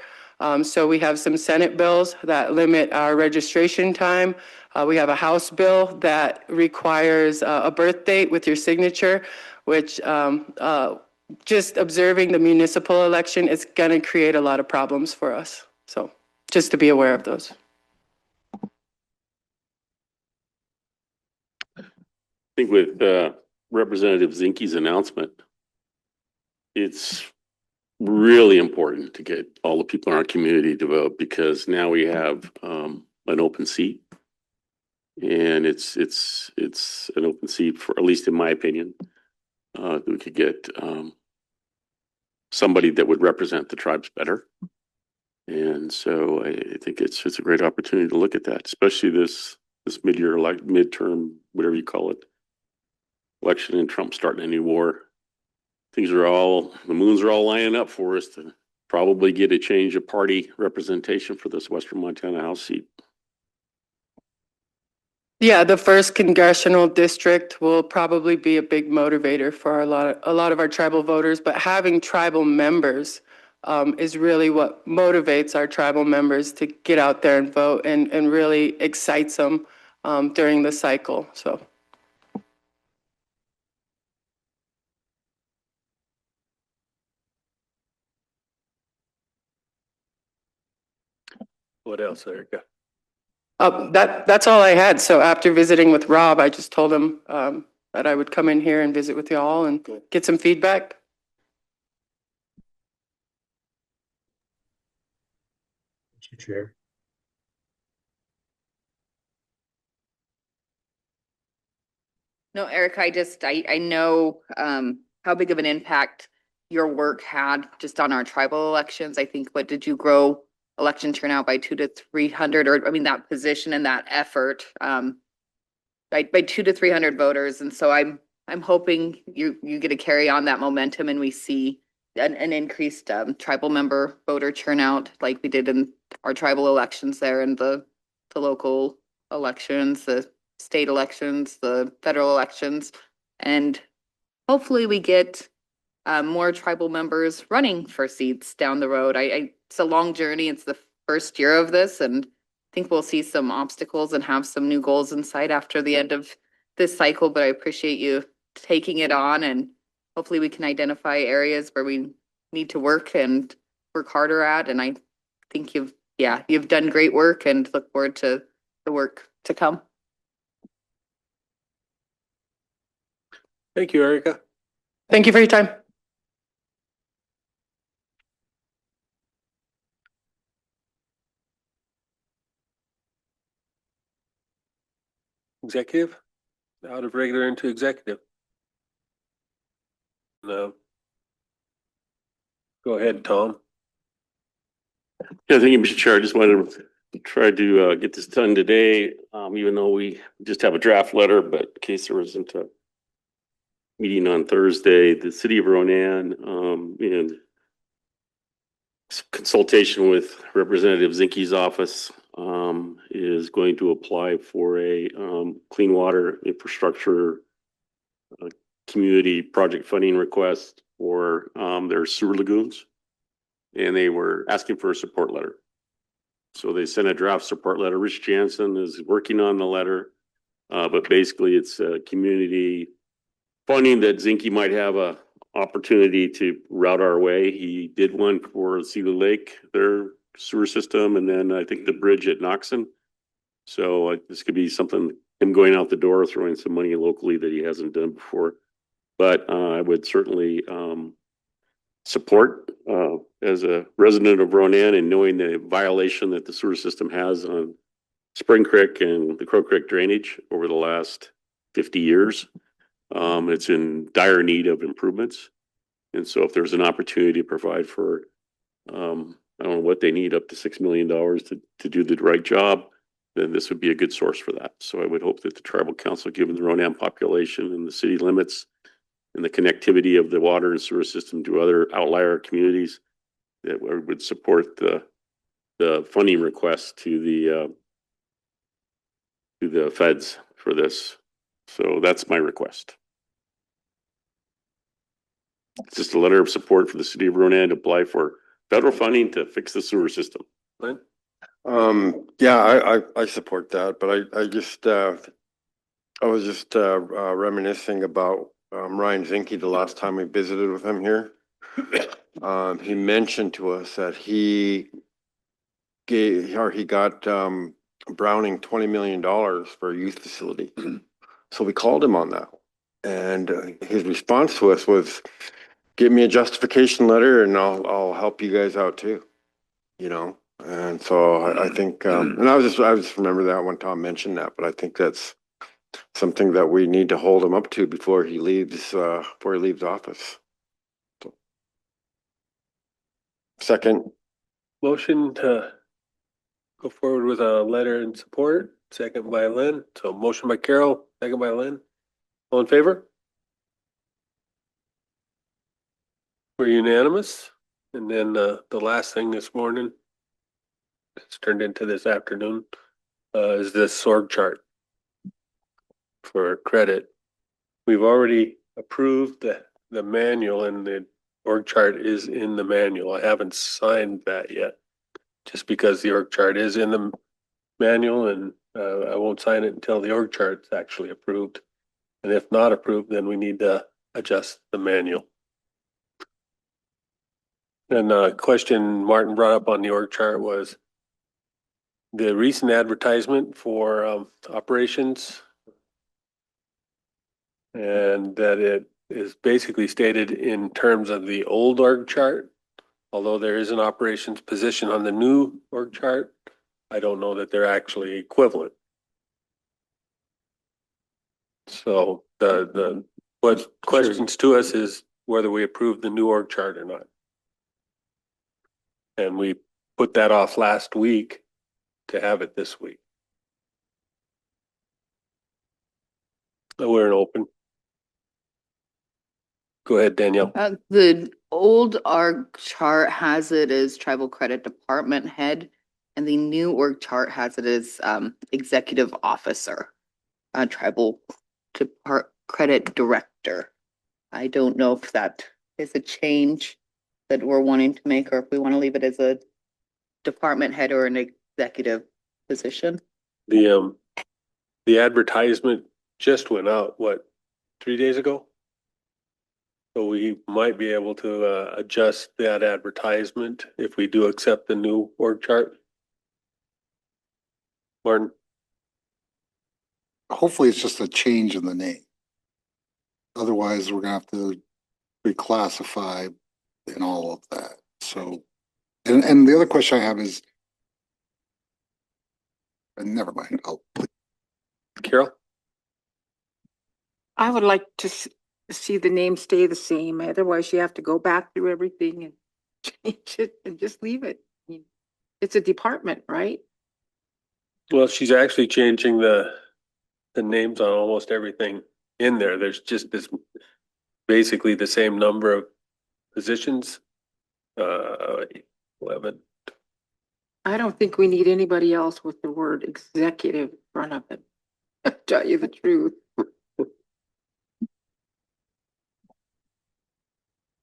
So we have some Senate bills that limit our registration time. We have a House bill that requires a birth date with your signature, which just observing the municipal election is going to create a lot of problems for us. So just to be aware of those. I think with Representative Zinke's announcement, it's really important to get all the people in our community to vote, because now we have an open seat, and it's an open seat for, at least in my opinion, we could get somebody that would represent the tribes better. And so I think it's a great opportunity to look at that, especially this mid-year, like midterm, whatever you call it, election, and Trump starting a new war. The moons are all lining up for us to probably get a change of party representation for this Western Montana House seat. Yeah, the first congressional district will probably be a big motivator for a lot of our tribal voters, but having tribal members is really what motivates our tribal members to get out there and vote, and really excites them during the cycle. So. What else, Erica? That's all I had. So after visiting with Rob, I just told him that I would come in here and visit with you all and get some feedback. Mr. Chair. No, Eric, I know how big of an impact your work had just on our tribal elections. I think, what did you grow election turnout by 200 to 300, or I mean, that position and that effort by 200 to 300 voters. And so I'm hoping you get to carry on that momentum, and we see an increased tribal member voter turnout like we did in our tribal elections there, and the local elections, the state elections, the federal elections, and hopefully we get more tribal members running for seats down the road. It's a long journey. It's the first year of this, and I think we'll see some obstacles and have some new goals in sight after the end of this cycle, but I appreciate you taking it on, and hopefully we can identify areas where we need to work and work harder at. And I think you've done great work, and look forward to the work to come. Thank you, Erica. Thank you for your time. Executive? Out of regular into executive. No. Go ahead, Tom. Yeah, thank you, Mr. Chair. I just wanted to try to get this done today, even though we just have a draft letter, but in case there wasn't a meeting on Thursday, the city of Ronan, in consultation with Representative Zinke's office, is going to apply for a clean water infrastructure community project funding request for their sewer lagoons. And they were asking for a support letter. So they sent a draft support letter. Rich Jansen is working on the letter, but basically it's a community funding that Zinke might have a opportunity to route our way. He did one for Cedar Lake, their sewer system, and then I think the bridge at Noxon. So this could be something, him going out the door, throwing some money locally that he hasn't done before. But I would certainly support as a resident of Ronan, and knowing the violation that the sewer system has on Spring Creek and the Crow Creek drainage over the last 50 years. It's in dire need of improvements. And so if there's an opportunity to provide for, I don't know what they need, up to $6 million to do the right job, then this would be a good source for that. So I would hope that the tribal council, given the Ronan population and the city limits and the connectivity of the water and sewer system to other outlier communities, that would support the funding request to to the feds for this. So that's my request. It's just a letter of support for the city of Ronan to apply for federal funding to fix the sewer system. Glenn? Yeah, I support that, but I was just reminiscing about Ryan Zinke the last time we visited with him here. He mentioned to us that he got Browning $20 million for a youth facility. So we called him on that. And his response to us was, give me a justification letter and I'll help you guys out too, you know? And so I think, and I just remember that when Tom mentioned that, but I think that's something that we need to hold him up to before he leaves office. So. Second. Motion to go forward with a letter in support, second by Lynn. So motion by Carol, second by Lynn. All in favor? We're unanimous. And then the last thing this morning, it's turned into this afternoon, is this org chart for credit. We've already approved the manual, and the org chart is in the manual. I haven't signed that yet, just because the org chart is in the manual, and I won't sign it until the org chart's actually approved. And if not approved, then we need to adjust the manual. And a question Martin brought up on the org chart was the recent advertisement for operations, and that it is basically stated in terms of the old org chart. Although there is an operations position on the new org chart, I don't know that they're actually equivalent. So what questions to us is whether we approve the new org chart or not. And we put that off last week to have it this week. So we're in open. Go ahead, Danielle. The old org chart has it as tribal credit department head, and the new org chart has it as executive officer, tribal credit director. I don't know if that is a change that we're wanting to make, or if we want to leave it as a department head or an executive position. The advertisement just went out, what, 3 days ago? So we might be able to adjust that advertisement if we do accept the new org chart. Martin? Hopefully it's just a change in the name. Otherwise, we're gonna have to reclassify and all of that. So, and the other question I have is, and never mind, Carol? I would like to see the name stay the same. Otherwise, you have to go back through everything and change it and just leave it. It's a department, right? Well, she's actually changing the names on almost everything in there. There's just basically the same number of positions. 11. I don't think we need anybody else with the word executive in front of it. I'll tell you the truth.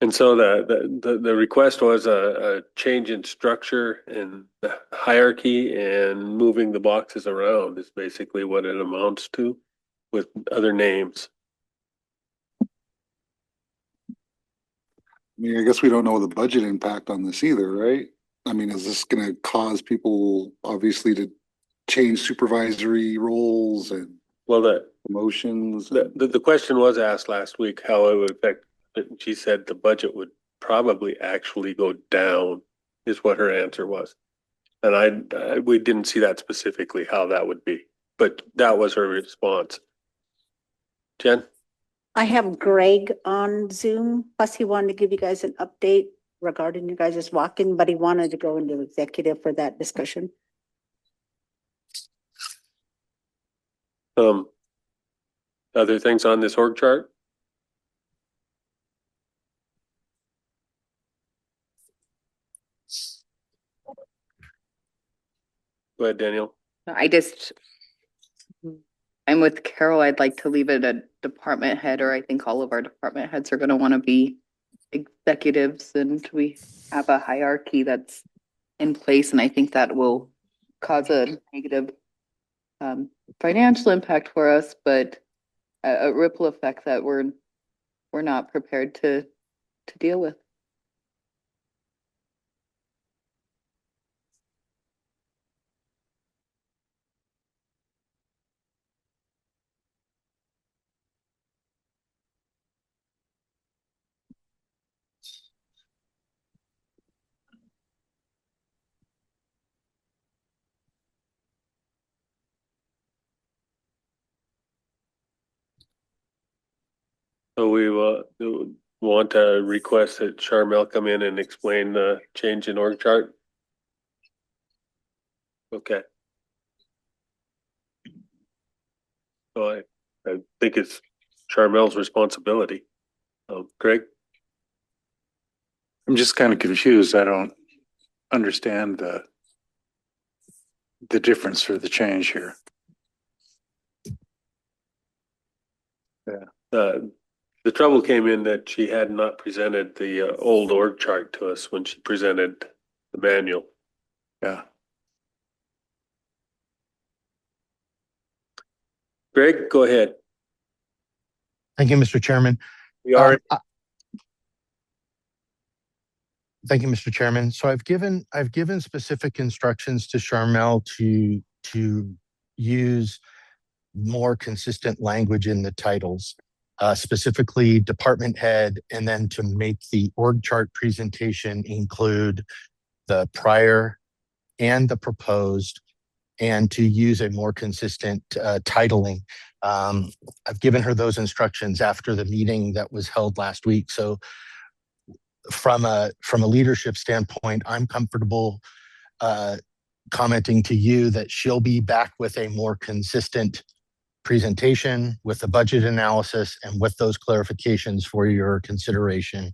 And so the request was a change in structure and hierarchy, and moving the boxes around is basically what it amounts to, with other names. I mean, I guess we don't know the budget impact on this either, right? I mean, is this gonna cause people obviously to change supervisory roles and promotions? The question was asked last week how it would affect. She said the budget would probably actually go down, is what her answer was. And we didn't see that specifically how that would be, but that was her response. Jen? I have Greg on Zoom, plus he wanted to give you guys an update regarding you guys' walk-in, but he wanted to go into executive for that discussion. Other things on this org chart? Go ahead, Daniel. I just I'm with Carol. I'd like to leave it a department head, or I think all of our department heads are gonna wanna be executives, and we have a hierarchy that's in place, and I think that will cause a negative financial impact for us, but a ripple effect that we're not prepared to deal with. So we want to request that Charmel come in and explain the change in org chart. Okay. So I think it's Charmel's responsibility. Greg? I'm just kind of confused. I don't understand the difference for the change here. Yeah. The trouble came in that she had not presented the old org chart to us when she presented the manual. Yeah. Greg, go ahead. Thank you, Mr. Chairman. We are. Thank you, Mr. Chairman. So I've given specific instructions to Charmel to use more consistent language in the titles, specifically department head, and then to make the org chart presentation include the prior and the proposed, and to use a more consistent titling. I've given her those instructions after the meeting that was held last week. So from a leadership standpoint, I'm comfortable commenting to you that she'll be back with a more consistent presentation with the budget analysis and with those clarifications for your consideration.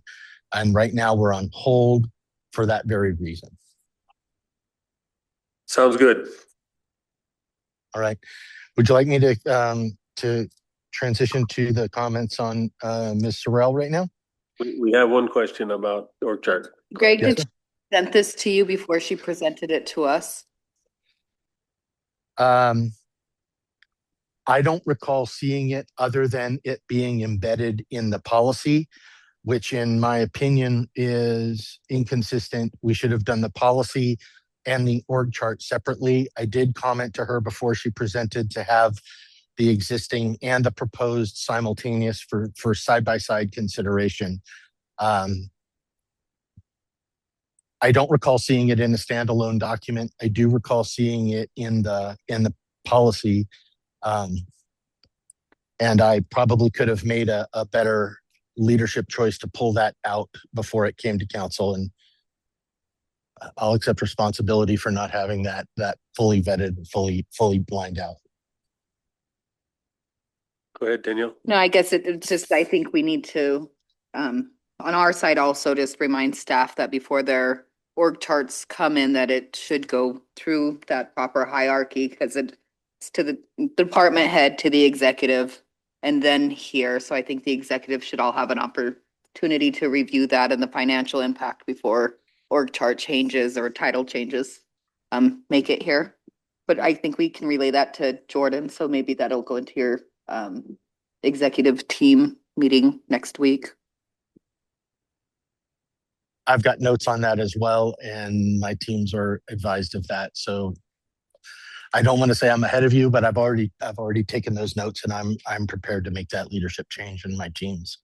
And right now we're on hold for that very reason. Sounds good. All right. Would you like me to transition to the comments on Ms. Sorrell right now? We have one question about org chart. Greg, Yes, did she present this to you before she presented it to us? I don't recall seeing it other than it being embedded in the policy, which in my opinion is inconsistent. We should have done the policy and the org chart separately. I did comment to her before she presented to have the existing and the proposed simultaneous for side-by-side consideration. I don't recall seeing it in a standalone document. I do recall seeing it in the policy. And I probably could have made a better leadership choice to pull that out before it came to council. And I'll accept responsibility for not having that fully vetted, fully lined out. Go ahead, Danielle. No, I guess it's just, I think we need to, on our side also just remind staff that before their org charts come in, that it should go through that proper hierarchy, because it's to the department head, to the executive, and then here. So I think the executive should all have an opportunity to review that and the financial impact before org chart changes or title changes make it here. But I think we can relay that to Jordan, so maybe that'll go into your executive team meeting next week. I've got notes on that as well, and my teams are advised of that. So I don't want to say I'm ahead of you, but I've already taken those notes, and I'm prepared to make that leadership change in my teams.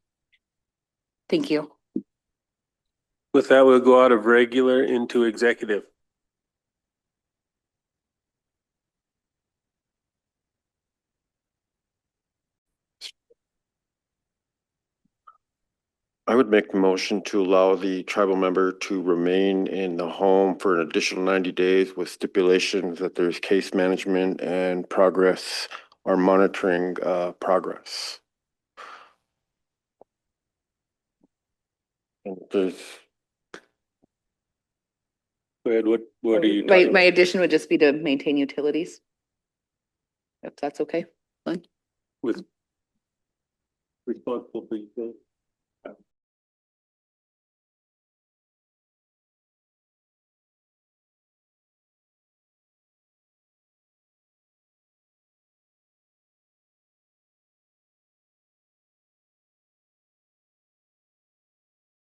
Thank you. With that, we'll go out of regular into executive. I would make the motion to allow the tribal member to remain in the home for an additional 90 days with stipulations that there's case management and progress or monitoring progress. And there's Go ahead. What are you My talking about? addition would just be to maintain utilities. If that's okay. with responsible for utilities.